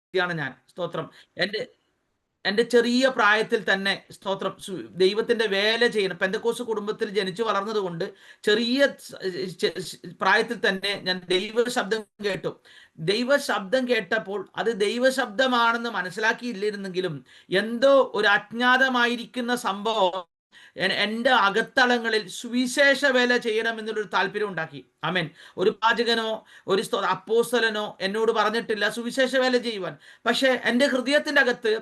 വ്യക്തിയാണ് ഞാൻ. സ്തോത്രം. എൻ്റെ എൻ്റെ ചെറിയ പ്രായത്തിൽ തന്നെ സ്തോത്രം ദൈവത്തിന്റെ വേല ചെയ്യണം. പെന്തക്കോസ്ത് കുടുംബത്തിൽ ജനിച്ചു വളർന്നത് കൊണ്ട് ചെറിയ പ്രായത്തിൽ തന്നെ ഞാൻ ദൈവശബ്ദം കേട്ടു. ദൈവശബ്ദം കേട്ടപ്പോൾ അത് ദൈവശബ്ദമാണെന്ന് മനസ്സിലാക്കിയില്ലിരുന്നെങ്കിലും എന്തോ ഒരു അജ്ഞാതമായിരിക്കുന്ന സംഭവം എൻ്റെ അകത്തളങ്ങളിൽ സുവിശേഷ വേല ചെയ്യണം എന്നുള്ളൊരു താല്പര്യം ഉണ്ടാക്കി. ആമേൻ. ഒരു പാചകനോ ഒരു അപ്പോസ്തലനോ എന്നോട് പറഞ്ഞിട്ടില്ല സുവിശേഷ വേല ചെയ്യുവാൻ. പക്ഷെ എൻ്റെ ഹൃദയത്തിൻ്റെ അകത്ത്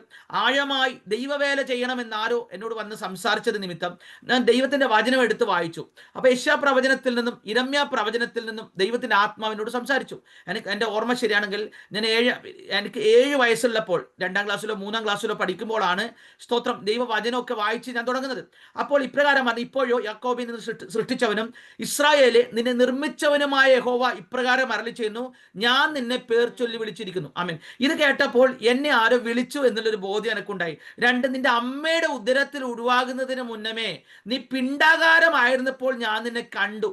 ആഴമായി ദൈവവേല ചെയ്യണമെന്ന് ആരോ എന്നോട് വന്ന് സംസാരിച്ചത് നിമിത്തം ഞാൻ ദൈവത്തിന്റെ വചനം എടുത്ത് വായിച്ചു. അപ്പൊ യെശയ്യാ പ്രവചനത്തിൽ നിന്നും ഇരമ്യാ പ്രവചനത്തിൽ നിന്നും ദൈവത്തിന്റെ ആത്മാവിനോട് സംസാരിച്ചു. എൻ്റെ ഓർമ്മ ശരിയാണെങ്കിൽ എനിക്ക് 7 വയസ്സുള്ളപ്പോൾ 2ാം ക്ലാസ്സിലോ 3ാം ക്ലാസ്സിലോ പഠിക്കുമ്പോഴാണ് സ്തോത്രം ദൈവവചനമൊക്കെ വായിച്ച് ഞാൻ തുടങ്ങുന്നത്. അപ്പോൾ ഇപ്രകാരം വന്ന്, ഇപ്പോഴോ യാക്കോബിനെ സൃഷ്ടിച്ചവനും ഇസ്രായേലെ നിന്നെ നിർമ്മിച്ചവനുമായ യഹോവ ഇപ്രകാരം അരുളി ചെയ്യുന്നു, ഞാൻ നിന്നെ പേർ ചൊല്ലി വിളിച്ചിരിക്കുന്നു. ആമേൻ. ഇത് കേട്ടപ്പോൾ എന്നെ ആരോ വിളിച്ചു എന്നുള്ളൊരു ബോധ്യം എനിക്കുണ്ടായി. 2, നിന്റെ അമ്മയുടെ ഉദരത്തിൽ ഉരുവാകുന്നതിന് മുന്നമേ നീ പിണ്ടാകാരമായിരുന്നപ്പോൾ ഞാൻ നിന്നെ കണ്ടു.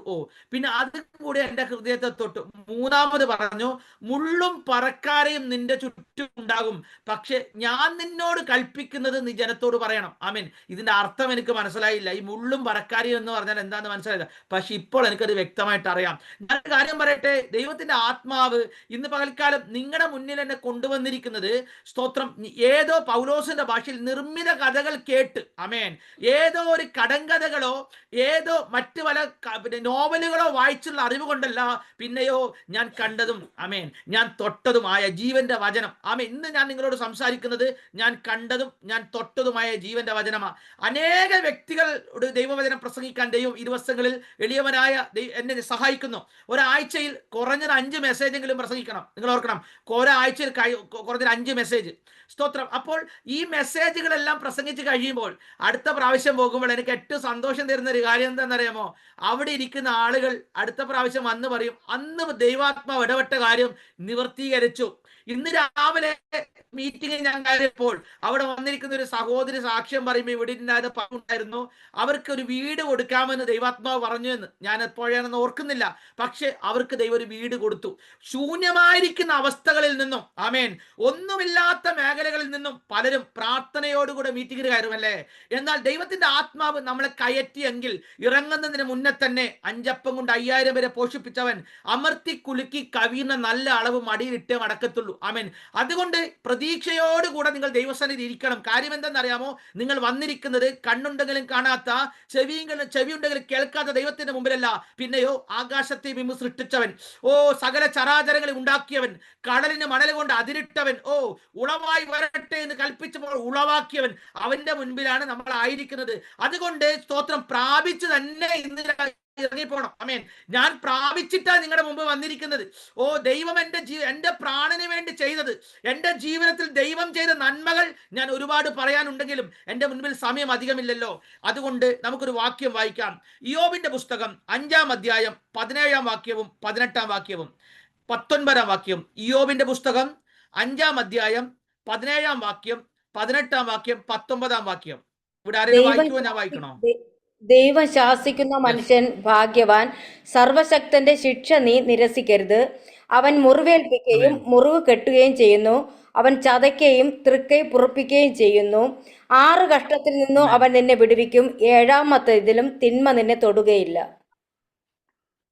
പിന്നെ അതും കൂടെ എൻ്റെ ഹൃദയത്തെ തൊട്ടു. 3ാമത് പറഞ്ഞു, മുള്ളും പറക്കാരയും നിന്റെ ചുറ്റും ഉണ്ടാകും, പക്ഷെ ഞാൻ നിന്നോട് കൽപ്പിക്കുന്നത് നീ ജനത്തോട് പറയണം. ആമേൻ. ഇതിന്റെ അർത്ഥം എനിക്ക് മനസ്സിലായില്ല. ഈ മുള്ളും പറക്കാരിയും എന്ന് പറഞ്ഞാൽ എന്താണെന്ന് മനസ്സിലായില്ല. പക്ഷെ ഇപ്പോൾ എനിക്കത് വ്യക്തമായിട്ട് അറിയാം. ഞാൻ കാര്യം പറയട്ടെ, ദൈവത്തിന്റെ ആത്മാവ് ഇന്ന് പകൽക്കാലം നിങ്ങളുടെ മുന്നിൽ എന്നെ കൊണ്ടുവന്നിരിക്കുന്നത് സ്തോത്രം ഏതോ പൗലോസിന്റെ ഭാഷയിൽ നിർമ്മിത കഥകൾ കേട്ട്, ആമേൻ, ഏതോ ഒരു കടങ്കഥകളോ ഏതോ മറ്റു പല നോവലുകളോ വായിച്ചുള്ള അറിവ് കൊണ്ടല്ല, പിന്നെയോ ഞാൻ കണ്ടതും ആമേൻ ഞാൻ തൊട്ടതുമായ ജീവന്റെ വചനം. ആമേൻ. ഇന്ന് ഞാൻ നിങ്ങളോട് സംസാരിക്കുന്നത് ഞാൻ കണ്ടതും ഞാൻ തൊട്ടതുമായ ജീവന്റെ വചനമാണ്. അനേക വ്യക്തികളോട് ദൈവവചനം പ്രസംഗിക്കാൻ ദൈവം ഈ ദിവസങ്ങളിൽ എളിയവനായ എന്നെ സഹായിക്കുന്നു. ഒരാഴ്ചയിൽ കുറഞ്ഞത് 5 മെസ്സേജെങ്കിലും പ്രസംഗിക്കണം. നിങ്ങൾ ഓർക്കണം, ഒരാഴ്ചയിൽ കുറഞ്ഞത് 5 മെസ്സേജ്. സ്തോത്രം. അപ്പോൾ ഈ മെസ്സേജുകളെല്ലാം പ്രസംഗിച്ച് കഴിയുമ്പോൾ അടുത്ത പ്രാവശ്യം പോകുമ്പോൾ എനിക്ക് ഏറ്റവും സന്തോഷം തരുന്ന ഒരു കാര്യം എന്താണെന്നറിയാമോ? അവിടെ ഇരിക്കുന്ന ആളുകൾ അടുത്ത പ്രാവശ്യം വന്ന് പറയും, അന്ന് ദൈവാത്മാവ് ഇടപെട്ട കാര്യം നിവർത്തീകരിച്ചു. ഇന്ന് രാവിലെ മീറ്റിംഗിൽ ഞാൻ കയറിയപ്പോൾ അവിടെ വന്നിരിക്കുന്ന ഒരു സഹോദരി സാക്ഷ്യം പറയുമ്പോൾ ഇവിടെ ഉണ്ടായിരുന്നു, അവർക്ക് ഒരു വീട് കൊടുക്കാമെന്ന് ദൈവാത്മാവ് പറഞ്ഞു എന്ന്. ഞാൻ എപ്പോഴാണെന്ന് ഓർക്കുന്നില്ല, പക്ഷെ അവർക്ക് ദൈവം ഒരു വീട് കൊടുത്തു. ശൂന്യമായിരിക്കുന്ന അവസ്ഥകളിൽ നിന്നും, ആമേൻ, ഒന്നുമില്ലാത്ത മേഖലകളിൽ നിന്നും പലരും പ്രാർത്ഥനയോടുകൂടെ മീറ്റിംഗിന് കയറുമല്ലേ. എന്നാൽ ദൈവത്തിന്റെ ആത്മാവ് നമ്മളെ കയറ്റിയെങ്കിൽ ഇറങ്ങുന്നതിന് മുന്നേ തന്നെ 5 അപ്പം കൊണ്ട് 5000 പേരെ പോഷിപ്പിച്ചവൻ അമർത്തി കുലുക്കി കവിയുന്ന നല്ല അളവ് മടിയിലിട്ടേ മടക്കത്തുള്ളൂ. ആമേൻ. അതുകൊണ്ട് പ്രതീക്ഷയോടുകൂടെ നിങ്ങൾ ദൈവസന്നിധി ഇരിക്കണം. കാര്യം എന്തെന്നറിയാമോ? നിങ്ങൾ വന്നിരിക്കുന്നത് കണ്ണുണ്ടെങ്കിലും കാണാത്ത, ചെവിയുണ്ടെങ്കിലും കേൾക്കാത്ത ദൈവത്തിന്റെ മുമ്പിലല്ല, പിന്നെയോ ആകാശത്തെ ഭൂമി സൃഷ്ടിച്ചവൻ, സകല ചരാചരങ്ങളെ ഉണ്ടാക്കിയവൻ, കടലിന് മണൽ കൊണ്ട് അതിരിട്ടവൻ, ഉളവായി വരട്ടെ എന്ന് കൽപ്പിച്ചപ്പോൾ ഉളവാക്കിയവൻ, അവന്റെ മുൻപിലാണ് നമ്മൾ ആയിരിക്കുന്നത്. അതുകൊണ്ട് സ്തോത്രം പ്രാപിച്ചു തന്നെ ഇന്ന് ഇറങ്ങിപ്പോണം. ആമേൻ. ഞാൻ പ്രാപിച്ചിട്ടാണ് നിങ്ങളുടെ മുമ്പ് വന്നിരിക്കുന്നത്. ദൈവം എൻ്റെ പ്രാണന് വേണ്ടി ചെയ്തത്, എൻ്റെ ജീവിതത്തിൽ ദൈവം ചെയ്ത നന്മകൾ ഞാൻ ഒരുപാട് പറയാനുണ്ടെങ്കിലും എൻ്റെ മുൻപിൽ സമയം അധികമില്ലല്ലോ. അതുകൊണ്ട് നമുക്കൊരു വാക്യം വായിക്കാം. ഇയ്യോബിന്റെ പുസ്തകം 5ാം അധ്യായം 17ാം വാക്യവും 18ാം വാക്യവും 19ാം വാക്യം. ഇയ്യോബിന്റെ പുസ്തകം 5ാം അധ്യായം 17ാം വാക്യം 18ാം വാക്യം 19ാം വാക്യം. ഇവിടെ ആരെങ്കിലും വായിക്കുമോ? ഞാൻ വായിക്കണോ? ദൈവം ശാസിക്കുന്ന മനുഷ്യൻ ഭാഗ്യവാൻ. സർവശക്തന്റെ ശിക്ഷ നീ നിരസിക്കരുത്. അവൻ മുറിവേൽപ്പിക്കുകയും മുറിവ് കെട്ടുകയും ചെയ്യുന്നു. അവൻ ചതയ്ക്കുകയും തൃക്കൈ പുറപ്പിക്കുകയും ചെയ്യുന്നു. 6 കഷ്ടത്തിൽ നിന്നും അവൻ നിന്നെ വിടുവിക്കും. 7ാമത്തേതിലും തിന്മ നിന്നെ തൊടുകയില്ല.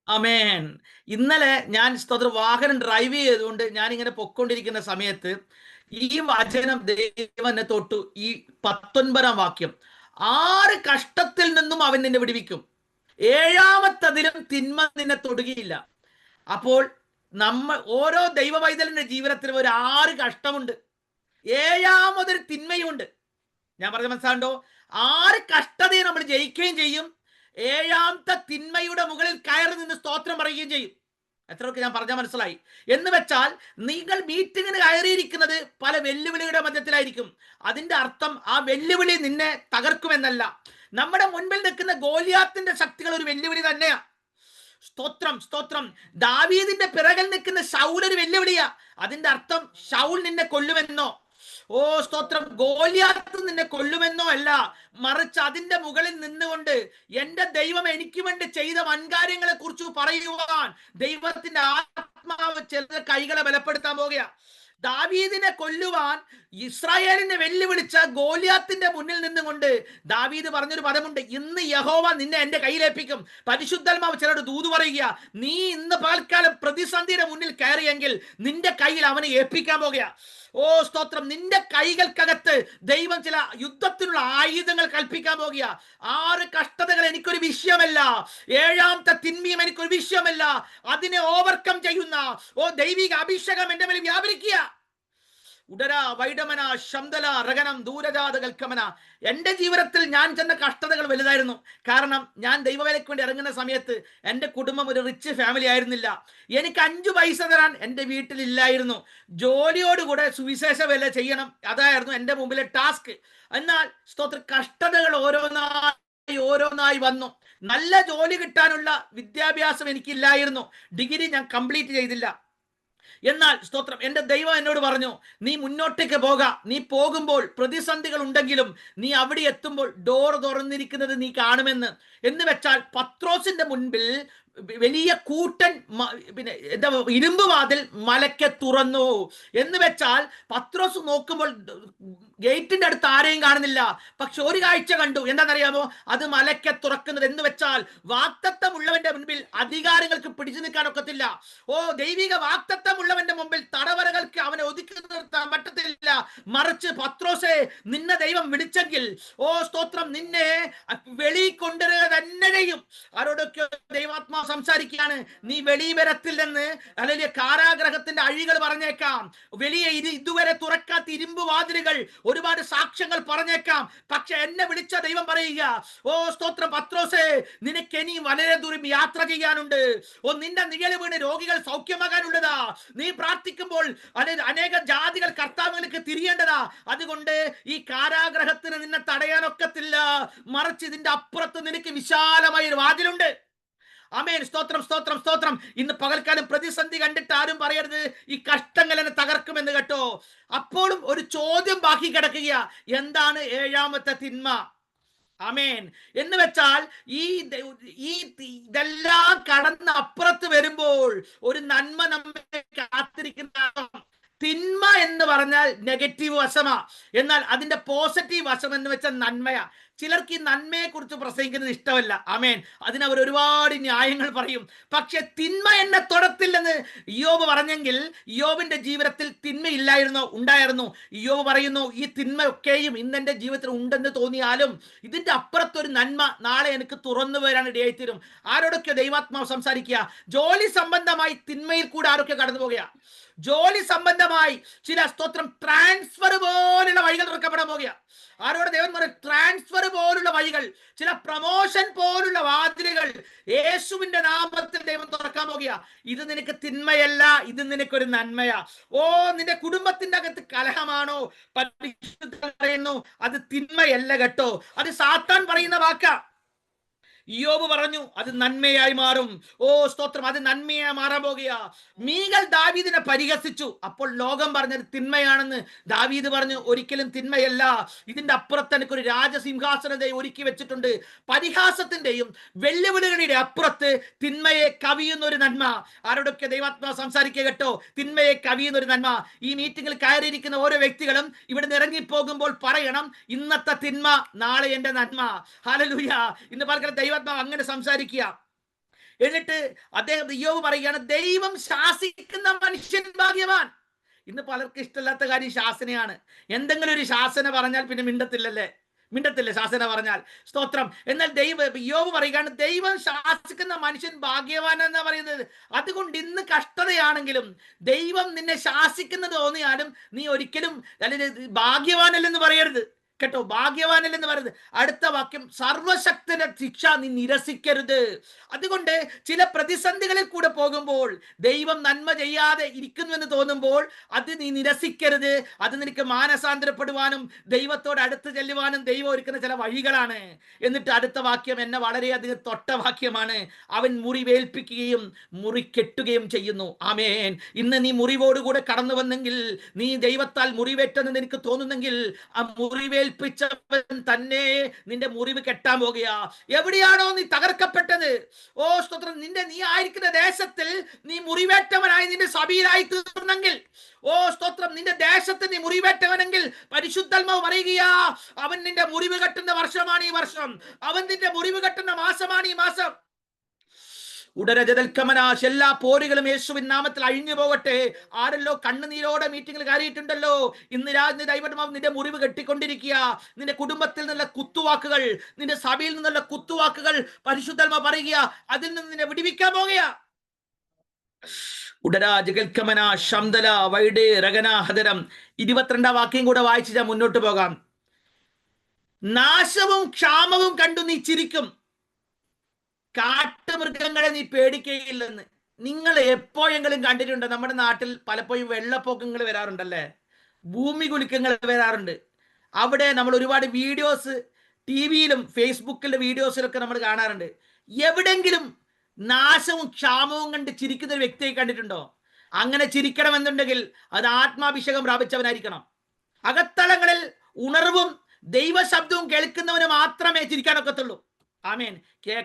ആമേൻ. ഇന്നലെ ഞാൻ വാഹനം ഡ്രൈവ് ചെയ്തുകൊണ്ട് ഞാൻ ഇങ്ങനെ പൊക്കൊണ്ടിരിക്കുന്ന സമയത്ത് ഈ വചനം ദൈവം എന്നെ തൊട്ടു. ഈ 19ാം വാക്യം, 6 കഷ്ടത്തിൽ നിന്നും അവൻ നിന്നെ വിടുവിക്കും, 7ാമത്തതിലും തിന്മ നിന്നെ തൊടുകയില്ല. അപ്പോൾ ഓരോ ദൈവവൈതലിന്റെ ജീവിതത്തിലും ഒരു 6 കഷ്ടമുണ്ട്, 7ാമതൊരു തിന്മയുണ്ട്. ഞാൻ പറഞ്ഞ മനസ്സിലാണ്ടോ? 6 കഷ്ടതയെ നമ്മൾ ജയിക്കുകയും ചെയ്യും, 7ാമത്തെ തിന്മയുടെ മുകളിൽ കയറി നിന്ന് സ്തോത്രം പറയുകയും ചെയ്യും. എത്രയൊക്കെ ഞാൻ പറഞ്ഞാൽ മനസ്സിലായി? എന്ന് വെച്ചാൽ നിങ്ങൾ മീറ്റിങ്ങിന് കയറിയിരിക്കുന്നത് പല വെല്ലുവിളിയുടെ മധ്യത്തിലായിരിക്കും. അതിന്റെ അർത്ഥം ആ വെല്ലുവിളി നിന്നെ തകർക്കുമെന്നല്ല. നമ്മുടെ മുൻപിൽ നിൽക്കുന്ന ഗോലിയാത്തിന്റെ ശക്തികൾ ഒരു വെല്ലുവിളി തന്നെയാ. സ്തോത്രം, സ്തോത്രം. ദാവീദിന്റെ പിറകിൽ നിൽക്കുന്ന ശൗൽ ഒരു വെല്ലുവിളിയാ. അതിന്റെ അർത്ഥം ശൗൽ നിന്നെ കൊല്ലുമെന്നോ, സ്തോത്രം, ഗോലിയാത്ത് നിന്നെ കൊല്ലുമെന്നോ അല്ല, മറിച്ച് അതിന്റെ മുകളിൽ നിന്നുകൊണ്ട് എന്റെ ദൈവം എനിക്ക് വേണ്ടി ചെയ്ത വൻകാര്യങ്ങളെ കുറിച്ച് പറയുവാൻ ദൈവത്തിന്റെ ആത്മാവ് ചില കൈകളെ ബലപ്പെടുത്താൻ പോകുക. ദാവീദിനെ കൊല്ലുവാൻ ഇസ്രായേലിനെ വെല്ലുവിളിച്ച ഗോലിയാത്തിന്റെ മുന്നിൽ നിന്നുകൊണ്ട് ദാവീദ് പറഞ്ഞൊരു പദമുണ്ട്, ഇന്ന് യഹോവ നിന്നെ എന്റെ കയ്യിലേൽപ്പിക്കും. പരിശുദ്ധാത്മാവ് ചിലരോട് ദൂത് പറയുക, നീ ഇന്ന് പകൽക്കാലം പ്രതിസന്ധിയുടെ മുന്നിൽ കയറിയെങ്കിൽ നിന്റെ കയ്യിൽ അവനെ ഏൽപ്പിക്കാൻ പോകുക. ഓ സ്തോത്രം, നിന്റെ കൈകൾക്കകത്ത് ദൈവം ചില യുദ്ധത്തിനുള്ള ആയുധങ്ങൾ കൽപ്പിക്കാൻ പോകുക. 6 കഷ്ടതകൾ എനിക്കൊരു വിഷയമല്ല, 7ാമത്തെ തിന്മയും എനിക്കൊരു വിഷയമല്ല, അതിനെ ഓവർകം ചെയ്യുന്ന ദൈവിക അഭിഷേകം എന്റെ മേൽ വ്യാപരിക്കുക. ഉടര വൈഡമന ശംദല റഗനം ദൂരജാത കൽക്കമന. എൻ്റെ ജീവിതത്തിൽ ഞാൻ ചെന്ന കഷ്ടതകൾ വലുതായിരുന്നു. കാരണം ഞാൻ ദൈവവേലയ്ക്ക് വേണ്ടി ഇറങ്ങുന്ന സമയത്ത് എൻ്റെ കുടുംബം ഒരു റിച്ച് ഫാമിലി ആയിരുന്നില്ല. എനിക്ക് 5 പൈസ തരാൻ എൻ്റെ വീട്ടിലില്ലായിരുന്നു. ജോലിയോടുകൂടെ സുവിശേഷ വേല ചെയ്യണം, അതായിരുന്നു എൻ്റെ മുമ്പിലെ ടാസ്ക്. എന്നാൽ സ്തോത്ര കഷ്ടതകൾ ഓരോന്നായി വന്നു. നല്ല ജോലി കിട്ടാനുള്ള വിദ്യാഭ്യാസം എനിക്കില്ലായിരുന്നു. ഡിഗ്രി ഞാൻ കംപ്ലീറ്റ് ചെയ്തില്ല. എന്നാൽ സ്തോത്രം, എൻ്റെ ദൈവം എന്നോട് പറഞ്ഞു, നീ മുന്നോട്ടേക്ക് പോക. നീ പോകുമ്പോൾ പ്രതിസന്ധികൾ ഉണ്ടെങ്കിലും നീ അവിടെ എത്തുമ്പോൾ ഡോർ തുറന്നിരിക്കുന്നത് നീ കാണുമെന്ന്. എന്ന് വെച്ചാൽ പത്രോസിന്റെ മുൻപിൽ വലിയ കൂട്ടൻ എന്താ ഇരുമ്പ് വാതിൽ മലക്കെ തുറന്നു. എന്ന് വെച്ചാൽ പത്രോസ് നോക്കുമ്പോൾ ഗേറ്റിന്റെ അടുത്ത് ആരെയും കാണുന്നില്ല. പക്ഷെ ഒരു കാഴ്ച കണ്ടു. എന്താണെന്നറിയാമോ? അത് മലക്കെ തുറക്കുന്നത്. എന്ന് വെച്ചാൽ വാക്തത്വം ഉള്ളവന്റെ മുൻപിൽ അധികാരങ്ങൾക്ക് പിടിച്ചു നിൽക്കാൻ ഒക്കത്തില്ല. ദൈവിക വാക്തത്വം ഉള്ളവന്റെ മുമ്പിൽ തടവറകൾക്ക് അവനെ ഒതുക്കി നിർത്താൻ പറ്റത്തില്ല. മറിച്ച് പത്രോസെ, നിന്നെ ദൈവം വിളിച്ചെങ്കിൽ സ്തോത്രം, നിന്നെ വെളി കൊണ്ടുവരിക തന്നെയും. ആരോടൊക്കെ ദൈവാത്മാ സംസാരിക്കുകയാണ്, നീ വെളി വരത്തില്ലെന്ന്. അല്ലെങ്കിൽ കാരാഗ്രഹത്തിന്റെ അഴികൾ പറഞ്ഞേക്കാം, വലിയ ഇതുവരെ തുറക്കാത്ത ഇരുമ്പ് വാതിലുകൾ, ഒരുപാട് സാക്ഷ്യങ്ങൾ പറഞ്ഞേക്കാം. പക്ഷെ എന്നെ വിളിച്ച ദൈവം പറയുക, സ്തോത്രം പത്രോസേ, നിനക്ക് ഇനി വളരെ ദൂരം യാത്ര ചെയ്യാനുണ്ട്. നിന്റെ നിഴല് വീണ് രോഗികൾ സൗഖ്യമാകാനുള്ളതാ. നീ പ്രാർത്ഥിക്കുമ്പോൾ അനേക ജാതികൾ കർത്താവിലേക്ക് തിരിയേണ്ടതാ. അതുകൊണ്ട് ഈ കാരാഗ്രഹത്തിന് നിന്നെ തടയാനൊക്കത്തില്ല. മറിച്ച് ഇതിന്റെ അപ്പുറത്ത് നിനക്ക് വിശാലമായ ഒരു വാതിലുണ്ട്. ആമേൻ. സ്തോത്രം, സ്തോത്രം, സ്തോത്രം. ഇന്ന് പകൽക്കാലം പ്രതിസന്ധി കണ്ടിട്ട് ആരും പറയരുത് ഈ കഷ്ടങ്ങൾ എന്നെ തകർക്കുമെന്ന് കേട്ടോ. അപ്പോഴും ഒരു ചോദ്യം ബാക്കി കിടക്കുക, എന്താണ് 7ാമത്തെ തിന്മ? ആമേൻ. എന്ന് വെച്ചാൽ ഇതെല്ലാം കടന്ന് അപ്പുറത്ത് വരുമ്പോൾ ഒരു നന്മ നമ്മെ കാത്തിരിക്കുന്ന. തിന്മ എന്ന് പറഞ്ഞാൽ നെഗറ്റീവ് വശമാ, എന്നാൽ അതിന്റെ പോസിറ്റീവ് വശം എന്ന് വെച്ചാൽ നന്മയാ. ചിലർക്ക് ഈ നന്മയെ കുറിച്ച് പ്രസംഗിക്കുന്നത് ഇഷ്ടമല്ല. ആമേൻ. അതിനവർ ഒരുപാട് ന്യായങ്ങൾ പറയും. പക്ഷെ തിന്മ എന്നെ തൊടത്തില്ലെന്ന് ഇയ്യോബ് പറഞ്ഞെങ്കിൽ ഇയ്യോബിന്റെ ജീവിതത്തിൽ തിന്മയില്ലായിരുന്നോ? ഉണ്ടായിരുന്നു. ഇയ്യോബ് പറയുന്നു, ഈ തിന്മയൊക്കെയും ഇന്ന് എൻ്റെ ജീവിതത്തിൽ ഉണ്ടെന്ന് തോന്നിയാലും ഇതിന്റെ അപ്പുറത്തൊരു നന്മ നാളെ എനിക്ക് തുറന്നു വരാൻ ഇടയായിത്തീരും. ആരോടൊക്കെ ദൈവാത്മാവ് സംസാരിക്കുക. ജോലി സംബന്ധമായി തിന്മയിൽ കൂടെ ആരൊക്കെ കടന്നു പോകുക. ജോലി സംബന്ധമായി ചില സ്തോത്രം ട്രാൻസ്ഫർ പോലുള്ള വഴികൾ തുറക്കപ്പെടാൻ പോകുക. ആരോട് ദൈവം പറയും? ട്രാൻസ്ഫർ പോലുള്ള വഴികൾ, ചില പ്രമോഷൻ പോലുള്ള വാതിലുകൾ യേശുവിന്റെ നാമത്തിൽ ദൈവം തുറക്കാൻ പോകുക. ഇത് നിനക്ക് തിന്മയല്ല, ഇത് നിനക്കൊരു നന്മയാ. നിന്റെ കുടുംബത്തിന്റെ അകത്ത് കലഹമാണോ? പരിശുദ്ധൻ പറയുന്നു, അത് തിന്മയല്ല കേട്ടോ, അത് സാത്താൻ പറയുന്ന വാക്കാ. ഇയ്യോബ് പറഞ്ഞു അത് നന്മയായി മാറും. സ്തോത്രം, അത് നന്മയായി മാറാൻ പോകുക. മീകൾ ദാവീദിനെ പരിഹസിച്ചു. അപ്പോൾ ലോകം പറഞ്ഞത് തിന്മയാണെന്ന്. ദാവീദ് പറഞ്ഞു, ഒരിക്കലും തിന്മയല്ല, ഇതിന്റെ അപ്പുറത്ത് എനിക്കൊരു രാജസിംഹാസനത്തെ ഒരുക്കി വെച്ചിട്ടുണ്ട്. പരിഹാസത്തിന്റെയും വെല്ലുവിളികളുടെ അപ്പുറത്ത് തിന്മയെ കവിയുന്ന ഒരു നന്മ. ആരോടൊക്കെ ദൈവാത്മാ സംസാരിക്കുക കേട്ടോ. തിന്മയെ കവിയുന്ന ഒരു നന്മ. ഈ മീറ്റിംഗിൽ കയറിയിരിക്കുന്ന ഓരോ വ്യക്തികളും ഇവിടെ ഇറങ്ങിപ്പോകുമ്പോൾ പറയണം, ഇന്നത്തെ തിന്മ നാളെ എന്റെ നന്മ. ഹല്ലേലൂയ. ഇന്ന് പലർക്കും ദൈവാത്മാവ് അങ്ങനെ സംസാരിക്കുക. എന്നിട്ട് അദ്ദേഹം ഇയ്യോബ് പറയുകയാണ്, ദൈവം ശാസിക്കുന്ന മനുഷ്യൻ ഭാഗ്യവാൻ. ഇന്ന് പലർക്കും ഇഷ്ടമില്ലാത്ത കാര്യം ശാസനയാണ്. എന്തെങ്കിലും ഒരു ശാസന പറഞ്ഞാൽ പിന്നെ മിണ്ടത്തില്ലേ ശാസന പറഞ്ഞാൽ? സ്തോത്രം. എന്നാൽ ഇയ്യോബ് പറയുകയാണ്, ദൈവം ശാസിക്കുന്ന മനുഷ്യൻ ഭാഗ്യവാൻ എന്നാ പറയുന്നത്. അതുകൊണ്ട് ഇന്ന് കഷ്ടതയാണെങ്കിലും ദൈവം നിന്നെ ശാസിക്കുന്നത് തോന്നിയാലും നീ ഒരിക്കലും ഭാഗ്യവാനല്ലെന്ന് പറയരുത് കേട്ടോ. ഭാഗ്യവാനല്ലെന്ന് പറയുന്നത്. അടുത്ത വാക്യം, സർവശക്തന്റെ ശിക്ഷ നീ നിരസിക്കരുത്. അതുകൊണ്ട് ചില പ്രതിസന്ധികളിൽ കൂടെ പോകുമ്പോൾ ദൈവം നന്മ ചെയ്യാതെ ഇരിക്കുന്നുവെന്ന് തോന്നുമ്പോൾ അത് നീ നിരസിക്കരുത്. അത് നിനക്ക് മാനസാന്തരപ്പെടുവാനും ദൈവത്തോട് അടുത്ത് ചെല്ലുവാനും ദൈവം ഒരുക്കുന്ന ചില വഴികളാണ്. എന്നിട്ട് അടുത്ത വാക്യം എന്നെ വളരെയധികം തൊട്ട വാക്യമാണ്. അവൻ മുറിവേൽപ്പിക്കുകയും മുറിക്കെട്ടുകയും ചെയ്യുന്നു. ആമേൻ. ഇന്ന് നീ മുറിവോടുകൂടെ കടന്നു വന്നെങ്കിൽ, നീ ദൈവത്താൽ മുറിവേറ്റെന്ന് എനിക്ക് തോന്നുന്നെങ്കിൽ, ആ മുറിവേൽപ്പിക്കുന്ന ഏൽപ്പിച്ചവൻ തന്നെ നിന്റെ മുറിവ് കെട്ടാൻ പോകുകയാ. എവിടെയാണോ നീ തകർക്കപ്പെട്ടത്, ഓ സ്തോത്രം, നീ ആയിരിക്കുന്ന ദേശത്തിൽ നീ മുറിവേറ്റവനായി നിന്റെ സഭയിലായി തീർന്നെങ്കിൽ, ഓ സ്തോത്രം, നിന്റെ ദേശത്ത് നീ മുറിവേറ്റവനെങ്കിൽ പരിശുദ്ധാത്മാവ് പറയുകയാ, അവൻ നിന്റെ മുറിവ് കെട്ടുന്ന വർഷമാണ് ഈ വർഷം, അവൻ നിന്റെ മുറിവ് കെട്ടുന്ന മാസമാണ് ഈ മാസം. ഉടരജതൽക്കമനാശ്, എല്ലാ പോരുകളും യേശുവിൻ നാമത്തിൽ അഴിഞ്ഞു പോകട്ടെ. ആരല്ലോ കണ്ണുനീരോടെ മീറ്റിംഗിൽ കയറിയിട്ടുണ്ടല്ലോ, ഇന്ന് രാത്രി ദൈവമാവ് നിന്റെ മുറിവ് കെട്ടിക്കൊണ്ടിരിക്കുക. നിന്റെ കുടുംബത്തിൽ നിന്നുള്ള കുത്തുവാക്കുകൾ, നിന്റെ സഭയിൽ നിന്നുള്ള കുത്തുവാക്കുകൾ പരിശുദ്ധാത്മാവ് പറയുക, അതിൽ നിന്ന് നിന്നെ വിടിവിക്കാൻ പോകുക. ഉടരാജകൽക്കമന ശംദല വൈഡേ രഗന ഹദരം. 22 വാക്യം കൂടെ വായിച്ച് ഞാൻ മുന്നോട്ട് പോകാം. നാശവും ക്ഷാമവും കണ്ടു നീ ചിരിക്കും, കാട്ടുമൃഗങ്ങളെ നീ പേടിക്കുകയില്ലെന്ന്. നിങ്ങൾ എപ്പോഴെങ്കിലും കണ്ടിട്ടുണ്ടോ? നമ്മുടെ നാട്ടിൽ പലപ്പോഴും വെള്ളപ്പൊക്കങ്ങൾ വരാറുണ്ടല്ലേ, ഭൂമി കുലുക്കങ്ങൾ വരാറുണ്ട്. അവിടെ നമ്മൾ ഒരുപാട് വീഡിയോസ് TV-യിലും ഫേസ്ബുക്കിലെ വീഡിയോസിലൊക്കെ നമ്മൾ കാണാറുണ്ട്. എവിടെങ്കിലും നാശവും ക്ഷാമവും കണ്ട് ചിരിക്കുന്ന ഒരു വ്യക്തിയെ കണ്ടിട്ടുണ്ടോ? അങ്ങനെ ചിരിക്കണമെന്നുണ്ടെങ്കിൽ അത് ആത്മാഭിഷേകം പ്രാപിച്ചവനായിരിക്കണം. അകത്തളങ്ങളിൽ ഉണർവും ദൈവശബ്ദവും കേൾക്കുന്നവന് മാത്രമേ ചിരിക്കാനൊക്കത്തുള്ളൂ. ആമേൻ.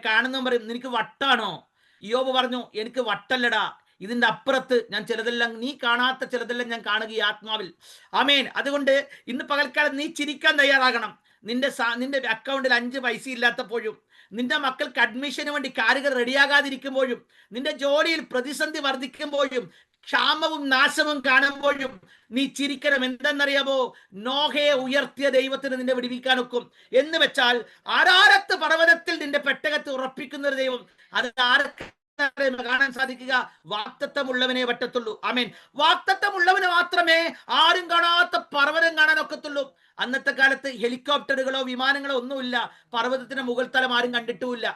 കാണുന്നവൻ പറയും, നിനക്ക് വട്ടാണോ? യോബ് പറഞ്ഞു, എനിക്ക് വട്ടല്ലടാ, ഇതിന്റെ അപ്പുറത്ത് ഞാൻ ചിലതെല്ലാം, നീ കാണാത്ത ചിലതെല്ലാം ഞാൻ കാണുക ഈ ആത്മാവിൽ. ആമേൻ. അതുകൊണ്ട് ഇന്ന് പകൽക്കാലം നീ ചിരിക്കാൻ തയ്യാറാകണം. നിന്റെ അക്കൗണ്ടിൽ 5 പൈസ ഇല്ലാത്തപ്പോഴും, നിന്റെ മക്കൾക്ക് അഡ്മിഷന് വേണ്ടി കാര്യങ്ങൾ റെഡിയാകാതിരിക്കുമ്പോഴും, നിന്റെ ജോലിയിൽ പ്രതിസന്ധി വർദ്ധിക്കുമ്പോഴും, ക്ഷാമവും നാശവും കാണുമ്പോഴും നീ ചിരിക്കണം. എന്തെന്നറിയാമോ? നോഹയെ ഉയർത്തിയ ദൈവത്തിന് നിന്നെ വിടിവിക്കാനൊക്കും. എന്ന് വെച്ചാൽ ആരാരത്ത് പർവ്വതത്തിൽ നിന്റെ പെട്ടകത്ത് ഉറപ്പിക്കുന്ന ഒരു ദൈവം, അത് ആരൊക്കെ കാണാൻ സാധിക്കുക? വാക്തത്വമുള്ളവനെ പറ്റത്തുള്ളൂ. ആമേൻ. വാക്തത്വമുള്ളവന് മാത്രമേ ആരും കാണാത്ത പർവ്വതം കാണാൻ ഒക്കത്തുള്ളൂ. അന്നത്തെ കാലത്ത് ഹെലികോപ്റ്ററുകളോ വിമാനങ്ങളോ ഒന്നുമില്ല, പർവ്വതത്തിന്റെ മുകൾ തലം ആരും കണ്ടിട്ടുമില്ല.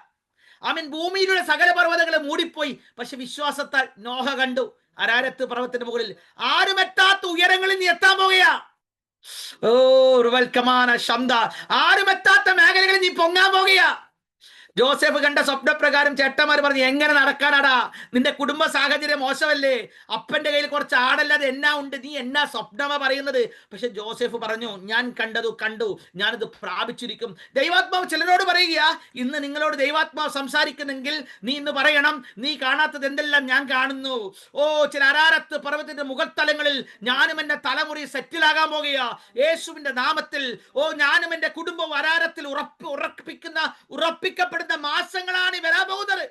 ആമേൻ. ഭൂമിയിലുള്ള സകല പർവ്വതങ്ങളെ മൂടിപ്പോയി. പക്ഷെ വിശ്വാസത്താൽ നോഹ കണ്ടു, അരാരത്ത് പർവ്വതത്തിന്റെ മുകളിൽ ആരും എത്താത്ത ഉയരങ്ങളിൽ നീ എത്താൻ പോകുകയാ. ഓ റുവൽക്കമാന ശബ്ദ, ആരും എത്താത്ത മേഖലകളിൽ നീ പൊങ്ങാൻ പോകുകയാ. ജോസഫ് കണ്ട സ്വപ്നപ്രകാരം ചേട്ടന്മാർ പറഞ്ഞു, എങ്ങനെ നടക്കാനാടാ, നിന്റെ കുടുംബ സാഹചര്യം മോശമല്ലേ, അപ്പന്റെ കയ്യിൽ കുറച്ച് ആടല്ലാതെ എന്നാ ഉണ്ട്, നീ എന്നാ സ്വപ്നമാ പറയുന്നത്? പക്ഷെ ജോസഫ് പറഞ്ഞു, ഞാൻ കണ്ടു, ഞാനത് പ്രാപിച്ചിരിക്കും. ദൈവാത്മാവ് ചിലരോട് പറയുക, ഇന്ന് നിങ്ങളോട് ദൈവാത്മാവ് സംസാരിക്കുന്നെങ്കിൽ നീ ഇന്ന് പറയണം, നീ കാണാത്തത് എന്തെല്ലാം ഞാൻ കാണുന്നു. ഓ, ചില അരാരത്ത് പർവ്വതത്തിന്റെ മുകൾ തലങ്ങളിൽ ഞാനും എന്റെ തലമുറി സെറ്റിലാകാൻ പോകുകയാ യേശുവിന്റെ നാമത്തിൽ. ഓ, ഞാനും എന്റെ കുടുംബവും അരാരത്തിൽ ഉറപ്പിക്കപ്പെടുന്ന മാസങ്ങളാണ് വരാൻ പോകുന്നത്.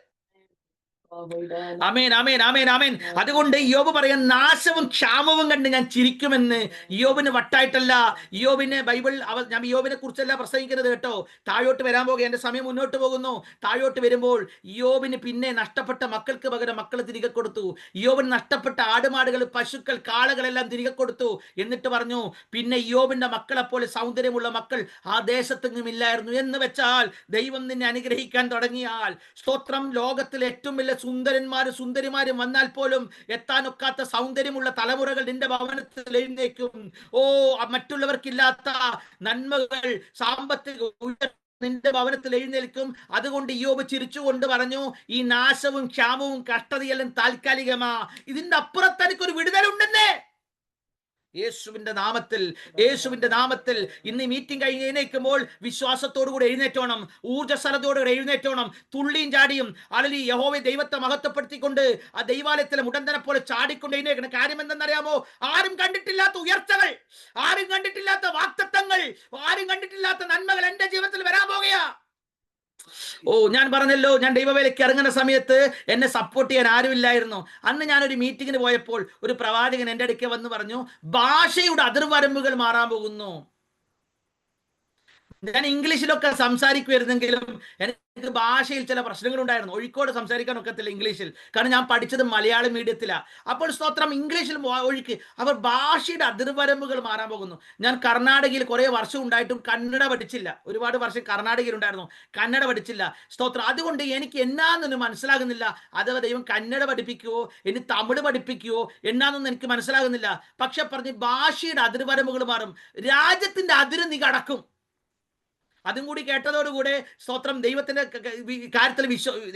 ആമേൻ, ആമേൻ, ആമേൻ, ആമേൻ. അതുകൊണ്ട് യോബ് പറയാൻ, നാശവും ക്ഷാമവും കണ്ട് ഞാൻ ചിരിക്കുമെന്ന്. യോബിന് വട്ടായിട്ടല്ല. യോബിനെ ബൈബിൾ, ഞാൻ യോബിനെ കുറിച്ചല്ല പ്രസംഗിക്കുന്നത് കേട്ടോ. താഴോട്ട് വരാൻ പോകുക, എന്റെ സമയം മുന്നോട്ട് പോകുന്നു. താഴോട്ട് വരുമ്പോൾ യോബിന് പിന്നെ നഷ്ടപ്പെട്ട മക്കൾക്ക് പകരം മക്കൾ തിരികെ കൊടുത്തു. യോബിന് നഷ്ടപ്പെട്ട ആടുമാടുകൾ, പശുക്കൾ, കാളകളെല്ലാം തിരികെ കൊടുത്തു. എന്നിട്ട് പറഞ്ഞു, പിന്നെ യോബിന്റെ മക്കളെ പോലെ സൗന്ദര്യമുള്ള മക്കൾ ആ ദേശത്തെങ്ങും ഇല്ലായിരുന്നു. എന്ന് വെച്ചാൽ ദൈവം നിന്നെ അനുഗ്രഹിക്കാൻ തുടങ്ങിയാൽ, സ്തോത്രം, ലോകത്തിലെ ഏറ്റവും വലിയ സുന്ദരിമാരും വന്നാൽ പോലും എത്താനൊക്കാത്ത സൗന്ദര്യമുള്ള തലമുറകൾ നിന്റെ ഭവനത്തിൽ എഴുന്നേക്കും. ഓ, മറ്റുള്ളവർക്കില്ലാത്ത നന്മകൾ, സാമ്പത്തിക നിന്റെ ഭവനത്തിൽ എഴുന്നേൽക്കും. അതുകൊണ്ട് യോബ് ചിരിച്ചുകൊണ്ട് പറഞ്ഞു, ഈ നാശവും ക്ഷാമവും കഷ്ടതയെല്ലാം താൽക്കാലികമാ, ഇതിന്റെ അപ്പുറത്ത് എനിക്കൊരു വിടുതലുണ്ടെന്നേ. യേശുവിന്റെ നാമത്തിൽ ഇന്ന് മീറ്റിംഗ് കഴിഞ്ഞ് എഴുന്നേൽക്കുമ്പോൾ വിശ്വാസത്തോടു കൂടി എഴുന്നേറ്റോണം, ഊർജ്ജസ്വലതയോടുകൂടി എഴുന്നേറ്റോണം, തുള്ളിയും ചാടിയും അലലി യഹോവയെ ദൈവത്തെ മഹത്വപ്പെടുത്തിക്കൊണ്ട് ആ ദൈവാലയത്തിലെ മുടന്തനെ പോലെ ചാടിക്കൊണ്ട് എഴുന്നേൽക്കണം. കാര്യം എന്തെന്നറിയാമോ? ആരും കണ്ടിട്ടില്ലാത്ത ഉയർച്ചകൾ, ആരും കണ്ടിട്ടില്ലാത്ത വാഗ്ദത്തങ്ങൾ, ആരും കണ്ടിട്ടില്ലാത്ത നന്മകൾ എന്റെ ജീവിതത്തിൽ വരാൻ പോകുകയാ. ഓ, ഞാൻ പറഞ്ഞല്ലോ, ഞാൻ ദൈവവേലയ്ക്ക് ഇറങ്ങുന്ന സമയത്ത് എന്നെ സപ്പോർട്ട് ചെയ്യാൻ ആരുമില്ലായിരുന്നു. അന്ന് ഞാനൊരു മീറ്റിങ്ങിന് പോയപ്പോൾ ഒരു പ്രവാചകൻ എൻ്റെ അടുക്കൽ വന്ന് പറഞ്ഞു, ഭാഷയുടെ അതിർവരമ്പുകൾ മാറാൻ പോകുന്നു. ഞാൻ ഇംഗ്ലീഷിലൊക്കെ സംസാരിക്കുമായിരുന്നെങ്കിലും എനിക്ക് ഭാഷയിൽ ചില പ്രശ്നങ്ങൾ ഉണ്ടായിരുന്നു. ഒഴുക്കോട് സംസാരിക്കാൻ ഒക്കത്തില്ല ഇംഗ്ലീഷിൽ, കാരണം ഞാൻ പഠിച്ചത് മലയാളം മീഡിയത്തിലാണ്. അപ്പോൾ സ്തോത്രം, ഇംഗ്ലീഷിൽ ഒഴുക്ക്, അവർ ഭാഷയുടെ അതിർവരമ്പുകൾ മാറാൻ പോകുന്നു. ഞാൻ കർണാടകയിൽ കുറേ വർഷം ഉണ്ടായിട്ടും കന്നഡ പഠിച്ചില്ല. ഒരുപാട് വർഷം കർണാടകയിൽ ഉണ്ടായിരുന്നു, കന്നഡ പഠിച്ചില്ല. സ്തോത്രം. അതുകൊണ്ട് എനിക്ക് എന്നാന്നൊന്നും മനസ്സിലാകുന്നില്ല. അഥവാ ദൈവം കന്നഡ പഠിപ്പിക്കുവോ, ഇനി തമിഴ് പഠിപ്പിക്കുവോ എന്നാന്നൊന്നും എനിക്ക് മനസ്സിലാകുന്നില്ല. പക്ഷെ പറഞ്ഞ് ഭാഷയുടെ അതിർവരമ്പുകൾ മാറും, രാജ്യത്തിന്റെ അതിര് നീ കടക്കും. അതും കൂടി കേട്ടതോടുകൂടെ സ്തോത്രം ദൈവത്തിന്റെ കാര്യത്തിൽ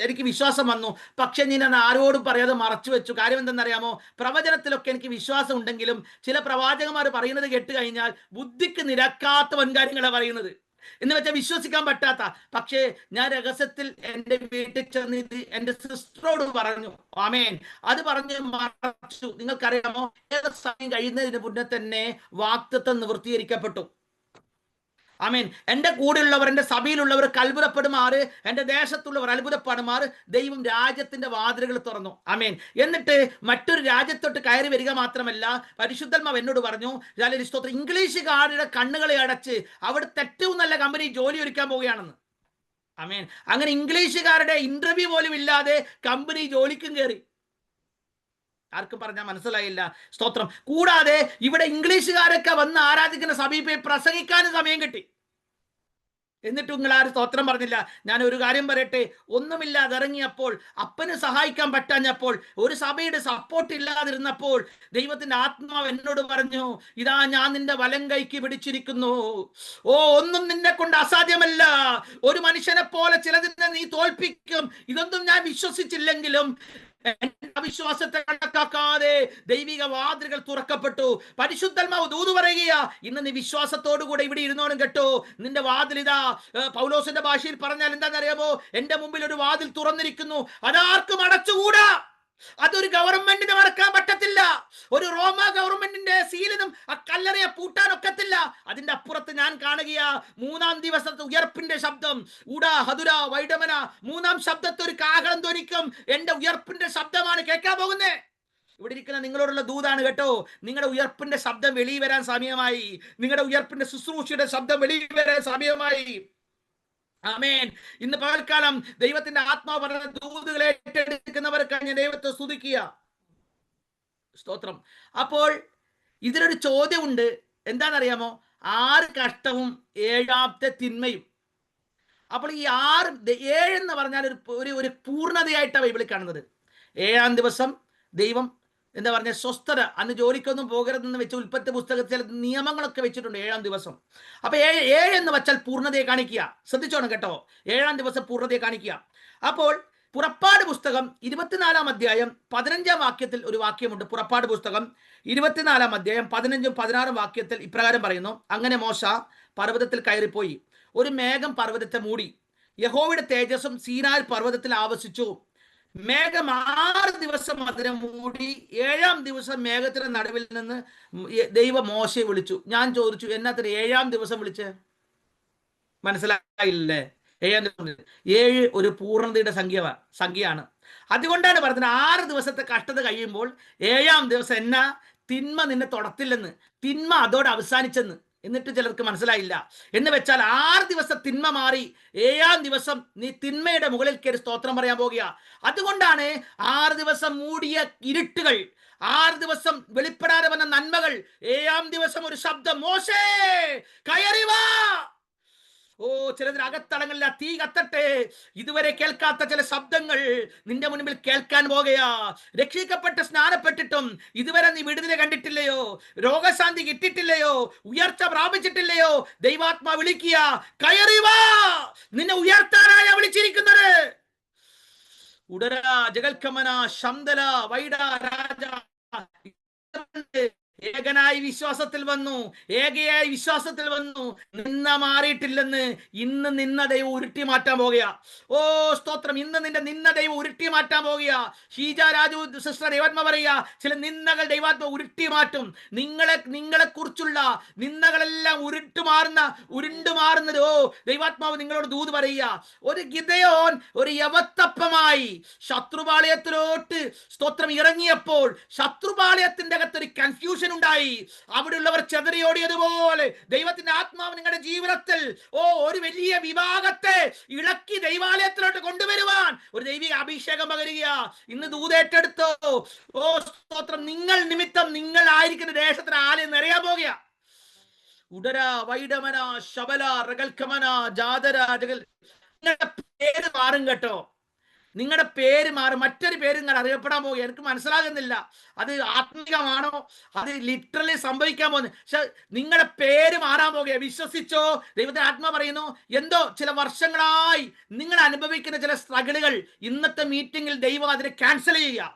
എനിക്ക് വിശ്വാസം വന്നു. പക്ഷെ ഞാൻ ആരോടും പറയാതെ മറച്ചു വെച്ചു. കാര്യം എന്തെന്നറിയാമോ? പ്രവചനത്തിലൊക്കെ എനിക്ക് വിശ്വാസം ഉണ്ടെങ്കിലും ചില പ്രവാചകന്മാർ പറയുന്നത് കേട്ട് കഴിഞ്ഞാൽ ബുദ്ധിക്ക് നിരക്കാത്ത വൻകാര്യങ്ങളാണ് പറയുന്നത്, എന്ന് വെച്ചാൽ വിശ്വസിക്കാൻ പറ്റാത്ത. പക്ഷേ ഞാൻ രഹസ്യത്തിൽ എൻ്റെ വീട്ടിൽ ചെന്ന് ഇത് എൻ്റെ സിസ്റ്ററോട് പറഞ്ഞു. ആമേൻ. അത് പറഞ്ഞ് മറച്ചു. നിങ്ങൾക്കറിയാമോ, ഏത് സമയം കഴിയുന്നതിന് മുന്നേ തന്നെ വാഗ്ദത്തം നിവൃത്തീകരിക്കപ്പെട്ടു. ആമേൻ. എൻ്റെ കൂടെയുള്ളവർ, എൻ്റെ സഭയിലുള്ളവർ അത്ഭുതപ്പെടുമാറ്, എൻ്റെ ദേശത്തുള്ളവർ അത്ഭുതപ്പെടുമാറ് ദൈവം രാജ്യത്തിന്റെ വാതിലുകൾ തുറന്നു. ആമേൻ. എന്നിട്ട് മറ്റൊരു രാജ്യത്തോട്ട് കയറി വരിക മാത്രമല്ല, പരിശുദ്ധാത്മാവ് എന്നോട് പറഞ്ഞു, സ്തോത്രം, ഇംഗ്ലീഷുകാരുടെ കണ്ണുകളെ അടച്ച് അവിടുത്തെ ഏറ്റവും നല്ല കമ്പനി ജോലി ഒരുക്കാൻ പോവുകയാണെന്ന്. ആമേൻ. അങ്ങനെ ഇംഗ്ലീഷുകാരുടെ ഇന്റർവ്യൂ പോലും ഇല്ലാതെ കമ്പനി ജോലിക്കും കയറി. ആർക്കും പറഞ്ഞാൽ മനസ്സിലായില്ല. സ്തോത്രം. കൂടാതെ ഇവിടെ ഇംഗ്ലീഷുകാരൊക്കെ വന്ന് ആരാധിക്കുന്ന സഭയിൽ പോയി പ്രസംഗിക്കാനും സമയം കിട്ടി. എന്നിട്ട് നിങ്ങൾ ആരും സ്തോത്രം പറഞ്ഞില്ല. ഞാൻ ഒരു കാര്യം പറയട്ടെ, ഒന്നുമില്ലാതെ ഇറങ്ങിയപ്പോൾ, അപ്പന് സഹായിക്കാൻ പറ്റാഞ്ഞപ്പോൾ, ഒരു സഭയുടെ സപ്പോർട്ട് ഇല്ലാതിരുന്നപ്പോൾ ദൈവത്തിന്റെ ആത്മാവ് എന്നോട് പറഞ്ഞു, ഇതാ ഞാൻ നിന്റെ വലം കൈക്ക് പിടിച്ചിരിക്കുന്നു. ഓ, ഒന്നും നിന്നെ കൊണ്ട് അസാധ്യമല്ല. ഒരു മനുഷ്യനെ പോലെ ചിലതിനെ നീ തോൽപ്പിക്കും. ഇതൊന്നും ഞാൻ വിശ്വസിച്ചില്ലെങ്കിലും അവിശ്വാസത്തെ കണക്കാക്കാതെ ദൈവിക വാതിലുകൾ തുറക്കപ്പെട്ടു. പരിശുദ്ധാത്മാവ് ദൂത് പറയുക, ഇന്ന് നീ വിശ്വാസത്തോടു കൂടെ ഇവിടെ ഇരുന്നോണം കേട്ടോ. നിന്റെ വാതിൽ ഇതാ, പൗലോസിന്റെ ഭാഷയിൽ പറഞ്ഞാൽ എന്താണെന്നറിയാമോ? എന്റെ മുമ്പിൽ ഒരു വാതിൽ തുറന്നിരിക്കുന്നു, അതാർക്കും അടച്ചുകൂടാ. അതൊരു ഗവൺമെന്റിന് മറക്കാൻ പറ്റത്തില്ല. ഒരു റോമ ഗവൺമെന്റിന്റെ സീലിനും ആ കല്ലറയെ പൂട്ടാൻ ഒക്കത്തില്ല. അതിന്റെ അപ്പുറത്ത് ഞാൻ കാണുകയാ, മൂന്നാം ദിവസത്തെ ഉയർപ്പിന്റെ ശബ്ദം. ഉടാ ഹതുര വൈഡമന, മൂന്നാം ശബ്ദത്തെ ഒരു കാഹളം ധ്വനിക്കും. എന്റെ ഉയർപ്പിന്റെ ശബ്ദമാണ് കേൾക്കാൻ പോകുന്നേ. ഇവിടെ ഇരിക്കുന്ന നിങ്ങളോടുള്ള ദൂതാണ് കേട്ടോ. നിങ്ങളുടെ ഉയർപ്പിന്റെ ശബ്ദം വെളിയിൽ വരാൻ സമയമായി. നിങ്ങളുടെ ഉയർപ്പിന്റെ ശുശ്രൂഷയുടെ ശബ്ദം വെളിയിൽ വരാൻ സമയമായി. ആമേൻ. ഇന്ന് പകൽക്കാലം ദൈവത്തിന്റെ ആത്മാവ് പറഞ്ഞ ദൂതുകളെ ഏറ്റെടുക്കുന്നവർക്ക് ഞാൻ ദൈവത്തെ സ്തുതിക്കുക. സ്തോത്രം. അപ്പോൾ ഇതിലൊരു ചോദ്യമുണ്ട്. എന്താണെന്നറിയാമോ? 6 കഷ്ടവും 7ാമത്തെ തിന്മയും. അപ്പോൾ ഈ 7 എന്ന് പറഞ്ഞാൽ ഒരു പൂർണ്ണതയായിട്ടാണ് ബൈബിളിൽ കാണുന്നത്. 7ാം ദിവസം ദൈവം എന്താ പറഞ്ഞ സ്വസ്ഥത, അന്ന് ജോലിക്കൊന്നും പോകരുതെന്ന് വെച്ച് ഉൽപ്പത്തി പുസ്തകത്തിൽ ചില നിയമങ്ങളൊക്കെ വെച്ചിട്ടുണ്ട് 7ാം ദിവസം. അപ്പൊ 7 എന്ന് വെച്ചാൽ പൂർണ്ണതയെ കാണിക്കുക. ശ്രദ്ധിച്ചോണം കേട്ടോ, 7ാം ദിവസം പൂർണ്ണതയെ കാണിക്കുക. അപ്പോൾ പുറപ്പാട് പുസ്തകം 24-ാം അധ്യായം 15-ാം വാക്യത്തിൽ ഒരു വാക്യമുണ്ട്. പുറപ്പാട് പുസ്തകം 24-ാം അധ്യായം 15-ഉം 16-ഉം വാക്യത്തിൽ ഇപ്രകാരം പറയുന്നു, അങ്ങനെ മോശ പർവ്വതത്തിൽ കയറിപ്പോയി, ഒരു മേഘം പർവ്വതത്തെ മൂടി, യഹോവയുടെ തേജസ്സും സീനായി പർവ്വതത്തിൽ ആവസിച്ചു. മേഘം 6 ദിവസം അതിനെ മൂടി. 7ാം ദിവസം മേഘത്തിന്റെ നടുവിൽ നിന്ന് ദൈവം മോശയെ വിളിച്ചു. ഞാൻ ചോദിച്ചു, എന്നാത്തിന് 7ാം ദിവസം വിളിച്ച്? മനസ്സിലായില്ലേ? 7ാം ദിവസം 7 ഒരു പൂർണ്ണതയുടെ സംഖ്യയാണ്. അതുകൊണ്ടാണ് പറഞ്ഞത് 6 ദിവസത്തെ കഷ്ടത കഴിയുമ്പോൾ 7ാം ദിവസം എന്നാ തിന്മ നിന്നെ തൊടത്തില്ലെന്ന്, തിന്മ അതോടെ അവസാനിച്ചെന്ന്. എന്നിട്ട് ചിലർക്ക് മനസ്സിലായില്ല. എന്ന് വെച്ചാൽ 6 ദിവസം തിന്മ മാറി, 7ാം ദിവസം നീ തിന്മയുടെ മുകളിൽ കയറി സ്തോത്രം പറയാൻ പോകുക. അതുകൊണ്ടാണ് 6 ദിവസം മൂടിയ ഇരുട്ടുകൾ, 6 ദിവസം വെളിപ്പെടാതെ വന്ന നന്മകൾ, 7ാം ദിവസം ഒരു ശബ്ദം, മോശേ കയറി വാ. ഓ, ചിലതിന് അകത്തളങ്ങളില്ല, തീ കത്തട്ടെ. ഇതുവരെ കേൾക്കാത്ത ചില ശബ്ദങ്ങൾ നിന്റെ മുൻപിൽ കേൾക്കാൻ പോകുകയാ. രക്ഷിക്കപ്പെട്ട് സ്നാനപ്പെട്ടിട്ടും ഇതുവരെ നീ വിടുതല കണ്ടിട്ടില്ലയോ? രോഗശാന്തി കിട്ടിയിട്ടില്ലയോ? ഉയർച്ച പ്രാപിച്ചിട്ടില്ലയോ? ദൈവാത്മാ വിളിക്കുക, കയറി വാ. നിന്നെ ഉയർത്താനായ വിളിച്ചിരിക്കുന്നത്. ഉടരാ ജഗൽക്കമന ശംദല വൈഡ രാജ. ഏകനായി വിശ്വാസത്തിൽ വന്നു, ഏകയായി വിശ്വാസത്തിൽ വന്നു. നിന്ന മാറിയിട്ടില്ലെന്ന്. ഇന്ന് നിന്ന ദൈവം ഉരുട്ടി മാറ്റാൻ പോകുക. ഓ സ്തോത്രം. ഇന്ന് നിന്റെ നിന്ന ദൈവം ഉരുട്ടി മാറ്റാൻ പോകുക. ഷീജ രാജു സിസ്റ്റർ ദൈവാത്മ പറയുക, ചില നിന്നകൾ ദൈവാത്മ ഉരുട്ടി മാറ്റും. നിങ്ങളെ കുറിച്ചുള്ള നിന്നകളെല്ലാം ഉരുണ്ടു മാറുന്നത്. ഓ, ദൈവാത്മാവ് നിങ്ങളോട് ദൂത് പറയുക. ഒരു ഗിദെയോൻ ഒരു യവത്തപ്പമായി ശത്രുപാളയത്തിലോട്ട് സ്തോത്രം ഇറങ്ങിയപ്പോൾ ശത്രുപാളയത്തിന്റെ അകത്തൊരു കൺഫ്യൂഷൻ ഉണ്ടായി. അവിടെയുള്ളവർ ചെതറിയോടിയതുപോലെ ദൈവത്തിന്റെ ആത്മാവ് നിങ്ങളുടെ ജീവിതത്തിൽ ഒരു വലിയ വിഭാഗത്തെ ഇളക്കി ദൈവാലയത്തിലോട്ട് കൊണ്ടുവരുവാൻ ഒരു ദൈവിക അഭിഷേകം പകരുക. ഇന്ന് ദൂതേറ്റെടുത്തോ. ഓ സ്തോത്രം. നിങ്ങൾ നിമിത്തം നിങ്ങൾ ആയിരിക്കുന്ന ദേശത്തിന് ആലയം നിറയാൻ പോകുക. ഉടര വൈഡമന ശബല റഗൽക്കമന ജാതര ജഗൽ. നിങ്ങളുടെ പേര് മാറും കേട്ടോ. നിങ്ങളുടെ പേര് മാറും, മറ്റൊരു പേര് നിങ്ങൾ അറിയപ്പെടാൻ പോകുക. എനിക്ക് മനസ്സിലാകുന്നില്ല അത് ആത്മീകമാണോ, അത് ലിറ്ററലി സംഭവിക്കാൻ പോകുന്നത്. പക്ഷെ നിങ്ങളുടെ പേര് മാറാൻ പോകുക. വിശ്വസിച്ചോ? ദൈവത്തിന്റെ ആത്മാ പറയുന്നു, എന്തോ ചില വർഷങ്ങളായി നിങ്ങൾ അനുഭവിക്കുന്ന ചില സ്ട്രഗിളുകൾ ഇന്നത്തെ മീറ്റിംഗിൽ ദൈവം അതിനെ ക്യാൻസൽ ചെയ്യുക.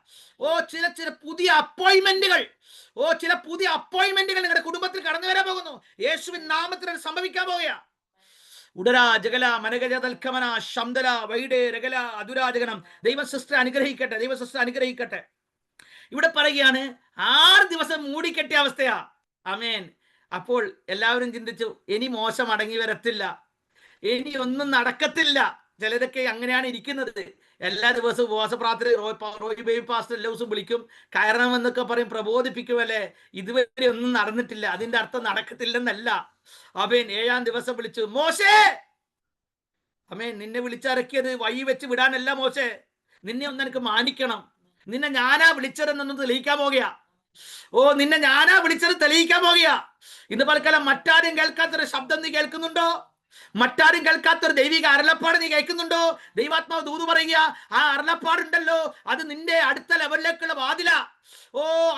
ചില പുതിയ അപ്പോയിന്റ്മെന്റുകൾ, ചില പുതിയ അപ്പോയിന്റ്മെന്റുകൾ നിങ്ങളുടെ കുടുംബത്തിൽ കടന്നു വരാൻ പോകുന്നു. യേശുവിൻ നാമത്തിൽ അത് സംഭവിക്കാൻ പോവുക. ഉടരാ ജഗല മനഗജ തൽക്കമന ശംദല വൈഡേ രഗല അതുരാജകനം. ദൈവ സിസ്റ്റർ അനുഗ്രഹിക്കട്ടെ, ദൈവ സിസ്റ്റർ അനുഗ്രഹിക്കട്ടെ. ഇവിടെ പറയുകയാണ് 6 ദിവസം മൂടിക്കെട്ടിയ അവസ്ഥയാ. ആമേൻ. അപ്പോൾ എല്ലാവരും ചിന്തിച്ചു, ഇനി മോശം അടങ്ങി വരത്തില്ല, ഇനി ഒന്നും നടക്കത്തില്ല. ചിലരൊക്കെ അങ്ങനെയാണ് ഇരിക്കുന്നത്. എല്ലാ ദിവസവും ഉപവാസ പ്രാർത്ഥന, റോയ് ബേബി പാസ്റ്റർ എല്ലാ ദിവസവും വിളിക്കും, കയറണമെന്നൊക്കെ പറയും, പ്രബോധിപ്പിക്കുമല്ലേ. ഇതുവരെ ഒന്നും നടന്നിട്ടില്ല. അതിന്റെ അർത്ഥം നടക്കത്തില്ലെന്നല്ല. അവൻ 7-ാം ദിവസം വിളിച്ചു, മോശേ. അമേൻ. നിന്നെ വിളിച്ചിറക്കിയത് വഴി വെച്ച് വിടാനല്ല മോശേ, നിന്നെ ഒന്ന് എനിക്ക് മാനിക്കണം. നിന്നെ ഞാനാ വിളിച്ചതെന്നൊന്ന് തെളിയിക്കാൻ പോകുക. നിന്നെ ഞാനാ വിളിച്ചത് തെളിയിക്കാൻ പോകുക. ഇന്ന് പലക്കാലം മറ്റാരും കേൾക്കാത്തൊരു ശബ്ദം നീ കേൾക്കുന്നുണ്ടോ? മറ്റാരും കേൾക്കാത്തൊരു ദൈവിക അരുളപ്പാട് നീ കേൾക്കുന്നുണ്ടോ? ദൈവാത്മാവ് ദൂത് പറയുക, ആ അരുളപ്പാടുണ്ടല്ലോ, അത് നിന്റെ അടുത്ത ലെവലിലേക്കുള്ള വാതില.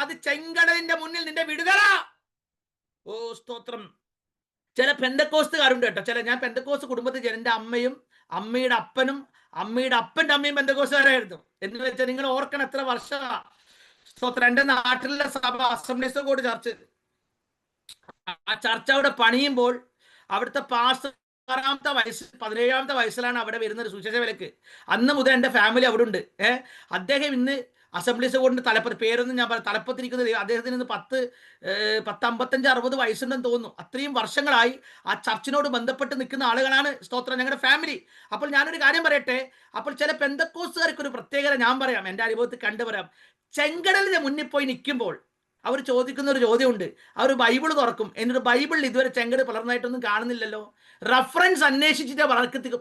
അത് ചെങ്കടലിന്റെ മുന്നിൽ നിന്റെ വിടുതല. സ്തോത്രം. ചില പെന്തക്കോസ്തുകാരുണ്ട് കേട്ടോ. ഞാൻ പെന്തക്കോസ്ത് കുടുംബത്തിൽ എൻ്റെ അമ്മയും അമ്മയുടെ അപ്പനും അമ്മയുടെ അപ്പന്റെ അമ്മയും പെന്തക്കോസ്തുകാരായിരുന്നു. എന്ന് വെച്ചാൽ നിങ്ങൾ ഓർക്കണം എത്ര വർഷമാ. സ്തോത്രം. എൻ്റെ നാട്ടിലെ സഭ അസംബ്ലീസ് ഓഫ് ഗോഡ് ചർച്ച്, ആ ചർച്ച അവിടെ പണിയുമ്പോൾ അവിടുത്തെ പാസ്റ്റർ 17-ാമത്തെ വയസ്സിലാണ് അവിടെ വരുന്നത് സുവിശേഷ വിലക്ക്. അന്ന് മുതൽ എൻ്റെ ഫാമിലി അവിടെ ഉണ്ട്. അദ്ദേഹം ഇന്ന് അസംബ്ലീസ് ഓഫ് ഗോഡിന്റെ തലപ്പത്ത്, പേരൊന്നും ഞാൻ പറയാം, തലപ്പത്തിരിക്കുന്നത് അദ്ദേഹത്തിന് ഇന്ന് 55-60 വയസ്സുണ്ടെന്ന് തോന്നുന്നു. അത്രയും വർഷങ്ങളായി ആ ചർച്ചിനോട് ബന്ധപ്പെട്ട് നിൽക്കുന്ന ആളുകളാണ്. സ്തോത്രം. ഞങ്ങളുടെ ഫാമിലി. അപ്പോൾ ഞാനൊരു കാര്യം പറയട്ടെ. അപ്പോൾ ചില പെന്തക്കോസ്തുകാർക്ക് ഒരു പ്രത്യേകത ഞാൻ പറയാം, എൻ്റെ അനുഭവത്തിൽ കണ്ടുപറയാം. ചെങ്കടലിന്റെ മുന്നിൽ പോയി നിൽക്കുമ്പോൾ അവർ ചോദിക്കുന്ന ഒരു ചോദ്യമുണ്ട്. അവർ ബൈബിൾ തുറക്കും, എന്നിട്ട് ബൈബിളിൽ ഇതുവരെ ചെങ്കടൽ പിളർന്നായിട്ടൊന്നും കാണുന്നില്ലല്ലോ. റഫറൻസ് അന്വേഷിച്ചിട്ടേ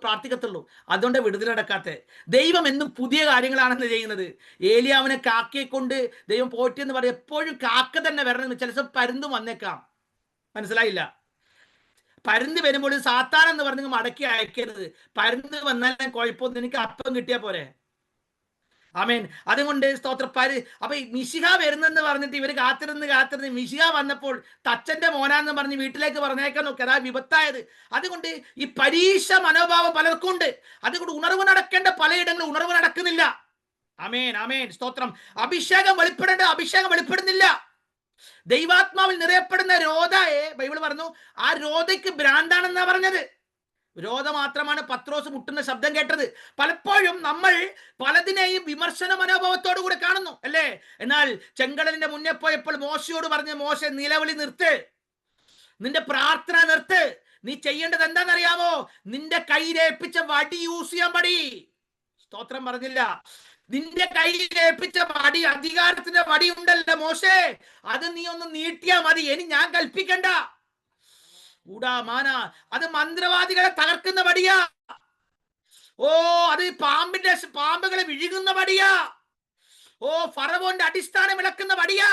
പ്രാർത്ഥിക്കത്തുള്ളൂ. അതുകൊണ്ട് വിടുതലടക്കാത്ത ദൈവം എന്നും പുതിയ കാര്യങ്ങളാണെന്ന് ചെയ്യുന്നത്. ഏലിയാവിനെ കാക്കയെ കൊണ്ട് ദൈവം പോറ്റിയെന്ന് പറയും. എപ്പോഴും കാക്ക തന്നെ വരണം. ചില ദിവസം പരുന്തും വന്നേക്കാം. മനസ്സിലായില്ല? പരുന്ത് വരുമ്പോൾ സാത്താൻ എന്ന് പറഞ്ഞ് മടക്കി അയക്കരുത്. പരുന്ത് വന്നാൽ കുഴപ്പമൊന്നും, എനിക്ക് അപ്പം കിട്ടിയാൽ പോരെ. ആമേൻ. അതുകൊണ്ട് സ്തോത്രം. അപ്പൊ മിശിഹ വരുന്നെന്ന് പറഞ്ഞിട്ട് ഇവര് കാത്തിരുന്ന് മിശിഹ വന്നപ്പോൾ തച്ചന്റെ മോനാന്ന് പറഞ്ഞ് വീട്ടിലേക്ക് പറഞ്ഞേക്കാൻ നോക്കി. അതാ വിപത്തായത്. അതുകൊണ്ട് ഈ പരീക്ഷ മനോഭാവം പലർക്കും ഉണ്ട്. അതുകൊണ്ട് ഉണർവ് നടക്കേണ്ട പലയിടങ്ങളും ഉണർവ് നടക്കുന്നില്ല. ആമേൻ, ആമേൻ. സ്തോത്രം. അഭിഷേകം വെളിപ്പെടേണ്ട അഭിഷേകം വെളിപ്പെടുന്നില്ല. ദൈവാത്മാവിൽ നിറയപ്പെടുന്ന രോധയെ ബൈബിൾ പറഞ്ഞു, ആ രോധയ്ക്ക് ഭ്രാന്താണെന്നാ പറഞ്ഞത്. രോധ മാത്രമാണ് പത്രോസ് മുട്ടുന്ന ശബ്ദം കേട്ടത്. പലപ്പോഴും നമ്മൾ പലതിനെയും വിമർശന മനോഭാവത്തോടു കൂടെ കാണുന്നു, അല്ലേ? എന്നാൽ ചെങ്കടലിന്റെ മുന്നേ പോയപ്പോൾ മോശയോട് പറഞ്ഞ, മോശ നിലവിളി നിർത്ത്, നിന്റെ പ്രാർത്ഥന നിർത്ത്. നീ ചെയ്യേണ്ടത് എന്താണെന്നറിയാമോ? നിന്റെ കയ്യിലേൽപ്പിച്ച വടി യൂസ് ചെയ്യാൻ പടി. സ്തോത്രം. പറഞ്ഞില്ല, നിന്റെ കയ്യിലേൽപ്പിച്ച വടി, അധികാരത്തിന്റെ വടി ഉണ്ടല്ലോ മോശേ, അത് നീ ഒന്ന് നീട്ടിയാ മതി. ഇനി ഞാൻ കൽപ്പിക്കണ്ട. അത് മന്ത്രവാദികളെ തകർക്കുന്ന വടിയാ. അത് പാമ്പുകളെ വിഴുങ്ങുന്ന വടിയാ. ഫറവോന്റെ അടിസ്ഥാനം ഇളക്കുന്ന വടിയാ.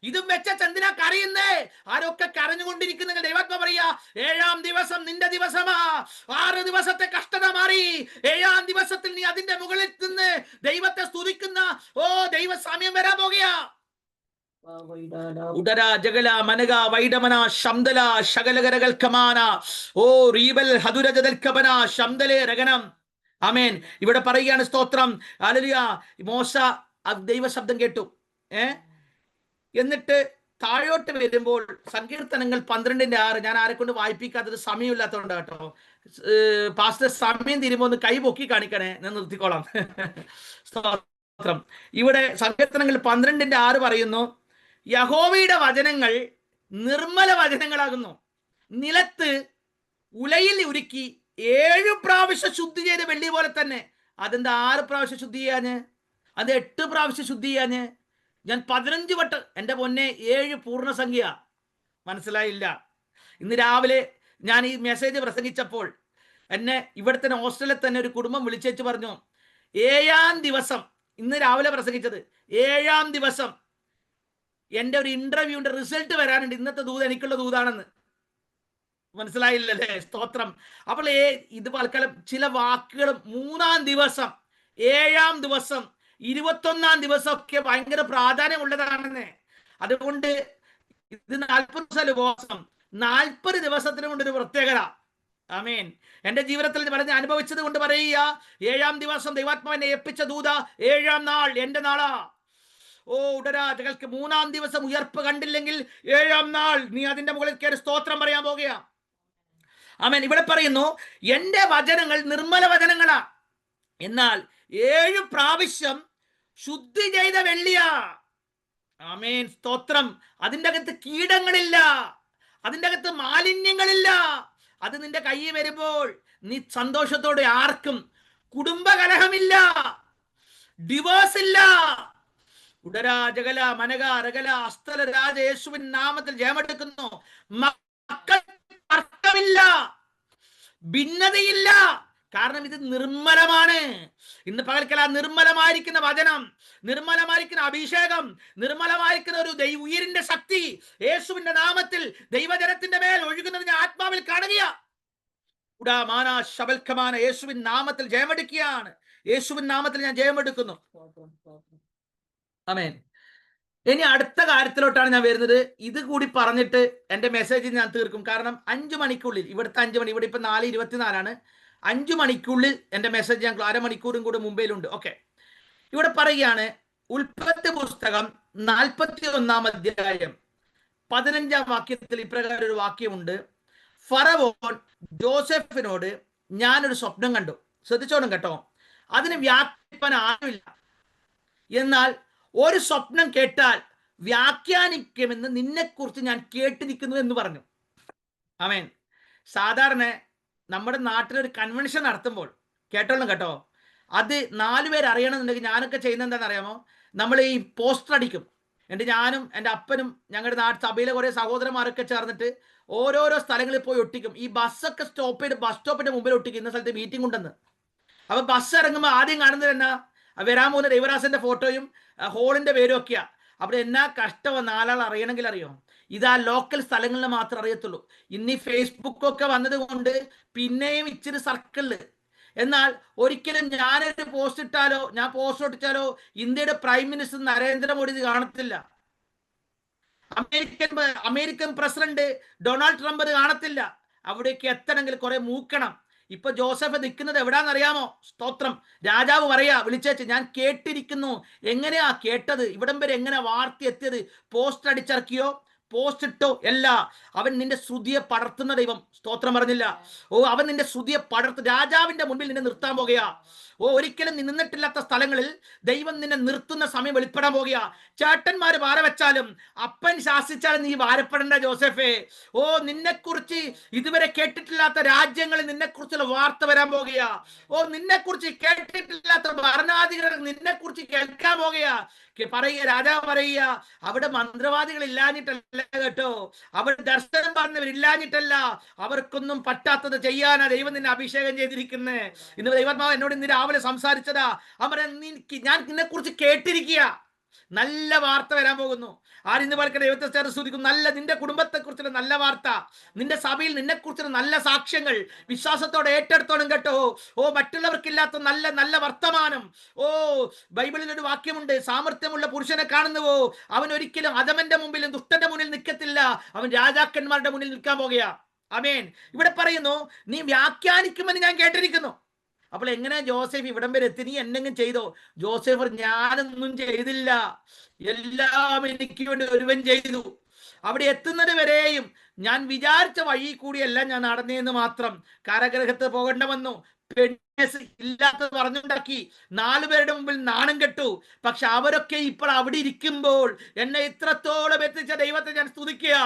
ഇതും വെച്ച ചന്ദിന കരയുന്നേ. ആരൊക്കെ കരഞ്ഞുകൊണ്ടിരിക്കുന്ന ദൈവാത്മാ പറയാ, 7-ാം ദിവസം നിന്റെ ദിവസമാ. 6 ദിവസത്തെ കഷ്ടത മാറി. 7-ാം ദിവസത്തിൽ നീ അതിന്റെ മുകളിൽ നിന്ന് ദൈവത്തെ സ്തുതിക്കുന്ന ദൈവ സമയം വരാൻ പോകുകയാ. ഉടര ജഗല മനക വൈഡമന ശംദല ശകലകരകൾ കമാന റീബൽ ഹദുരജദൽക്കബന ശംദലേ രഗനം. ആമേൻ. ഇവിടെ പറയുകയാണ്. സ്തോത്രം. ഹല്ലേലൂയ. മോശ ദൈവ ശബ്ദം കേട്ടു. എന്നിട്ട് താഴോട്ട് വരുമ്പോൾ സങ്കീർത്തനങ്ങൾ 12:6 ഞാൻ ആരെ കൊണ്ട് വായിപ്പിക്കാത്തത് സമയമില്ലാത്തതുകൊണ്ട് കേട്ടോ. പാസ്റ്റർ സമയം തീരുമ്പോൾ ഒന്ന് കൈ പൊക്കി കാണിക്കണേ, ഞാൻ നിർത്തിക്കോളാം. സ്തോത്രം. ഇവിടെ സങ്കീർത്തനങ്ങൾ 12:6 പറയുന്നു, യഹോവയുടെ വചനങ്ങൾ നിർമ്മല വചനങ്ങളാകുന്നു, നിലത്ത് ഉലയിൽ ഉരുക്കി 7 പ്രാവശ്യം ശുദ്ധി ചെയ്ത വെള്ളി പോലെ തന്നെ. അതെന്താ 6 പ്രാവശ്യം ശുദ്ധി ചെയ്യാഞ്ഞ്? അത് 8 പ്രാവശ്യം ശുദ്ധി ചെയ്യാഞ്ഞ്? ഞാൻ 15 വട്ടം. എൻ്റെ പൊന്നെ, 7 പൂർണ്ണസംഖ്യ. മനസ്സിലായില്ല? ഇന്ന് രാവിലെ ഞാൻ ഈ മെസ്സേജ് പ്രസംഗിച്ചപ്പോൾ എന്നെ ഇവിടുത്തെ ഹോസ്റ്റലിൽ തന്നെ ഒരു കുടുംബം വിളിച്ചേച്ച് പറഞ്ഞു, 7-ാം ദിവസം, ഇന്ന് രാവിലെ പ്രസംഗിച്ചത്, 7-ാം ദിവസം എൻ്റെ ഒരു ഇന്റർവ്യൂവിന്റെ റിസൾട്ട് വരാനുണ്ട്. ഇന്നത്തെ ദൂത് എനിക്കുള്ള ദൂതാണെന്ന്. മനസ്സിലായില്ലല്ലേ? സ്തോത്രം. അപ്പോൾ ഇത് പലക്കാലം ചില വാക്കുകളും 3-ാം ദിവസം 7-ാം ദിവസം 21-ാം ദിവസമൊക്കെ ഭയങ്കര പ്രാധാന്യമുള്ളതാണെന്ന്. അതുകൊണ്ട് ഇത് 40 ദിവസം ഉപവാസം, 40 ദിവസത്തിന് കൊണ്ടൊരു പ്രത്യേകത. ആമേൻ. എന്റെ ജീവിതത്തിൽ പറഞ്ഞ് അനുഭവിച്ചത് കൊണ്ട് പറയുക, 7-ാം ദിവസം ദൈവാത്മാവിനെ ഏൽപ്പിച്ച ദൂത 7-ാം നാൾ എന്റെ നാളാ. ഓ ഉടരാജകൾക്ക് 3-ാം ദിവസം ഉയർപ്പ് കണ്ടില്ലെങ്കിൽ 7-ാം നാൾ നീ അതിന്റെ മുകളിൽ കയറി സ്തോത്രം പറയാൻ പോകുക. ആമേൻ. ഇവിടെ പറയുന്നു എന്റെ വചനങ്ങൾ നിർമ്മല വചനങ്ങളാ, എന്നാൽ 7 പ്രാവശ്യം ശുദ്ധി ചെയ്ത വെള്ളിയാ. ആമേൻ, സ്തോത്രം. അതിൻ്റെ അകത്ത് കീടങ്ങളില്ല, അതിൻ്റെ അകത്ത് മാലിന്യങ്ങളില്ല. അത് നിന്റെ കയ്യിൽ വരുമ്പോൾ നീ സന്തോഷത്തോടെ, ആർക്കും കുടുംബകലഹമില്ല, ഡിവോഴ്സ് ഇല്ല. ഉടരാ ജഗല മനക രഗല അസ്തല രാജ യേശുവിൻ നാമത്തിൽ ജയമെടുക്കുന്നു. മക്കൾ തർക്കമില്ല, ഭിന്നതയില്ല. കാരണം ഇത് നിർമ്മലമാണ്. ഇന്ന് പകൽക്കല നിർമ്മലമായിരിക്കുന്ന വചനം, നിർമ്മലമായിരിക്കുന്ന അഭിഷേകം, നിർമ്മലമായിരിക്കുന്ന ഒരു ഉയിരിന്റെ ശക്തി യേശുവിന്റെ നാമത്തിൽ ദൈവജനത്തിന്റെ മേൽ ഒഴുകുന്നത് ഞാൻ ആത്മാവിൽ കാണുക. ഉടാമാന ശബൽക്കമാന യേശുവിൻ നാമത്തിൽ ജയമെടുക്കുകയാണ്. യേശുവിൻ നാമത്തിൽ ഞാൻ ജയമെടുക്കുന്നു. ആമേൻ. ഇനി അടുത്ത കാര്യത്തിലോട്ടാണ് ഞാൻ വരുന്നത്. ഇത് കൂടി പറഞ്ഞിട്ട് എന്റെ മെസ്സേജ് ഞാൻ തീർക്കും. കാരണം 5 മണിക്കുള്ളിൽ, ഇവിടുത്തെ 5 മണി, ഇവിടെ ഇപ്പൊ 4:24 5 മണിക്കുള്ളിൽ എന്റെ മെസ്സേജ് ഞാൻ അരമണിക്കൂറും കൂടെ മുമ്പേലുണ്ട്. ഓക്കെ, ഇവിടെ പറയുകയാണ്, ഉൽപ്പത്തി പുസ്തകം 41-ാം അധ്യായം 15-ാം വാക്യത്തിൽ ഇപ്രകാരം ഒരു വാക്യമുണ്ട്. ഫറവോൻ ജോസഫിനോട് ഞാനൊരു സ്വപ്നം കണ്ടു. ശ്രദ്ധിച്ചോണം കേട്ടോ, അതിന് വ്യാഖ്യാനിപ്പാൻ ആരുമില്ല, എന്നാൽ ഒരു സ്വപ്നം കേട്ടാൽ വ്യാഖ്യാനിക്കുമെന്ന് നിന്നെക്കുറിച്ച് ഞാൻ കേട്ടിരിക്കുന്നു എന്ന് പറഞ്ഞു. ആമേൻ. സാധാരണ നമ്മുടെ നാട്ടിലൊരു കൺവെൻഷൻ നടത്തുമ്പോൾ, കേട്ടോളും കേട്ടോ, അത് 4 പേര് അറിയണമെന്നുണ്ടെങ്കിൽ ഞാനൊക്കെ ചെയ്യുന്നത് എന്താണെന്ന് അറിയാമോ? നമ്മൾ ഈ പോസ്റ്റർ അടിക്കും. ഞാനും എൻ്റെ അപ്പനും ഞങ്ങളുടെ സഭയിലെ കുറേ സഹോദരന്മാരൊക്കെ ചേർന്നിട്ട് ഓരോരോ സ്ഥലങ്ങളിൽ പോയി ഒട്ടിക്കും. ഈ ബസ്സൊക്കെ സ്റ്റോപ്പ് ചെയ്ത് ബസ് സ്റ്റോപ്പിന്റെ മുമ്പിൽ ഒട്ടിക്കും, ഇന്ന സ്ഥലത്ത് മീറ്റിംഗ് ഉണ്ടെന്ന്. അപ്പൊ ബസ് ഇറങ്ങുമ്പോൾ ആദ്യം കാണുന്നത് എന്നാ? വരാൻ പോകുന്ന ദൈവദാസന്റെ ഫോട്ടോയും ഹോളിന്റെ പേരും ഒക്കെയാ. അവിടെ എന്നാ കഷ്ടം 4 ആൾ അറിയണമെങ്കിൽ അറിയോ? ഇതാ ലോക്കൽ സ്ഥലങ്ങളിൽ മാത്രം അറിയത്തുള്ളൂ. ഇന്ന് ഈ ഫേസ്ബുക്കൊക്കെ വന്നത് കൊണ്ട് പിന്നെയും ഇച്ചിരി സർക്കിളില്. എന്നാൽ ഒരിക്കലും ഞാനൊരു പോസ്റ്റ് ഇട്ടാലോ, ഞാൻ പോസ്റ്റ് ഒട്ടിച്ചാലോ ഇന്ത്യയുടെ പ്രൈം മിനിസ്റ്റർ നരേന്ദ്രമോദി ഇത് കാണത്തില്ല. അമേരിക്കൻ പ്രസിഡന്റ് ഡൊണാൾഡ് ട്രംപ് ഇത് കാണത്തില്ല. അവിടേക്ക് എത്തണമെങ്കിൽ കുറെ മൂക്കണം. ഇപ്പൊ ജോസഫ് നിൽക്കുന്നത് എവിടാന്നറിയാമോ? സ്തോത്രം. രാജാവ് പറയാ, വിളിച്ചേച്ച് ഞാൻ കേട്ടിരിക്കുന്നു. എങ്ങനെയാ കേട്ടത്? ഇവിടം വരെ എങ്ങനെ വാർത്ത എത്തിയത്? പോസ്റ്റ് അടിച്ചിറക്കിയോ, പോസ്റ്റ് ഇട്ടോ? അല്ല, അവൻ നിന്റെ ശ്രുതിയെ പടർത്തുന്ന ദൈവം. സ്തോത്രം പറഞ്ഞില്ല. ഓ, അവൻ നിന്റെ ശ്രുതിയെ പടർത്ത് രാജാവിന്റെ മുൻപിൽ നിന്നെ നിർത്താൻ പോകുക. ഓ, ഒരിക്കലും നിന്നിട്ടില്ലാത്ത സ്ഥലങ്ങളിൽ ദൈവം നിന്നെ നിർത്തുന്ന സമയം വെളിപ്പെടാൻ പോകുക. ചേട്ടന്മാര് വാര വെച്ചാലും അപ്പൻ ശാസിച്ചാലും നീ വാരപ്പെടേണ്ട ജോസഫേ. ഓ, നിന്നെക്കുറിച്ച് ഇതുവരെ കേട്ടിട്ടില്ലാത്ത രാജ്യങ്ങളിൽ നിന്നെക്കുറിച്ചുള്ള വാർത്ത വരാൻ പോകുക. ഓ, നിന്നെക്കുറിച്ച് കേട്ടിട്ടില്ലാത്ത ഭരണാധികാരികൾ നിന്നെക്കുറിച്ച് കേൾക്കാൻ പോകുക. പറയുക, രാജാവ് പറയുക, അവിടെ മന്ത്രവാദികൾ ഇല്ലാഞ്ഞിട്ടല്ല കേട്ടോ, അവിടെ ദർശനം പറഞ്ഞവരില്ലാഞ്ഞിട്ടല്ല, അവർക്കൊന്നും പറ്റാത്തത് ചെയ്യാനാ ദൈവം നിന്നെ അഭിഷേകം ചെയ്തിരിക്കുന്നത്. ഇന്ന് ദൈവാത്മാവ് എന്നോട് ഇന്ന് രാവിലെ സംസാരിച്ചതാ. ഞാൻ നിന്നെക്കുറിച്ച് കേട്ടിരിക്കുക, നല്ല വാർത്ത വരാൻ പോകുന്നു. ആരിന്ന് പറയുക, ദൈവത്തെ ചേർത്ത് സ്തുതിക്കും. നല്ല നിന്റെ കുടുംബത്തെ കുറിച്ചുള്ള നല്ല വാർത്ത, നിന്റെ സഭയിൽ നിന്നെ കുറിച്ചുള്ള നല്ല സാക്ഷ്യങ്ങൾ വിശ്വാസത്തോടെ ഏറ്റെടുത്തോണം കേട്ടോ. ഓ, മറ്റുള്ളവർക്കില്ലാത്ത നല്ല നല്ല വർത്തമാനം. ഓ, ബൈബിളിൽ ഒരു വാക്യമുണ്ട്, സാമർത്ഥ്യമുള്ള പുരുഷനെ കാണുന്നുവോ അവൻ ഒരിക്കലും അധമന്റെ മുമ്പിലും ദുഷ്ടന്റെ മുന്നിൽ നിൽക്കത്തില്ല, അവൻ രാജാക്കന്മാരുടെ മുന്നിൽ നിൽക്കാൻ പോകുക. ആമേൻ. ഇവിടെ പറയുന്നു, നീ വ്യാഖ്യാനിക്കുമെന്ന് ഞാൻ കേട്ടിരിക്കുന്നു. അപ്പോൾ എങ്ങനെ ജോസഫ് ഇവിടം വരെ എത്തി? നീ എന്തെങ്കിലും ചെയ്തോ? ജോസഫ്, ഞാനൊന്നും ചെയ്തില്ല, എല്ലാം എനിക്ക് വേണ്ടി ഒരുവൻ ചെയ്തു. അവിടെ എത്തുന്നത് വരെയും ഞാൻ വിചാരിച്ച വഴി കൂടിയല്ല ഞാൻ നടന്നേന്ന് മാത്രം. കാരാഗൃഹത്ത് പോകേണ്ട വന്നു, ഇല്ലാത്തത് പറഞ്ഞുണ്ടാക്കി, 4 പേരുടെ മുമ്പിൽ നാണം കെട്ടു. പക്ഷെ അവരൊക്കെ ഇപ്പോൾ അവിടെ ഇരിക്കുമ്പോൾ എന്നെ ഇത്രത്തോളം എത്തിച്ച ദൈവത്തെ ഞാൻ സ്തുതിക്കുക.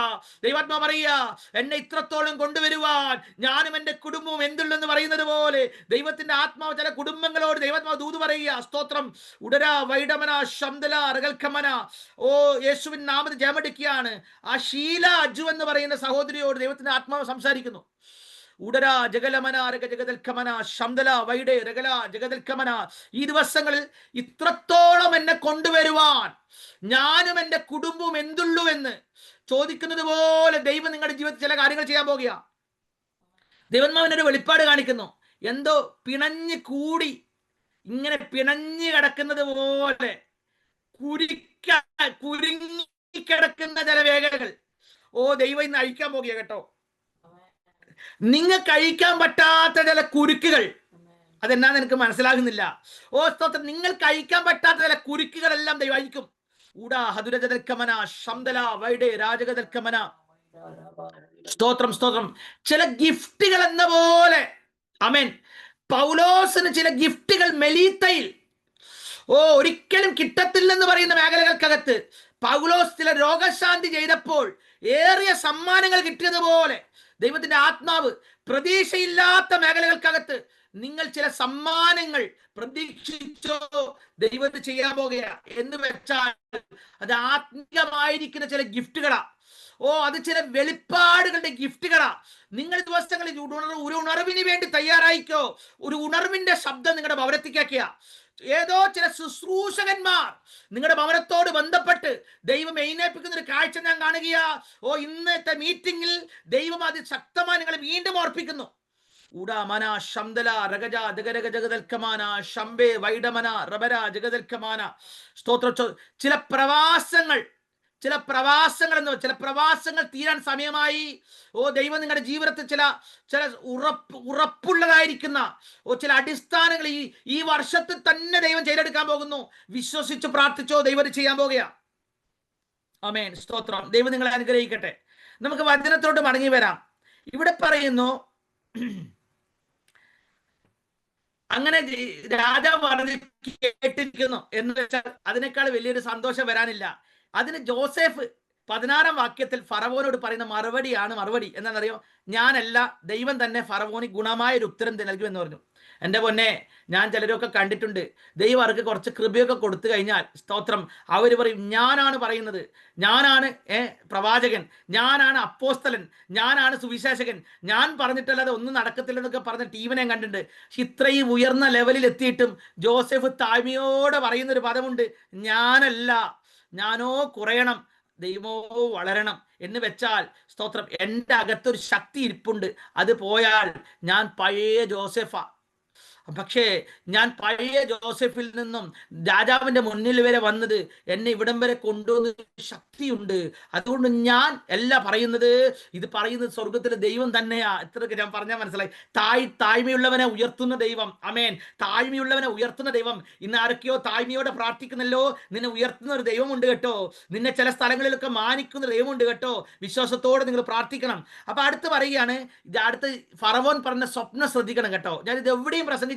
ദൈവാത്മാ പറയുക, എന്നെ ഇത്രത്തോളം കൊണ്ടുവരുവാൻ ഞാനും എൻ്റെ കുടുംബവും എന്തുള്ളെന്ന് പറയുന്നത് പോലെ ദൈവത്തിന്റെ ആത്മാവ് ചില കുടുംബങ്ങളോട് ദൈവാത്മാവ് ദൂത് പറയുക. സ്തോത്രം. ഉടരാ വൈഡമന ശംദല റകൽക്കമന. ഓ, യേശുവിൻ നാമത്തിൽ ജയമെടുക്കുകയാണ്. ആ ഷീല അജു എന്ന് പറയുന്ന സഹോദരിയോട് ദൈവത്തിന്റെ ആത്മാവ് സംസാരിക്കുന്നു. ഉടരാ ജഗലമന രഗ ജഗദൽക്കമന ശംദല വൈഡേ രഗല ജഗദൽക്കമന. ഈ ദിവസങ്ങളിൽ ഇത്രത്തോളം എന്നെ കൊണ്ടുവരുവാൻ ഞാനും എൻ്റെ കുടുംബവും എന്തുള്ളൂ എന്ന് ചോദിക്കുന്നത് പോലെ ദൈവം നിങ്ങളുടെ ജീവിതത്തിൽ ചില കാര്യങ്ങൾ ചെയ്യാൻ പോകുക. ദൈവന്മാവിനൊരു വെളിപ്പാട് കാണിക്കുന്നു. എന്തോ പിണഞ്ഞ് കൂടി ഇങ്ങനെ പിണഞ്ഞു കിടക്കുന്നത് പോലെ കുരുങ്ങിക്കിടക്കുന്ന ചില വേഗകൾ ദൈവം ഇന്ന് അഴിക്കാൻ പോകുക കേട്ടോ. നിങ്ങൾക്ക് അഴിക്കാൻ പറ്റാത്ത ചില കുരുക്കുകൾ, അതെന്നാന്ന് എനിക്ക് മനസ്സിലാകുന്നില്ല. സ്തോത്രം. നിങ്ങൾക്ക് അഴിക്കാൻ പറ്റാത്ത ചില കുരുക്കുകളെല്ലാം ദൈവം അഴിക്കും. സ്തോത്രം സ്തോത്രം. ചില ഗിഫ്റ്റുകൾ എന്ന പോലെ, ആമേൻ, പൗലോസിന് ചില ഗിഫ്റ്റുകൾ മെലീത്തയിൽ ഒരിക്കലും കിട്ടത്തില്ലെന്ന് പറയുന്ന മേഖലകൾക്കകത്ത് പൗലോസ് ചില രോഗശാന്തി ചെയ്തപ്പോൾ ഏറിയ സമ്മാനങ്ങൾ കിട്ടിയതുപോലെ ദൈവത്തിന്റെ ആത്മാവ് പ്രതീക്ഷയില്ലാത്ത മേഖലകൾക്കകത്ത് നിങ്ങൾ ചില സമ്മാനങ്ങൾ പ്രതീക്ഷിച്ചോ ദൈവത്തിന് ചെയ്യാൻ പോകുക എന്ന് വെച്ചാൽ അത് ആത്മീയമായിരിക്കുന്ന ചില ഗിഫ്റ്റുകളാ. അത് ചില വെളിപ്പാടുകളുടെ ഗിഫ്റ്റുകളാ. നിങ്ങൾ ദിവസങ്ങളിൽ ഒരു ഉണർവിന് വേണ്ടി തയ്യാറായിക്കോ. ഒരു ഉണർവിന്റെ ശബ്ദം നിങ്ങളുടെ ഭവനത്തിലേക്കാക്കിയ ഏതോ ചില ശുശ്രൂഷകന്മാർ നിങ്ങളുടെ ഭവനത്തോട് ബന്ധപ്പെട്ട് ദൈവം എഴുന്നേൽപ്പിക്കുന്ന ഒരു കാഴ്ച ഞാൻ കാണുകയാ. ഇന്നത്തെ മീറ്റിംഗിൽ ദൈവം അത് ശക്തമായി നിങ്ങളെ വീണ്ടും ഓർപ്പിക്കുന്നു. സ്തോത്ര. ചില പ്രവാസങ്ങൾ തീരാൻ സമയമായി. ദൈവം നിങ്ങളുടെ ജീവിതത്തിൽ ചില ഉറപ്പുള്ളതായിരിക്കുന്ന ചില അടിസ്ഥാനങ്ങൾ ഈ വർഷത്തിൽ തന്നെ ദൈവം ചെയ്തെടുക്കാൻ പോകുന്നു. വിശ്വസിച്ച് പ്രാർത്ഥിച്ചോ, ദൈവം ചെയ്യാൻ പോകുക. ആമേൻ. സ്തോത്രം. ദൈവം നിങ്ങളെ അനുഗ്രഹിക്കട്ടെ. നമുക്ക് വചനത്തോട് മടങ്ങി വരാം. ഇവിടെ പറയുന്നു, അങ്ങനെ രാജാവ് പറഞ്ഞ് കേട്ടിരിക്കുന്നു എന്ന് വെച്ചാൽ അതിനേക്കാൾ വലിയൊരു സന്തോഷം വരാനില്ല. അതിന് ജോസഫ് 16-ാം വാക്യത്തിൽ ഫറവോനോട് പറയുന്ന മറുപടി എന്താണെന്നറിയോ? ഞാനല്ല, ദൈവം തന്നെ ഫറവോന് ഗുണമായ ഒരു ഉത്തരം നൽകുമെന്ന് പറഞ്ഞു. എൻ്റെ പൊന്നെ, ഞാൻ ചിലരൊക്കെ കണ്ടിട്ടുണ്ട്, ദൈവം അവർക്ക് കുറച്ച് കൃപയൊക്കെ കൊടുത്തു കഴിഞ്ഞാൽ, സ്തോത്രം, അവർ പറയും ഞാനാണ് പറയുന്നത്, ഞാനാണ് പ്രവാചകൻ, ഞാനാണ് അപ്പോസ്തലൻ, ഞാനാണ് സുവിശേഷകൻ, ഞാൻ പറഞ്ഞിട്ടല്ലാതെ ഒന്നും നടക്കത്തില്ലെന്നൊക്കെ പറഞ്ഞ ടീമിനെ കണ്ടിട്ടുണ്ട്. പക്ഷെ ഇത്രയും ഉയർന്ന ലെവലിൽ എത്തിയിട്ടും ജോസഫ് താഴ്മയോടെ പറയുന്നൊരു പദമുണ്ട്, ഞാനല്ല, ഞാനോ കുറയണം, ദൈവമോ വളരണം എന്ന് വെച്ചാൽ, സ്തോത്രം, എൻ്റെ അകത്തൊരു ശക്തി ഇരിപ്പുണ്ട്. അത് പോയാൽ ഞാൻ പഴയ ജോസഫാ. പക്ഷേ ഞാൻ പഴയ ജോസഫിൽ നിന്നും രാജാവിന്റെ മുന്നിൽ വരെ വന്നത് എന്നെ ഇവിടം വരെ കൊണ്ടുവന്ന ശക്തിയുണ്ട്. അതുകൊണ്ട് ഞാൻ അല്ല പറയുന്നത്, ഇത് പറയുന്നത് സ്വർഗത്തിലെ ദൈവം തന്നെയാ. എത്രയൊക്കെ ഞാൻ പറഞ്ഞാൽ മനസ്സിലായി. താഴ്മയുള്ളവനെ ഉയർത്തുന്ന ദൈവം. ആമേൻ. താഴ്മയുള്ളവനെ ഉയർത്തുന്ന ദൈവം. ഇന്ന് ആരൊക്കെയോ താഴ്മയോടെ പ്രാർത്ഥിക്കുന്നല്ലോ, നിന്നെ ഉയർത്തുന്ന ഒരു ദൈവമുണ്ട് കേട്ടോ. നിന്നെ ചില സ്ഥലങ്ങളിലൊക്കെ മാനിക്കുന്ന ദൈവമുണ്ട് കേട്ടോ. വിശ്വാസത്തോടെ നിങ്ങൾ പ്രാർത്ഥിക്കണം. അപ്പൊ അടുത്ത് പറയുകയാണ്, അടുത്ത് ഫറവോൻ പറഞ്ഞ സ്വപ്നം ശ്രദ്ധിക്കണം കേട്ടോ. ഞാനിത് എവിടെയും പ്രസംഗിച്ചിട്ടില്ല,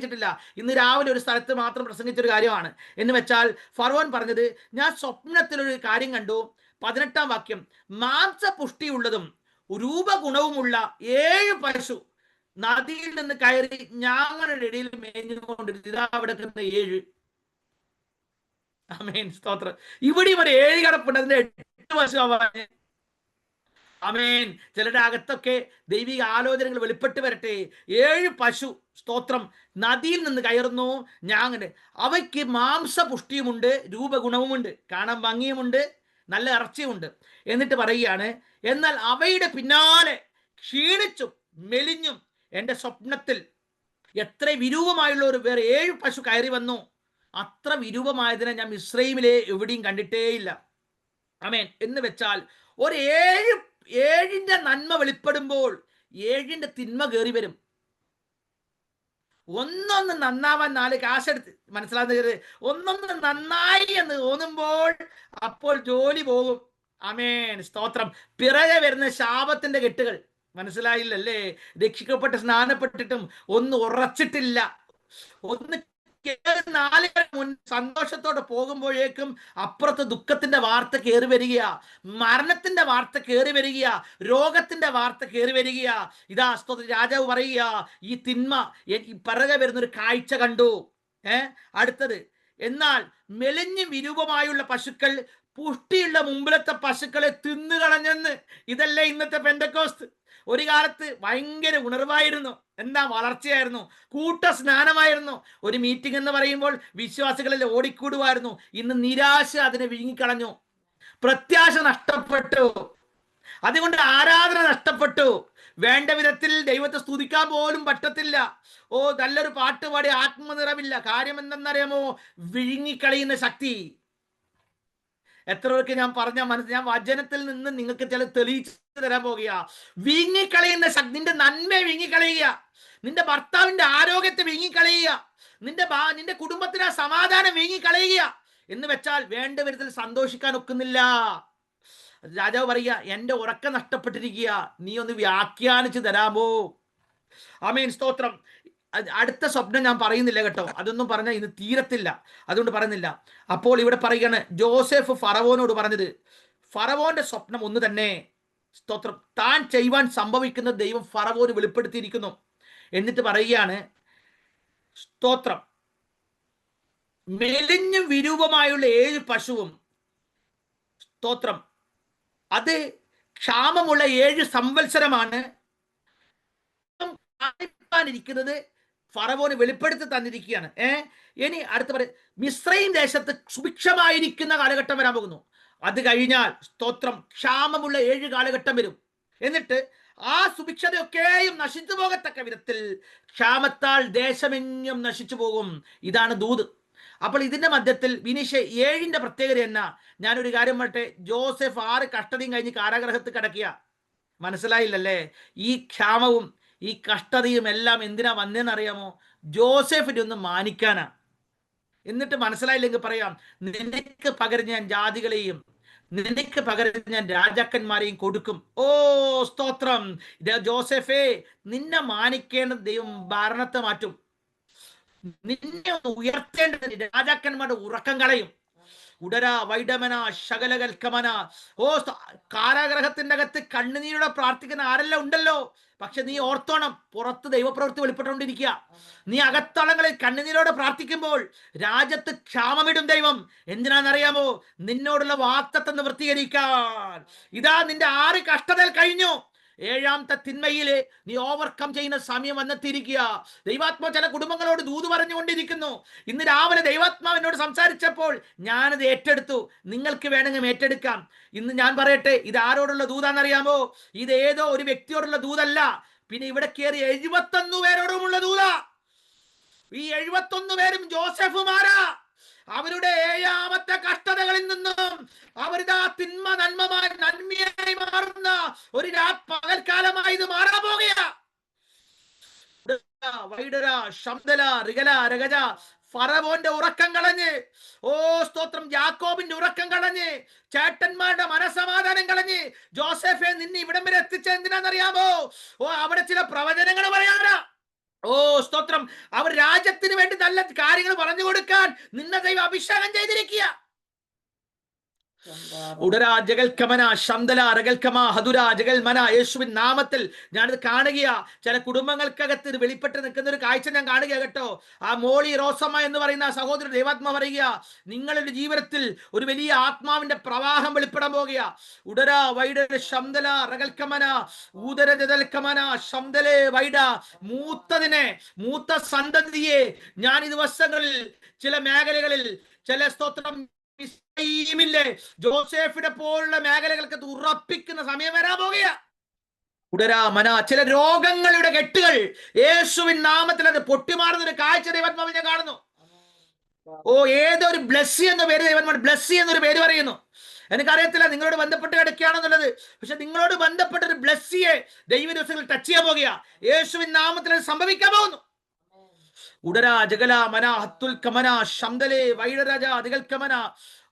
ഇന്ന് രാവിലെ ഒരു സ്ഥലത്ത് മാത്രം പ്രസംഗിച്ചൊരു കാര്യമാണ്. എന്ന് വെച്ചാൽ ഫറവോൻ പറഞ്ഞത്, ഞാൻ സ്വപ്നത്തിലൊരു കാര്യം കണ്ടു. 18-ാം വാക്യം, മാംസപുഷ്ടിയുള്ളതും രൂപഗുണവുമുള്ള 7 പശു നദിയിൽ നിന്ന് കയറി ഞങ്ങളുടെ ഇടയിൽ മേഞ്ഞുകൊണ്ടിരുന്നു. ഇതാ അവിടെ 7. ആമേൻ. സ്തോത്രം. ഇവിടെയും ഒരു 7 കിടപ്പുണ്ട്. അതിന്റെ 8 പശു ആവാൻ. ആമേൻ. ചിലരുടെ അകത്തൊക്കെ ദൈവിക ആലോചനകൾ വെളിപ്പെട്ട് വരട്ടെ. 7 പശു, സ്തോത്രം, നദിയിൽ നിന്ന് കയറുന്നു. അവയ്ക്ക് മാംസപുഷ്ടിയുമുണ്ട്, രൂപഗുണവുമുണ്ട്, കാണാൻ ഭംഗിയുമുണ്ട്, നല്ല ഇറച്ചിയുമുണ്ട്. എന്നിട്ട് പറയുകയാണ്, എന്നാൽ അവയുടെ പിന്നാലെ ക്ഷീണിച്ചും മെലിഞ്ഞും എൻ്റെ സ്വപ്നത്തിൽ എത്ര വിരൂപമായുള്ള ഒരു വേറെ 7 പശു കയറി വന്നു. അത്ര വിരൂപമായതിനെ ഞാൻ മിസ്രൈമിലെ എവിടെയും കണ്ടിട്ടേയില്ല. ആമേൻ. എന്ന് വെച്ചാൽ ഒരു 7ന്റെ നന്മ വെളിപ്പെടുമ്പോൾ 7ന്റെ തിന്മ കയറി വരും. ഒന്നൊന്ന് നന്നാവാൻ 4 കാശെടുത്ത്, മനസ്സിലാകുന്നത്, ഒന്നൊന്ന് നന്നായി എന്ന് തോന്നുമ്പോൾ അപ്പോൾ ജോലി പോകും. ആമേൻ. സ്തോത്രം. പിറകെ വരുന്ന ശാപത്തിന്റെ കെട്ടുകൾ മനസ്സിലായില്ലല്ലേ? രക്ഷിക്കപ്പെട്ട് സ്നാനപ്പെട്ടിട്ടും ഒന്ന് ഉറച്ചിട്ടില്ല, ഒന്ന് 4 മുൻ സന്തോഷത്തോടെ പോകുമ്പോഴേക്കും അപ്പുറത്ത് ദുഃഖത്തിന്റെ വാർത്ത കയറി വരികയാ, മരണത്തിന്റെ വാർത്ത കയറി വരികയാ, രോഗത്തിന്റെ വാർത്ത കയറി വരികയാ. ഇതാ സ്തോത്രം, രാജാവ് പറയുക, ഈ തിന്മ പിറകെ വരുന്നൊരു കാഴ്ച കണ്ടു. അടുത്തത്, എന്നാൽ മെലിഞ്ഞ് വിരൂപമായുള്ള പശുക്കൾ പുഷ്ടിയുള്ള മുമ്പിലത്തെ പശുക്കളെ തിന്നുകളഞ്ഞെന്ന്. ഇതല്ലേ ഇന്നത്തെ പെന്തക്കോസ്ത്? ഒരു കാലത്ത് ഭയങ്കര ഉണർവായിരുന്നു, എന്താ വളർച്ചയായിരുന്നു, കൂട്ട സ്നാനമായിരുന്നു. ഒരു മീറ്റിംഗ് എന്ന് പറയുമ്പോൾ വിശ്വാസികളിൽ ഓടിക്കൂടുമായിരുന്നു. ഇന്ന് നിരാശ അതിനെ വിഴുങ്ങിക്കളഞ്ഞു, പ്രത്യാശ നഷ്ടപ്പെട്ടു, അതുകൊണ്ട് ആരാധന നഷ്ടപ്പെട്ടു, വേണ്ട വിധത്തിൽ ദൈവത്തെ സ്തുതിക്കാൻ പോലും പറ്റത്തില്ല. ഓ, നല്ലൊരു പാട്ട് പാടി ആത്മനിറവില്ല. കാര്യം എന്തെന്നറിയാമോ? വിഴുങ്ങിക്കളയുന്ന ശക്തി. എത്ര പേർക്ക് ഞാൻ പറഞ്ഞ ഞാൻ വചനത്തിൽ നിന്ന് നിങ്ങൾക്ക് ചില തെളിയിച്ചു തരാൻ പോകുക. വീങ്ങിക്കളയുന്ന ശക്തി, നിന്റെ നന്മയെ വീങ്ങിക്കളയുക, നിന്റെ ഭർത്താവിന്റെ ആരോഗ്യത്തെ വീങ്ങിക്കളയുക, നിന്റെ കുടുംബത്തിന് ആ സമാധാനം വീങ്ങിക്കളയുക എന്ന് വെച്ചാൽ വേണ്ട വിധത്തിൽ സന്തോഷിക്കാൻ ഒക്കുന്നില്ല. രാജാവ് പറയുക, എന്റെ ഉറക്കം നഷ്ടപ്പെട്ടിരിക്കുക, നീ ഒന്ന് വ്യാഖ്യാനിച്ചു തരാമോ? ആമേൻ, സ്തോത്രം. അടുത്ത സ്വപ്നം ഞാൻ പറയുന്നില്ല കേട്ടോ, അതൊന്നും പറഞ്ഞാൽ ഇന്ന് തീരത്തില്ല, അതുകൊണ്ട് പറയുന്നില്ല. അപ്പോൾ ഇവിടെ പറയുകയാണ്, ജോസഫ് ഫറവോനോട് പറഞ്ഞത്, ഫറവോന്റെ സ്വപ്നം ഒന്ന് തന്നെ. സ്തോത്രം. താൻ ചെയ്യുവാൻ സംഭവിക്കുന്ന ദൈവം ഫറവോന് വെളിപ്പെടുത്തിയിരിക്കുന്നു. എന്നിട്ട് പറയുകയാണ്, സ്തോത്രം, മെലിഞ്ഞും വിരൂപമായുള്ള 7 പശുവും, സ്തോത്രം, അത് ക്ഷാമമുള്ള 7 സംവത്സരമാണ് ഇരിക്കുന്നത് ഫറവോന് വെളിപ്പെടുത്തി തന്നിരിക്കുകയാണ്. ഇനി അടുത്ത പറയും, മിസ്രയീം ദേശത്ത് സുഭിക്ഷമായിരിക്കുന്ന കാലഘട്ടം വരാൻ പോകുന്നു. അത് കഴിഞ്ഞാൽ, സ്തോത്രം, ക്ഷാമമുള്ള 7 കാലഘട്ടം വരും. എന്നിട്ട് ആ സുഭിക്ഷതയൊക്കെയും നശിച്ചു പോകത്തക്ക വിധത്തിൽ ക്ഷാമത്താൽ ദേശമെങ്ങും നശിച്ചു പോകും. ഇതാണ് ദൂത്. അപ്പോൾ ഇതിന്റെ മധ്യത്തിൽ വിനീഷ് 7ന്റെ പ്രത്യേകത എന്നാ? ഞാനൊരു കാര്യം പറട്ടെ, ജോസഫ് 6 കഷ്ടതയും കഴിഞ്ഞ് കാരാഗ്രഹത്തിൽ കിടക്കുക. മനസ്സിലായില്ലല്ലേ? ഈ ക്ഷാമവും ഈ കഷ്ടതയും എല്ലാം എന്തിനാ വന്നേന്നറിയാമോ? ജോസഫിനെ ഒന്ന് മാനിക്കാനാ. എന്നിട്ട് മനസ്സിലായില്ലെങ്കിൽ പറയാം, നിനക്ക് പകരം ഞാൻ ജാതികളെയും നിനക്ക് പകരം ഞാൻ രാജാക്കന്മാരെയും കൊടുക്കും. ഓ, സ്തോത്രം. ജോസഫേ, നിന്നെ മാനിക്കേണ്ട ദൈവം ഭരണത്തെ മാറ്റും. നിന്നെ ഒന്ന് ഉയർത്തേണ്ടത് രാജാക്കന്മാരുടെ ഉറക്കം കളയും. ഉടര വൈഡമന ശകലകൽക്കമന. ഓ, കാരാഗ്രഹത്തിന്റെ അകത്ത് കണ്ണുനീരോടെ പ്രാർത്ഥിക്കുന്ന ആരെല്ലാം ഉണ്ടല്ലോ. പക്ഷെ നീ ഓർത്തോണം, പുറത്ത് ദൈവപ്രവൃത്തി വെളിപ്പെട്ടുകൊണ്ടിരിക്കുക. നീ അകത്തളങ്ങളിൽ കണ്ണുനീരോടെ പ്രാർത്ഥിക്കുമ്പോൾ രാജ്യത്ത് ക്ഷാമമിടും ദൈവം. എന്തിനാണെന്നറിയാമോ? നിന്നോടുള്ള വാഗ്ദത്തം നിവൃത്തീകരിക്കാൻ. ഇതാ നിന്റെ 6 കഷ്ടതകൾ കഴിഞ്ഞു. 7ാമത്തെ തിന്മയില് നീ ഓവർകം ചെയ്യുന്ന സമയം വന്നെത്തിയിരിക്കുക. ദൈവാത്മാവ് ചില കുടുംബങ്ങളോട് ദൂത് പറഞ്ഞുകൊണ്ടിരിക്കുന്നു. ഇന്ന് രാവിലെ ദൈവാത്മാവ് എന്നോട് സംസാരിച്ചപ്പോൾ ഞാനത് ഏറ്റെടുത്തു. നിങ്ങൾക്ക് വേണമെങ്കിൽ ഏറ്റെടുക്കാം. ഇന്ന് ഞാൻ പറയട്ടെ, ഇത് ആരോടുള്ള ദൂതാന്നറിയാമോ? ഇത് ഏതോ ഒരു വ്യക്തിയോടുള്ള ദൂതല്ല. പിന്നെ ഇവിടെ കയറി 71 പേരോടുമുള്ള ദൂതാ. ഈ 71 പേരും ജോസഫുമാരാ. അവരുടെ 7ാമത്തെ കഷ്ടതകളിൽ നിന്നും അവരുടെ തിന്മ നന്മയായി മാറുന്ന ഒരു പകൽക്കാലമായി ഇത് മാറാൻ പോകുക. ഫറവോന്റെ ഉറക്കം കളഞ്ഞ്, ഓ സ്തോത്രം, യാക്കോബിന്റെ ഉറക്കം കളഞ്ഞ്, ചേട്ടന്മാരുടെ മനസമാധാനം കളഞ്ഞ്, ജോസഫെ നിന്നെ ഇവിടം വരെ എത്തിച്ചത് എന്തിനാണെന്നറിയാമോ? ഓ, അവിടെ ചില പ്രവചനങ്ങൾ പറയാനാ. ഓ, സ്തോത്രം. അവർ രാജ്യത്തിന് വേണ്ടി നല്ല കാര്യങ്ങൾ പറഞ്ഞു കൊടുക്കാൻ നിന്നെ ദൈവം അഭിഷേകം ചെയ്തിരിക്കുക. യേശുവിൻ നാമത്തിൽ ഞാനിത് കാണുകയാ. ചില കുടുംബങ്ങൾക്കകത്ത് ഇത് വെളിപ്പെട്ട് നിൽക്കുന്ന ഒരു കാഴ്ച ഞാൻ കാണുക കേട്ടോ. ആ മോളി റോസമ്മ എന്ന് പറയുന്ന ആ സഹോദരി ദൈവാത്മാ പറയുക, നിങ്ങളുടെ ജീവിതത്തിൽ ഒരു വലിയ ആത്മാവിന്റെ പ്രവാഹം വെളിപ്പെടാൻ പോകുക. ഉടര വൈഡ ശംദല റകൽക്കമന ഊദര ജതൽക്കമന ശംദലേ വൈഡ. മൂത്ത സന്തതിയെ ഞാൻ ഈ ദിവസങ്ങളിൽ ചില മേഖലകളിൽ ചില സ്തോത്രം ജോസഫിനെ പോലുള്ള മേഖലകൾക്ക് ഉറപ്പിക്കുന്ന സമയം വരാൻ പോകുക. ചില രോഗങ്ങളുടെ കെട്ടുകൾ യേശുവിൻ നാമത്തിൽ അത് പൊട്ടിമാറുന്ന ഒരു കാഴ്ച ദൈവാത്മാവിൽ ഞാൻ കാണുന്നു. ഓ, ഏതൊരു ബ്ലെസ്സി എന്ന പേര് ദൈവന്മാർ ബ്ലെസ്സി എന്നൊരു പേര് പറയുന്നു. എനിക്കറിയത്തില്ല നിങ്ങളോട് ബന്ധപ്പെട്ട് കിടക്കുകയാണെന്നുള്ളത്. പക്ഷെ നിങ്ങളോട് ബന്ധപ്പെട്ട ഒരു ബ്ലെസ്സിയെ ദൈവ ദിവസങ്ങളിൽ ടച്ച് ചെയ്യാൻ പോകുക. യേശുവിൻ നാമത്തിൽ അത് സംഭവിക്കാൻ പോകുന്നു. ഉടരാ ജഗല മന ഹത്തുൽ കമന ശംദലേ വൈഡരാജ അതികൾ കമന.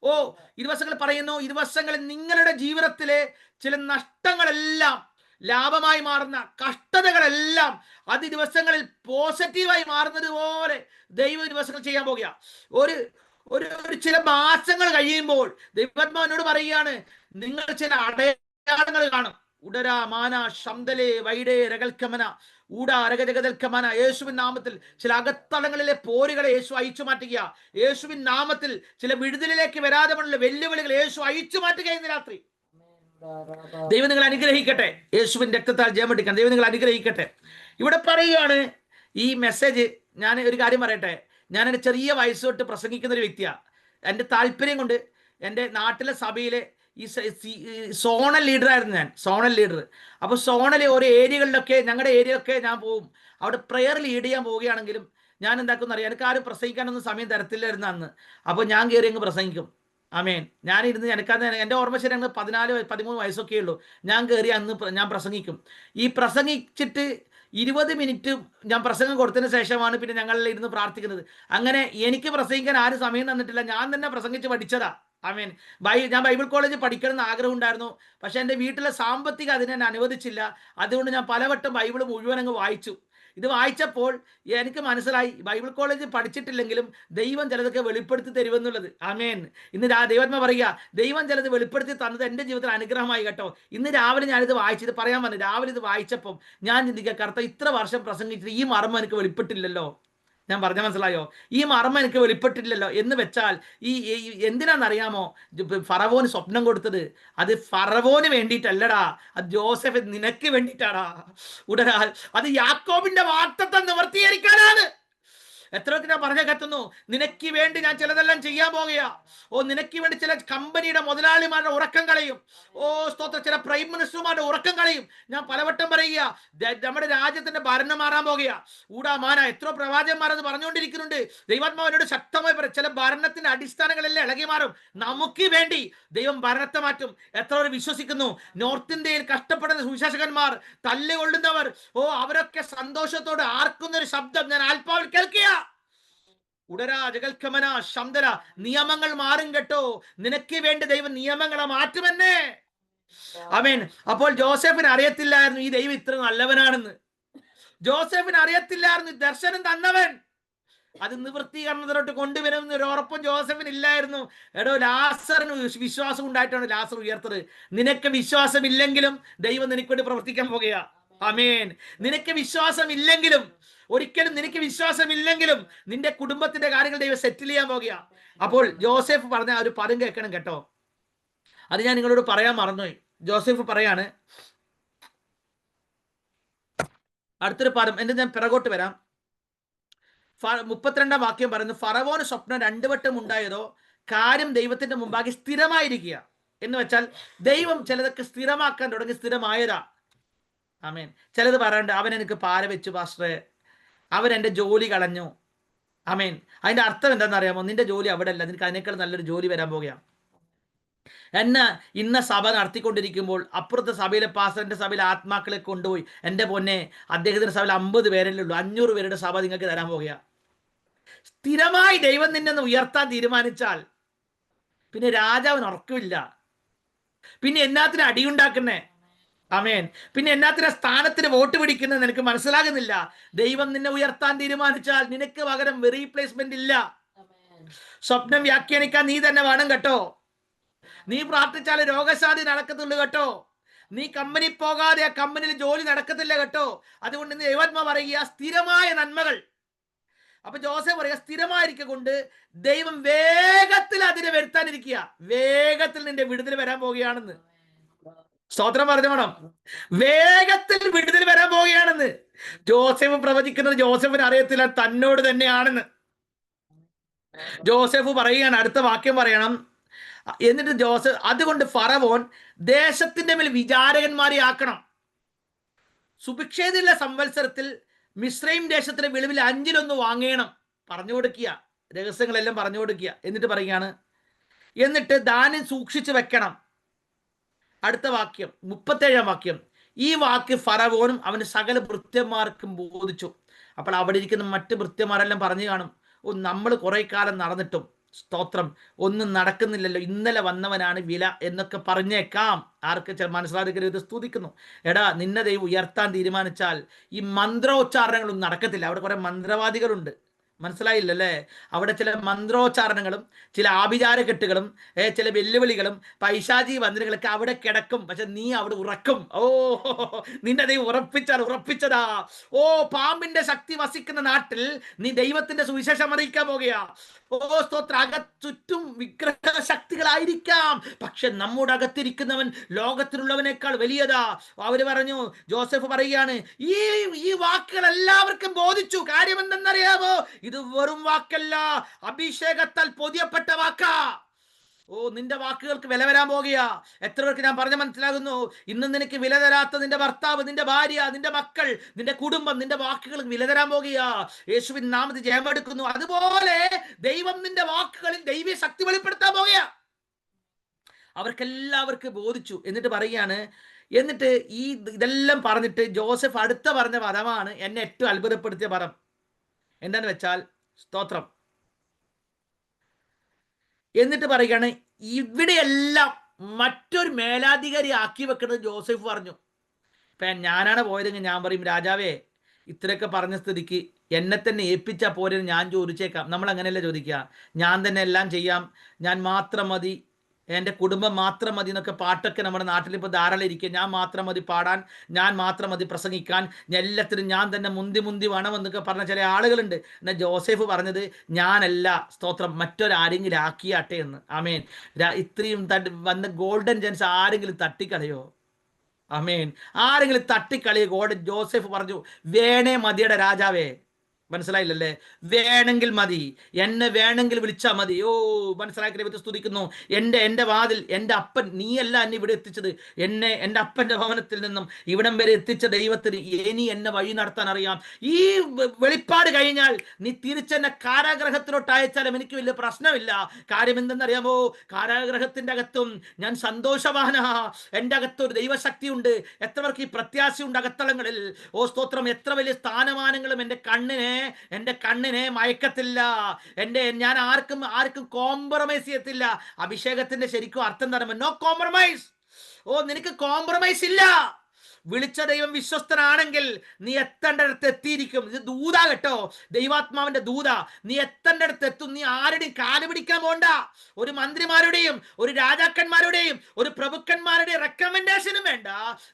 ഓ, ഈ ദിവസങ്ങൾ പറയുന്നു, ഈ ദിവസങ്ങളിൽ നിങ്ങളുടെ ജീവിതത്തിലെ ചില നഷ്ടങ്ങളെല്ലാം ലാഭമായി മാറുന്ന കഷ്ടതകളെല്ലാം അത് ദിവസങ്ങളിൽ പോസിറ്റീവായി മാറുന്നത് പോലെ ദൈവ ദിവസങ്ങൾ ചെയ്യാൻ പോകുക. ഒരു ചില മാസങ്ങൾ കഴിയുമ്പോൾ ദൈവാത്മാവിനോട് പറയുകയാണ്, നിങ്ങൾ ചില അടയാളങ്ങൾ കാണും. ഉടരാ മാന ശംദലേ വൈഡേ രകൽക്കമന ഊടാ രകജഗതൽക്കമന. യേശുവിൻ നാമത്തിൽ ചില അകത്തളങ്ങളിലെ പോരുകളെ യേശു അയച്ചു മാറ്റുക. യേശുവിൻ നാമത്തിൽ ചില വിടുതലിലേക്ക് വരാതെ പോലുള്ള വെല്ലുവിളികൾ യേശു അയച്ചു മാറ്റുക. ഇന്ന് രാത്രി ദൈവം നിങ്ങൾ അനുഗ്രഹിക്കട്ടെ. യേശുവിൻ രക്തത്താൽ ജയമടിക്കാൻ ദൈവം നിങ്ങൾ അനുഗ്രഹിക്കട്ടെ. ഇവിടെ പറയുകയാണ് ഈ മെസ്സേജ്. ഞാൻ ഒരു കാര്യം പറയട്ടെ, ഞാൻ എൻ്റെ ചെറിയ വയസ്സ് തൊട്ട് പ്രസംഗിക്കുന്ന ഒരു വ്യക്തിയാണ്. എൻ്റെ താല്പര്യം കൊണ്ട് എൻ്റെ നാട്ടിലെ സഭയിലെ ഈ സോണൽ ലീഡറായിരുന്നു ഞാൻ, സോണൽ ലീഡർ. അപ്പോൾ സോണൽ ഓരോ ഏരിയകളിലൊക്കെ, ഞങ്ങളുടെ ഏരിയയൊക്കെ ഞാൻ പോവും. അവിടെ പ്രെയർ ലീഡ് ചെയ്യാൻ പോവുകയാണെങ്കിലും ഞാൻ എന്താക്കുന്ന അറിയാം, എനിക്ക് ആരും പ്രസംഗിക്കാനൊന്നും സമയം തരത്തില്ലായിരുന്നു അന്ന്. അപ്പോൾ ഞാൻ കയറി അങ്ങ് പ്രസംഗിക്കും. ആമേൻ. ഞാനിരുന്ന് എനിക്കത് എൻ്റെ ഓർമ്മ ശരിയാണ് 14-13 വയസ്സൊക്കെ ഉള്ളൂ. ഞാൻ കയറി അന്ന് ഞാൻ പ്രസംഗിക്കും. ഈ പ്രസംഗിച്ചിട്ട് 20 മിനിറ്റ് ഞാൻ പ്രസംഗം കൊടുത്തതിന് ശേഷമാണ് പിന്നെ ഞങ്ങളിൽ ഇരുന്ന് പ്രാർത്ഥിക്കുന്നത്. അങ്ങനെ എനിക്ക് പ്രസംഗിക്കാൻ ആരും സമയം തന്നിട്ടില്ല, ഞാൻ തന്നെ പ്രസംഗിച്ച് പഠിച്ചതാ. ആമേൻ. ഞാൻ ബൈബിൾ കോളേജ് പഠിക്കണം എന്ന് ആഗ്രഹം ഉണ്ടായിരുന്നു. പക്ഷെ എൻ്റെ വീട്ടിലെ സാമ്പത്തികം അതിനെ അനുവദിച്ചില്ല. അതുകൊണ്ട് ഞാൻ പലവട്ടം ബൈബിൾ മുഴുവൻ അങ്ങ് വായിച്ചു. ഇത് വായിച്ചപ്പോൾ എനിക്ക് മനസ്സിലായി, ബൈബിൾ കോളേജ് പഠിച്ചിട്ടില്ലെങ്കിലും ദൈവം ചിലതൊക്കെ വെളിപ്പെടുത്തി തരുമെന്നുള്ളത്. ആമേൻ. ഇന്ന് ദൈവാത്മാ പറയുക, ദൈവം ചിലത് വെളിപ്പെടുത്തി തന്നത് എൻ്റെ ജീവിതത്തിൽ അനുഗ്രഹമായി കേട്ടോ. ഇന്ന് രാവിലെ ഞാനിത് വായിച്ചത് പറയാൻ പറഞ്ഞു. രാവിലെ ഇത് വായിച്ചപ്പം ഞാൻ ചിന്തിക്കുക, കർത്താവ് ഇത്ര വർഷം പ്രസംഗിച്ചിട്ട് ഈ മർമ്മം എനിക്ക് വെളിപ്പെട്ടില്ലല്ലോ. ഞാൻ പറഞ്ഞ മനസ്സിലായോ? ഈ മർമ്മം എനിക്ക് വെളിപ്പെട്ടില്ലല്ലോ എന്ന് വെച്ചാൽ എന്തിനാണെന്നറിയാമോ ഫറവോന് സ്വപ്നം കൊടുത്തത്? അത് ഫറവോന് വേണ്ടിയിട്ടല്ലടാ, അത് ജോസഫ് നിനക്ക് വേണ്ടിയിട്ടാടാ. ഉടനാൽ അത് യാക്കോബിന്റെ വാഗ്ദത്തം നിവർത്തീകരിക്കാനാണ്. എത്രയൊക്കെ ഞാൻ പറഞ്ഞ കത്തുന്നു, നിനക്ക് വേണ്ടി ഞാൻ ചിലതെല്ലാം ചെയ്യാൻ പോകുകയാ. നിനക്ക് വേണ്ടി ചില കമ്പനിയുടെ മുതലാളിമാരുടെ ഉറക്കം കളയും. സ്തോത്രം, ചില പ്രൈം മിനിസ്റ്റർമാരുടെ ഉറക്കം കളയും. ഞാൻ പലവട്ടം പറയുക, നമ്മുടെ രാജ്യത്തിന്റെ ഭരണം മാറാൻ പോകുക. ഊടാമാന എത്രയോ പ്രവാചകന്മാരത് പറഞ്ഞുകൊണ്ടിരിക്കുന്നുണ്ട്. ദൈവാത്മാവിനോട് ശക്തമായി പറയും, ചില ഭരണത്തിന്റെ അടിസ്ഥാനങ്ങളെല്ലാം ഇളകി മാറും. നമുക്ക് വേണ്ടി ദൈവം ഭരണത്തെ മാറ്റും. എത്ര പേർ വിശ്വസിക്കുന്നു? നോർത്ത് ഇന്ത്യയിൽ കഷ്ടപ്പെടുന്ന സുവിശേഷകന്മാർ, തല്ലുകൊള്ളുന്നവർ, അവരൊക്കെ സന്തോഷത്തോടെ ആർക്കുന്ന ഒരു ശബ്ദം ഞാൻ ആത്മാവിൽ കേൾക്കുക. ഉടരാ ജഗൽക്കമന ശബ്ദര, നിയമങ്ങൾ മാറും കേട്ടോ. നിനക്ക് വേണ്ടി ദൈവം നിയമങ്ങളെ മാറ്റുമെന്നേ. ആമേൻ. അപ്പോൾ ജോസഫിന് അറിയത്തില്ലായിരുന്നു ഈ ദൈവം ഇത്ര നല്ലവനാണെന്ന്. ജോസഫിന് അറിയത്തില്ലായിരുന്നു ദർശനം തന്നവൻ അത് നിവൃത്തീകരണത്തിലോട്ട് കൊണ്ടുവരുമെന്ന് ഒരു ഉറപ്പും ജോസഫിന് ഇല്ലായിരുന്നു. എടോ, ലാസറിന് വിശ്വാസം ഉണ്ടായിട്ടാണ് ലാസർ ഉയർത്തത്. നിനക്ക് വിശ്വാസം ഇല്ലെങ്കിലും ദൈവം നിനക്ക് വേണ്ടി പ്രവർത്തിക്കാൻ പോകുക. ആമേൻ. നിനക്ക് വിശ്വാസം ഇല്ലെങ്കിലും, ഒരിക്കലും നിനക്ക് വിശ്വാസമില്ലെങ്കിലും നിന്റെ കുടുംബത്തിന്റെ കാര്യങ്ങൾ ദൈവം സെറ്റിൽ ചെയ്യാൻ പോകുക. അപ്പോൾ ജോസഫ് പറഞ്ഞ ഒരു പദം കേൾക്കണം കേട്ടോ. അത് ഞാൻ നിങ്ങളോട് പറയാൻ മറന്നുപോയി. ജോസഫ് പറയാണ്, അടുത്തൊരു പദം എന്റെ ഞാൻ പിറകോട്ട് വരാം. 32-ാം വാക്യം പറയുന്നു, ഫറവോന് സ്വപ്നം 2 വട്ടം ഉണ്ടായതോ കാര്യം ദൈവത്തിന്റെ മുമ്പാകെ സ്ഥിരമായിരിക്കുക. എന്ന് വെച്ചാൽ ദൈവം ചിലതൊക്കെ സ്ഥിരമാക്കാൻ തുടങ്ങി, സ്ഥിരമായതാ. ആമേൻ. ചിലത് പറയണ്ട, അവൻ എനിക്ക് പാര വെച്ചു പാസ്റ്ററെ, അവൻ എൻ്റെ ജോലി കളഞ്ഞു. ആമേൻ. അതിന്റെ അർത്ഥം എന്താണെന്നറിയാമോ? നിന്റെ ജോലി അവിടെ അല്ല, നിനക്ക് അതിനേക്കാൾ നല്ലൊരു ജോലി വരാൻ പോകുകയാണ്. ഇന്ന സഭ നടത്തിക്കൊണ്ടിരിക്കുമ്പോൾ അപ്പുറത്തെ സഭയിലെ പാസ്റ്ററിന്റെ സഭയിലെ ആത്മാക്കളെ കൊണ്ടുപോയി, എൻ്റെ പൊന്നെ, അദ്ദേഹത്തിന്റെ സഭയിൽ 50 പേരല്ലേ ഉള്ളൂ, 500 പേരുടെ സഭ നിങ്ങൾക്ക് തരാൻ പോകുക. സ്ഥിരമായി ദൈവം നിന്നെ ഉയർത്താൻ തീരുമാനിച്ചാൽ പിന്നെ രാജാവിന് ഉറക്കമില്ല. പിന്നെ എന്നാത്തിന് അടിയുണ്ടാക്കുന്നേ? ആമേൻ. പിന്നെ എന്നാത്തിന് സ്ഥാനത്തിന് വോട്ട് പിടിക്കുന്നത് നിനക്ക് മനസ്സിലാകുന്നില്ല. ദൈവം നിന്നെ ഉയർത്താൻ തീരുമാനിച്ചാൽ നിനക്ക് പകരം റീപ്ലേസ്മെന്റ് ഇല്ല. സ്വപ്നം വ്യാഖ്യാനിക്കാൻ നീ തന്നെ വേണം കേട്ടോ. നീ പ്രാർത്ഥിച്ചാൽ രോഗശാന്തി നടക്കത്തുള്ളൂ കേട്ടോ. നീ കമ്പനി പോകാതെ ആ കമ്പനിയിൽ ജോലി നടക്കത്തില്ല കേട്ടോ. അതുകൊണ്ട് ഇന്ന് ദൈവാത്മാ പറയുക, സ്ഥിരമായ നന്മകൾ. അപ്പൊ ജോസഫ് പറയുക, സ്ഥിരമായിരിക്ക കൊണ്ട് ദൈവം വേഗത്തിൽ അതിനെ വരുത്താനിരിക്കുക. വേഗത്തിൽ നിന്റെ വിടുതൽ വരാൻ പോവുകയാണെന്ന്. സ്തോത്രം പറഞ്ഞു വേണം. വേഗത്തിൽ വിടുതൽ വരാൻ പോവുകയാണെന്ന് ജോസഫ് പ്രവചിക്കുന്നത്. ജോസഫിന് അറിയത്തില്ല തന്നോട് തന്നെയാണെന്ന്. ജോസഫ് പറയുകയാണ്, അടുത്ത വാക്യം പറയണം. എന്നിട്ട് ജോസഫ്, അതുകൊണ്ട് ഫറവോൻ ദേശത്തിന്റെ മേൽ വിചാരകന്മാരെ ആക്കണം. സുഭിക്ഷേതിയുള്ള സംവത്സരത്തിൽ മിസ്രൈം ദേശത്തിന്റെ വിളവിൽ 5-1 വാങ്ങണം. പറഞ്ഞു കൊടുക്കുക, രഹസ്യങ്ങളെല്ലാം പറഞ്ഞു കൊടുക്കുക. എന്നിട്ട് പറയുകയാണ്, എന്നിട്ട് ധാന്യം സൂക്ഷിച്ചു വെക്കണം. അടുത്ത വാക്യം 37-ാം വാക്യം. ഈ വാക്ക് ഫറവോനും അവന്റെ സകല ഭൃത്യന്മാർക്കും ബോധിച്ചു. അപ്പോൾ അവിടെ ഇരിക്കുന്ന മറ്റ് ഭൃത്യന്മാരെല്ലാം പറഞ്ഞു കാണും, നമ്മൾ കുറെ കാലം നടന്നിട്ടും സ്തോത്രം ഒന്നും നടക്കുന്നില്ലല്ലോ, ഇന്നലെ വന്നവനാണ് വില എന്നൊക്കെ പറഞ്ഞേക്കാം. ആർക്ക് മനസ്സിലാക്കരുത്, സ്തുതിക്കുന്നു. എടാ, നിന്നെ ദൈവം ഉയർത്താൻ തീരുമാനിച്ചാൽ ഈ മന്ത്രോച്ചാരണങ്ങളൊന്നും നടക്കത്തില്ല. അവിടെ കുറെ മന്ത്രവാദികളുണ്ട്, മനസ്സിലായില്ലല്ലേ? അവിടെ ചില മന്ത്രോച്ചാരണങ്ങളും ചില ആഭിചാരക്കെട്ടുകളും ചില വെല്ലുവിളികളും പൈശാചി മന്ത്രികളൊക്കെ അവിടെ കിടക്കും. പക്ഷെ നീ അവിടെ ഉറക്കും. നിന്റെ ദൈവം ഉറപ്പിച്ചതാ. പാമ്പിന്റെ ശക്തി വസിക്കുന്ന നാട്ടിൽ നീ ദൈവത്തിന്റെ സുവിശേഷം അറിയിക്കാൻ പോകുകയാ. സ്തോത്ര, ചുറ്റും വിഗ്രഹ ശക്തികളായിരിക്കാം, പക്ഷെ നമ്മുടെ അകത്തിരിക്കുന്നവൻ ലോകത്തിലുള്ളവനേക്കാൾ വലിയതാ. അവര് പറഞ്ഞു, ജോസഫ് പറയുകയാണ്, ഈ വാക്കുകൾ എല്ലാവർക്കും ബോധിച്ചു. കാര്യം എന്തെന്നറിയാമോ? ഇത് വെറും വാക്കല്ല, അഭിഷേകത്താൽ പൊതിയപ്പെട്ട വാക്കാ. ഓ, നിന്റെ വാക്കുകൾക്ക് വില വരാൻ പോകുക. എത്ര പേർക്ക് ഞാൻ പറഞ്ഞ മനസ്സിലാകുന്നു? ഇന്ന് നിനക്ക് വില തരാത്ത നിന്റെ ഭർത്താവ്, നിന്റെ ഭാര്യ, നിന്റെ മക്കൾ, നിന്റെ കുടുംബം, നിന്റെ വാക്കുകൾക്ക് വില തരാൻ പോകുക. യേശുവിൻ നാമത്തിൽ ജയമെടുക്കുന്നു. അതുപോലെ ദൈവം നിന്റെ വാക്കുകളിൽ ദൈവീയ ശക്തി വെളിപ്പെടുത്താൻ പോകുക. അവർക്കെല്ലാവർക്കും ബോധിച്ചു. എന്നിട്ട് പറയുകയാണ്, എന്നിട്ട് ഇതെല്ലാം പറഞ്ഞിട്ട് ജോസഫ് അടുത്ത പറഞ്ഞ പദമാണ് എന്നെ ഏറ്റവും അത്ഭുതപ്പെടുത്തിയ പദം. എന്താന്ന് വെച്ചാൽ, സ്തോത്രം, എന്നിട്ട് പറയുകയാണ്, ഇവിടെയെല്ലാം മറ്റൊരു മേലാധികാരി ആക്കി വെക്കുന്നത് ജോസഫ് പറഞ്ഞു. ഇപ്പം ഞാനാണ് പോയതെങ്കിൽ ഞാൻ പറയും, രാജാവേ, ഇത്രയൊക്കെ പറഞ്ഞ സ്ഥിതിക്ക് എന്നെ തന്നെ ഏൽപ്പിച്ചാൽ പോരെ ഞാൻ ചോദിച്ചേക്കാം. നമ്മൾ അങ്ങനെയല്ല ചോദിക്കുക. ഞാൻ തന്നെ എല്ലാം ചെയ്യാം, ഞാൻ മാത്രം മതി, എൻ്റെ കുടുംബം മാത്രം മതി എന്നൊക്കെ പാട്ടൊക്കെ നമ്മുടെ നാട്ടിൽ ഇപ്പോൾ ധാരാളം ഇരിക്കുക. ഞാൻ മാത്രം മതി പാടാൻ, ഞാൻ മാത്രം മതി പ്രസംഗിക്കാൻ, എല്ലാത്തിനും ഞാൻ തന്നെ മുന്തി വേണം എന്നൊക്കെ പറഞ്ഞ ചില ആളുകളുണ്ട്. എന്നാൽ ജോസഫ് പറഞ്ഞത്, ഞാനല്ല, സ്തോത്രം, മറ്റൊരാരെങ്കിലും ആക്കിയാട്ടെ എന്ന്. ആമേൻ. ഇത്രയും വന്ന ഗോൾഡൻ ചാൻസ് ആരെങ്കിലും തട്ടിക്കളയോ? ആമേൻ. ആരെങ്കിലും തട്ടിക്കളിയോ? ജോസഫ് പറഞ്ഞു, വേണേ മതിയുടെ രാജാവേ. മനസ്സിലായില്ലല്ലേ? വേണമെങ്കിൽ മതി, എന്നെ വേണമെങ്കിൽ വിളിച്ചാൽ മതി. ഓ, മനസ്സിലാക്കി ദൈവത്തെ സ്തുതിക്കുന്നു. എൻ്റെ വാതിൽ, എൻ്റെ അപ്പൻ, നീയല്ല എന്നെ ഇവിടെ എത്തിച്ചത്, എന്നെ എൻ്റെ അപ്പൻ്റെ ഭവനത്തിൽ നിന്നും ഇവിടം വരെ എത്തിച്ച ദൈവത്തിന് ഇനി എന്നെ വഴി നടത്താൻ അറിയാം. ഈ വെളിപ്പാട് കഴിഞ്ഞാൽ നീ തിരിച്ചെന്നെ കാരാഗ്രഹത്തിലോട്ട് അയച്ചാലും എനിക്ക് വലിയ പ്രശ്നമില്ല. കാര്യം എന്തെന്നറിയാമോ? കാരാഗ്രഹത്തിൻ്റെ അകത്തും ഞാൻ സന്തോഷവാനാ. എൻ്റെ അകത്തൊരു ദൈവശക്തി ഉണ്ട്. എത്ര പേർക്ക് ഈ പ്രത്യാശയുണ്ട് അകത്തളങ്ങളിൽ? ഓ, സ്തോത്രം. എത്ര വലിയ സ്ഥാനമാനങ്ങളും എൻ്റെ കണ്ണിനെ മയക്കത്തില്ല. ഞാൻ ആർക്കും കോംപ്രമൈസ് ചെയ്യത്തില്ല. അഭിഷേകത്തിന്റെ ശരിക്കും അർത്ഥം തരുമ്പോൾ നോ കോംപ്രമൈസ്. ഓ, നിനക്ക് കോംപ്രമൈസ് ഇല്ല. വിളിച്ച ദൈവം വിശ്വസ്തനാണെങ്കിൽ നീ എത്തേണ്ടടുത്ത് എത്തിയിരിക്കും. ഇത് ദൂതാ കേട്ടോ, ദൈവാത്മാവിന്റെ ദൂത. നീ എത്തേണ്ടടുത്ത് എത്തും. നീ ആരുടെയും കാല് പിടിക്കാൻ പോണ്ട. ഒരു മന്ത്രിമാരുടെയും ഒരു രാജാക്കന്മാരുടെയും ഒരു പ്രഭുക്കന്മാരുടെയും റെക്കമെൻഡേഷനും വേണ്ട.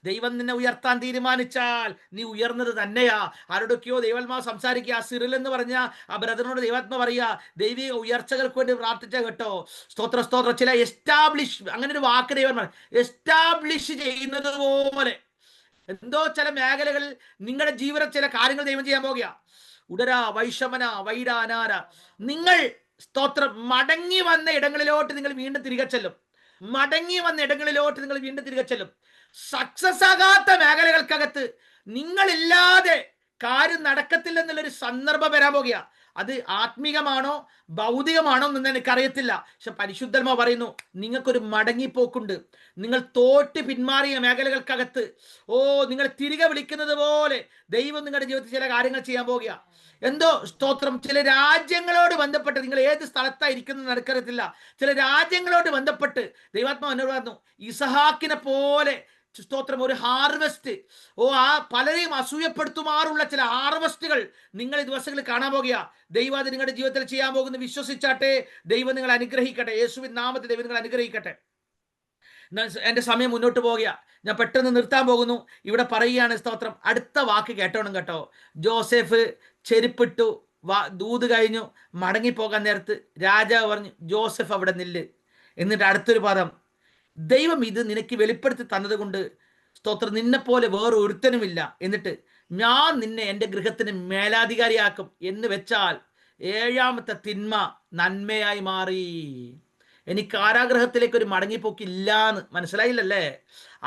ദൈവം നിന്നെ ഉയർത്താൻ തീരുമാനിച്ചാൽ നീ ഉയർന്നത് തന്നെയാ. ആരോടൊക്കെയോ ദൈവാത്മാവ് സംസാരിക്കുക. സിറിൽ എന്ന് പറഞ്ഞ ആ ബ്രദറിനോട് ദൈവാത്മാവ് പറയുക, ദൈവിക ഉയർച്ചകൾക്ക് വേണ്ടി പ്രാർത്ഥിച്ച കേട്ടോ. സ്തോത്രം. ചില എസ്റ്റാബ്ലിഷ്, അങ്ങനെ ഒരു വാക്ക് ദൈവം എസ്റ്റാബ്ലിഷ് ചെയ്യുന്നത് പോലെ എന്തോ ചില മേഖലകളിൽ നിങ്ങളുടെ ജീവിതം ചില കാര്യങ്ങൾ ദൈവം ചെയ്യാൻ പോകുക. ഉടരാ വൈഷമന വൈഡാനാര. നിങ്ങൾ സ്തോത്രം മടങ്ങി വന്ന ഇടങ്ങളിലോട്ട് നിങ്ങൾ വീണ്ടും തിരികെ ചെല്ലും. സക്സസ് ആകാത്ത മേഖലകൾക്കകത്ത് നിങ്ങളില്ലാതെ കാര്യം നടക്കത്തില്ലെന്നുള്ളൊരു സന്ദർഭം വരാൻ പോകുക. അത് ആത്മീകമാണോ ഭൗതികമാണോ എന്ന് എനിക്കറിയത്തില്ല. പക്ഷെ പരിശുദ്ധാത്മാവ് പറയുന്നു, നിങ്ങൾക്കൊരു മടങ്ങിപ്പോക്കുണ്ട്. നിങ്ങൾ തോറ്റ് പിന്മാറിയ മേഖലകൾക്കകത്ത് നിങ്ങൾ തിരികെ വിളിക്കുന്നത് പോലെ ദൈവം നിങ്ങളുടെ ജീവിതത്തിൽ ചില കാര്യങ്ങൾ ചെയ്യാൻ പോകുക. എന്തോ സ്തോത്രം, ചില രാജ്യങ്ങളോട് ബന്ധപ്പെട്ട്, നിങ്ങൾ ഏത് സ്ഥലത്തായിരിക്കുന്നത് നടക്കത്തില്ല, ചില രാജ്യങ്ങളോട് ബന്ധപ്പെട്ട് ദൈവാത്മാവ് എന്നോട് പറഞ്ഞു, ഇസഹാക്കിനെ പോലെ സ്തോത്രം ഒരു ഹാർവെസ്റ്റ്, ആ പലരെയും അസൂയപ്പെടുത്തുമാറുള്ള ചില ഹാർവെസ്റ്റുകൾ നിങ്ങൾ ഈ ദിവസങ്ങളിൽ കാണാൻ പോകുക. ദൈവം അത് നിങ്ങളുടെ ജീവിതത്തിൽ ചെയ്യാൻ പോകുന്നു. വിശ്വസിച്ചാട്ടെ. ദൈവം നിങ്ങൾ അനുഗ്രഹിക്കട്ടെ. യേശുവിൻ നാമത്തിൽ ദൈവം നിങ്ങൾ അനുഗ്രഹിക്കട്ടെ. എൻ്റെ സമയം മുന്നോട്ട് പോകുക. ഞാൻ പെട്ടെന്ന് നിർത്താൻ പോകുന്നു. ഇവിടെ പറയുകയാണ്, സ്തോത്രം, അടുത്ത വാക്ക് കേട്ടോണം കേട്ടോ. ജോസഫ് ചെരുപ്പിട്ടു, ദൂത് കഴിഞ്ഞു, മടങ്ങിപ്പോകാൻ നേരത്ത് രാജാവ് പറഞ്ഞു, ജോസഫ് അവിടെ നില്ല്. എന്നിട്ട് അടുത്തൊരു പദം, ദൈവം ഇത് നിനക്ക് വെളിപ്പെടുത്തി തന്നത് കൊണ്ട് സ്തോത്രം, നിന്നെപ്പോലെ വേറെ ഒരുത്തനുമില്ല. എന്നിട്ട് ഞാൻ നിന്നെ എൻ്റെ ഗൃഹത്തിന് മേലാധികാരിയാക്കും എന്ന് വെച്ചാൽ ഏഴാമത്തെ തിന്മ നന്മയായി മാറി. എനിക്ക് കാരാഗ്രഹത്തിലേക്ക് ഒരു മടങ്ങിപ്പോക്കില്ലാന്ന് മനസ്സിലായില്ലല്ലേ?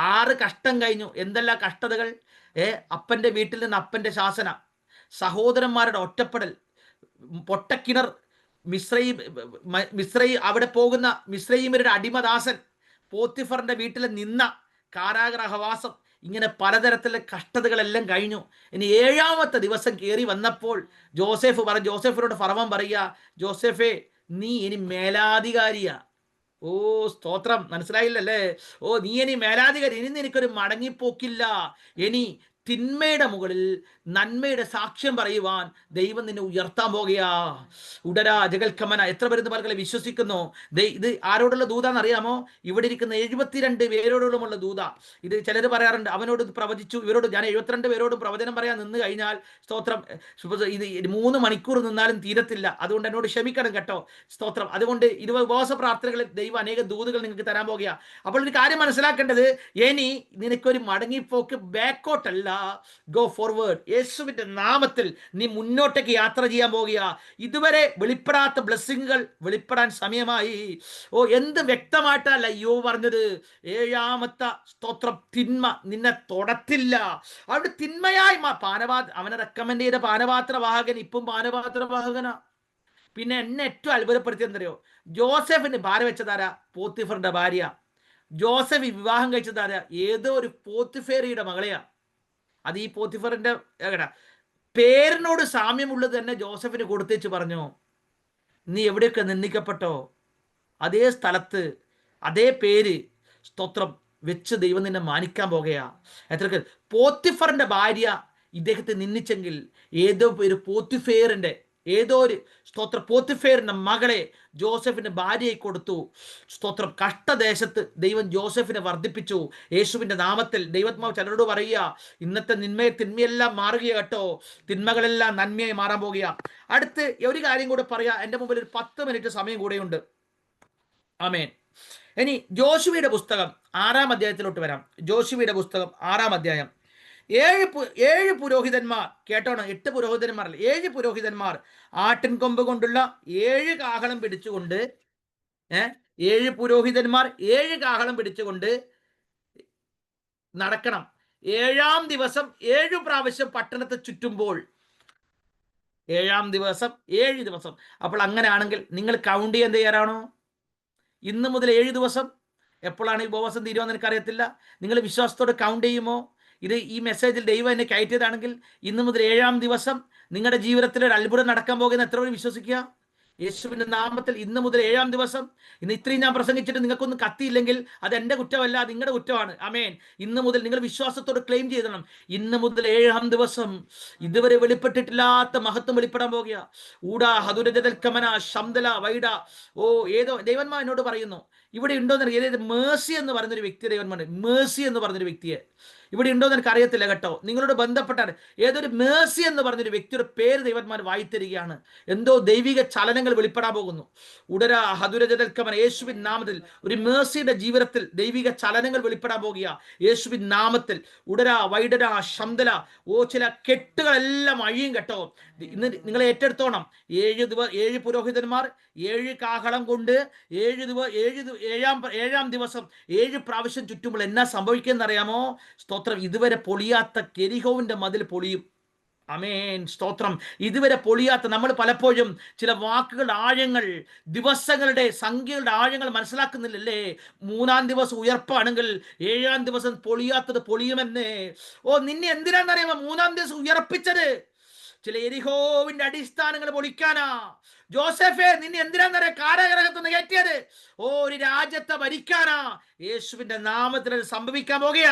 6 കഷ്ടം കഴിഞ്ഞു. എന്തെല്ലാം കഷ്ടതകൾ! അപ്പൻ്റെ വീട്ടിൽ നിന്ന് ശാസന, സഹോദരന്മാരുടെ ഒറ്റപ്പെടൽ, പൊട്ടക്കിണർ, അവിടെ പോകുന്ന മിസ്രയീമ്യരുടെ അടിമദാസൻ, പോത്തിഫറിന്റെ വീട്ടിൽ നിന്ന കാരാഗ്രഹവാസം, ഇങ്ങനെ പലതരത്തിലെ കഷ്ടതകളെല്ലാം കഴിഞ്ഞു. ഇനി 7ാമത്തെ ദിവസം കയറി വന്നപ്പോൾ ജോസഫിനോട് ഫറവോൻ പറയുക, ജോസഫേ, നീ ഇനി മേലാധികാരിയാ. ഓ, സ്തോത്രം, മനസ്സിലായില്ലല്ലേ? നീ ഇനി മേലാധികാരി. ഇനി നിനക്കൊരു മടങ്ങിപ്പോക്കില്ല. ഇനി തിന്മയുടെ മുകളിൽ നന്മയുടെ സാക്ഷ്യം പറയുവാൻ ദൈവം നിന്നെ ഉയർത്താൻ പോകുകയാ. ഉടരാ ജഗൽക്കമന. എത്ര പേര് മക്കളെ വിശ്വസിക്കുന്നു? ഇത് ആരോടുള്ള ദൂതാന്നറിയാമോ? ഇവിടെ ഇരിക്കുന്ന 72 പേരോടുമുള്ള ദൂത. ഇത് ചിലർ പറയാറുണ്ട്, അവനോട് പ്രവചിച്ചു, ഇവരോട്. ഞാൻ 72 പേരോടും പ്രവചനം പറയാൻ നിന്ന് കഴിഞ്ഞാൽ സ്തോത്രം, ഇത് 3 മണിക്കൂർ നിന്നാലും തീരത്തില്ല. അതുകൊണ്ട് എന്നോട് ക്ഷമിക്കണം കേട്ടോ. സ്തോത്രം. അതുകൊണ്ട് 20 ഉപവാസ പ്രാർത്ഥനകളിൽ ദൈവം അനേക ദൂതുകൾ നിങ്ങൾക്ക് തരാൻ പോകുക. അപ്പോൾ ഒരു കാര്യം മനസ്സിലാക്കേണ്ടത്, ഇനി നിനക്കൊരു മടങ്ങിപ്പോക്ക് ബാക്കോട്ടല്ല, ഗോ ഫോർവേഡ്. യേശുവിന്റെ നാമത്തിൽ നീ മുന്നോട്ടേക്ക് യാത്ര ചെയ്യാൻ പോകുക. ഇതുവരെ വെളിപ്പെടാത്ത ബ്ലെസ്സിങ്ങുകൾ വെളിപ്പെടാൻ സമയമായി. ഓ, എന്ത് വ്യക്തമായിട്ടല്ല യോബ് പറഞ്ഞത്. ഏഴാമത്തെ സ്തോത്രം, തിന്മ നിന്നെ തൊടത്തില്ല. അവിടെ തിന്മയായി അവനെ റെക്കമെൻഡ് ചെയ്ത പാനപാത്രവാഹകൻ ഇപ്പം പാനപാത്രവാഹകനാ. പിന്നെ എന്നെ ഏറ്റവും അത്ഭുതപ്പെടുത്തിയെന്നറിയോ, ജോസഫിന് ഭാര്യ വെച്ചതാരാ? പോത്തിഫറിന്റെ ഭാര്യ. ജോസഫ് വിവാഹം കഴിച്ചതാരാ? ഏതോ ഒരു പോത്തിഫേറിയുടെ മകളെയാ. അത് ഈ പോത്തിഫറിന്റെ പേരിനോട് സാമ്യമുള്ളത് തന്നെ ജോസഫിന് കൊടുത്തേച്ച് പറഞ്ഞു, നീ എവിടെയൊക്കെ നിന്ദിക്കപ്പെട്ടോ അതേ സ്ഥലത്ത് അതേ പേര് സ്തോത്രം വെച്ച് ദൈവം നിന്നെ മാനിക്കാൻ പോകുകയാ. എത്ര പോത്തിഫറിന്റെ ഭാര്യ ഇദ്ദേഹത്തെ നിന്ദിച്ചെങ്കിൽ ഏതോ ഒരു പോത്തിഫേറിന്റെ ഏതോ ഒരു സ്തോത്രം പോത്തിഫേറിന്റെ മകളെ ജോസഫിന്റെ ഭാര്യയെ കൊടുത്തു. സ്തോത്രം, കഷ്ടദേശത്ത് ദൈവം ജോസഫിനെ വർദ്ധിപ്പിച്ചു. യേശുവിന്റെ നാമത്തിൽ ദൈവാത്മാവ് ചിലരോട് പറയുക, ഇന്നത്തെ തിന്മയെല്ലാം മാറുക കേട്ടോ. തിന്മകളെല്ലാം നന്മയായി മാറാൻ പോകുക. അടുത്ത് ഒരു കാര്യം കൂടെ പറയാ, എൻ്റെ മുമ്പിൽ ഒരു 10 മിനിറ്റ് സമയം കൂടെയുണ്ട്. ആമേൻ. ഇനി ജോഷുവയുടെ പുസ്തകം 6-ാം അധ്യായത്തിലോട്ട് വരാം. ജോഷുവയുടെ പുസ്തകം 6-ാം അധ്യായം. 7 പുരോഹിതന്മാർ, കേട്ടോണം, 8 പുരോഹിതന്മാരല്ല, 7 പുരോഹിതന്മാർ ആട്ടിൻ കൊമ്പ് കൊണ്ടുള്ള 7 കാഹളം പിടിച്ചുകൊണ്ട് 7 പുരോഹിതന്മാർ 7 കാഹളം പിടിച്ചുകൊണ്ട് നടക്കണം. 7-ാം ദിവസം 7 പ്രാവശ്യം പട്ടണത്തെ ചുറ്റുമ്പോൾ 7-ാം ദിവസം 7 ദിവസം. അപ്പോൾ അങ്ങനെയാണെങ്കിൽ നിങ്ങൾ കൗണ്ട് ചെയ്യാൻ തയ്യാറാണോ? ഇന്ന് മുതൽ 7 ദിവസം. എപ്പോഴാണ് ഈ ഉപവാസം തീരുവാന്ന് എനിക്കറിയത്തില്ല. നിങ്ങൾ വിശ്വാസത്തോടെ കൗണ്ട് ചെയ്യുമോ? ഈ മെസ്സേജിൽ ദൈവം എന്നെ കയറ്റിയതാണെങ്കിൽ ഇന്ന് മുതൽ 7-ാം ദിവസം നിങ്ങളുടെ ജീവിതത്തിൽ ഒരു അത്ഭുതം നടക്കാൻ പോകുന്ന എത്ര പേര് വിശ്വസിക്കുക? യേശുവിന്റെ നാമത്തിൽ ഇന്ന് മുതൽ 7-ാം ദിവസം. ഇന്ന് ഇത്രയും ഞാൻ പ്രസംഗിച്ചിട്ട് നിങ്ങൾക്കൊന്നും കത്തിയില്ലെങ്കിൽ അത് എൻ്റെ കുറ്റമല്ല, അത് നിങ്ങളുടെ കുറ്റമാണ്. ആമേൻ. ഇന്ന് മുതൽ നിങ്ങൾ വിശ്വാസത്തോടെ ക്ലെയിം ചെയ്തണം. ഇന്ന് മുതൽ 7-ാം ദിവസം ഇതുവരെ വെളിപ്പെട്ടിട്ടില്ലാത്ത മഹത്വം വെളിപ്പെടാൻ പോകുക. ഊടാ ഹതുരജതൽക്കമന ശംദല വൈഡ. ഓ, ഏതോ ദൈവന്മാർ എന്നോട് പറയുന്നു, ഇവിടെ ഉണ്ടോന്ന് ഏത് മേഴ്സി എന്ന് പറയുന്നൊരു വ്യക്തി, ദൈവന്മാർ മേഴ്സി എന്ന് പറഞ്ഞൊരു വ്യക്തിയെ ഇവിടെ ഉണ്ടോന്ന് എനിക്ക് അറിയത്തില്ല കേട്ടോ. നിങ്ങളോട് ബന്ധപ്പെട്ടാണ് ഏതൊരു മേഴ്സി എന്ന് പറഞ്ഞൊരു വ്യക്തിയുടെ പേര് ദൈവന്മാർ വായിത്തരികയാണ്. എന്തോ ദൈവിക ചലനങ്ങൾ വെളിപ്പെടാൻ പോകുന്നു. ഉടര ഹതുരജതൽക്കമന. യേശുവിൻ നാമത്തിൽ ഒരു മേഴ്സിയുടെ ജീവിതത്തിൽ ദൈവിക ചലനങ്ങൾ വെളിപ്പെടാൻ പോകുക. യേശുവിൻ നാമത്തിൽ ഉടര വൈഡര ശംദല. ഓ, ചില കെട്ടുകളെല്ലാം അഴിയും കേട്ടോ. ഇന്ന് നിങ്ങൾ ഏറ്റെടുത്തോണം. 7 പുരോഹിതന്മാർ 7 കാഹളം കൊണ്ട് 7-ാം ദിവസം 7 പ്രാവശ്യം ചുറ്റുമ്പോൾ എന്നാ സംഭവിക്കുമെന്ന് അറിയാമോ? സ്തോത്രം, ഇതുവരെ പൊളിയാത്ത കെരിഹോവിന്റെ മതിൽ പൊളിയും. അമേൻ. സ്തോത്രം, ഇതുവരെ പൊളിയാത്ത, നമ്മൾ പലപ്പോഴും ചില വാക്കുകളുടെ ആഴങ്ങൾ, ദിവസങ്ങളുടെ സംഖ്യകളുടെ ആഴങ്ങൾ മനസ്സിലാക്കുന്നില്ലല്ലേ? 3-ാം ദിവസം ഉയർപ്പാണെങ്കിൽ 7-ാം ദിവസം പൊളിയാത്തത് പൊളിയുമെന്നേ. ഓ, നിന്നെ എന്തിനാണെന്നറിയാമോ 3-ാം ദിവസം ഉയർപ്പിച്ചത്? ചില എരിഹോവിന്റെ അടിസ്ഥാനങ്ങൾ പൊളിക്കാനാ. ജോസഫേ, നിന്നെ എന്തിനാന്നറിയാം കാരാഗ്രഹത്തുനിന്ന് കയറ്റിയത്? ഓ, ഒരു രാജ്യത്തെ ഭരിക്കാനാ. യേശുവിന്റെ നാമത്തിൽ അത് സംഭവിക്കാൻ പോകുക.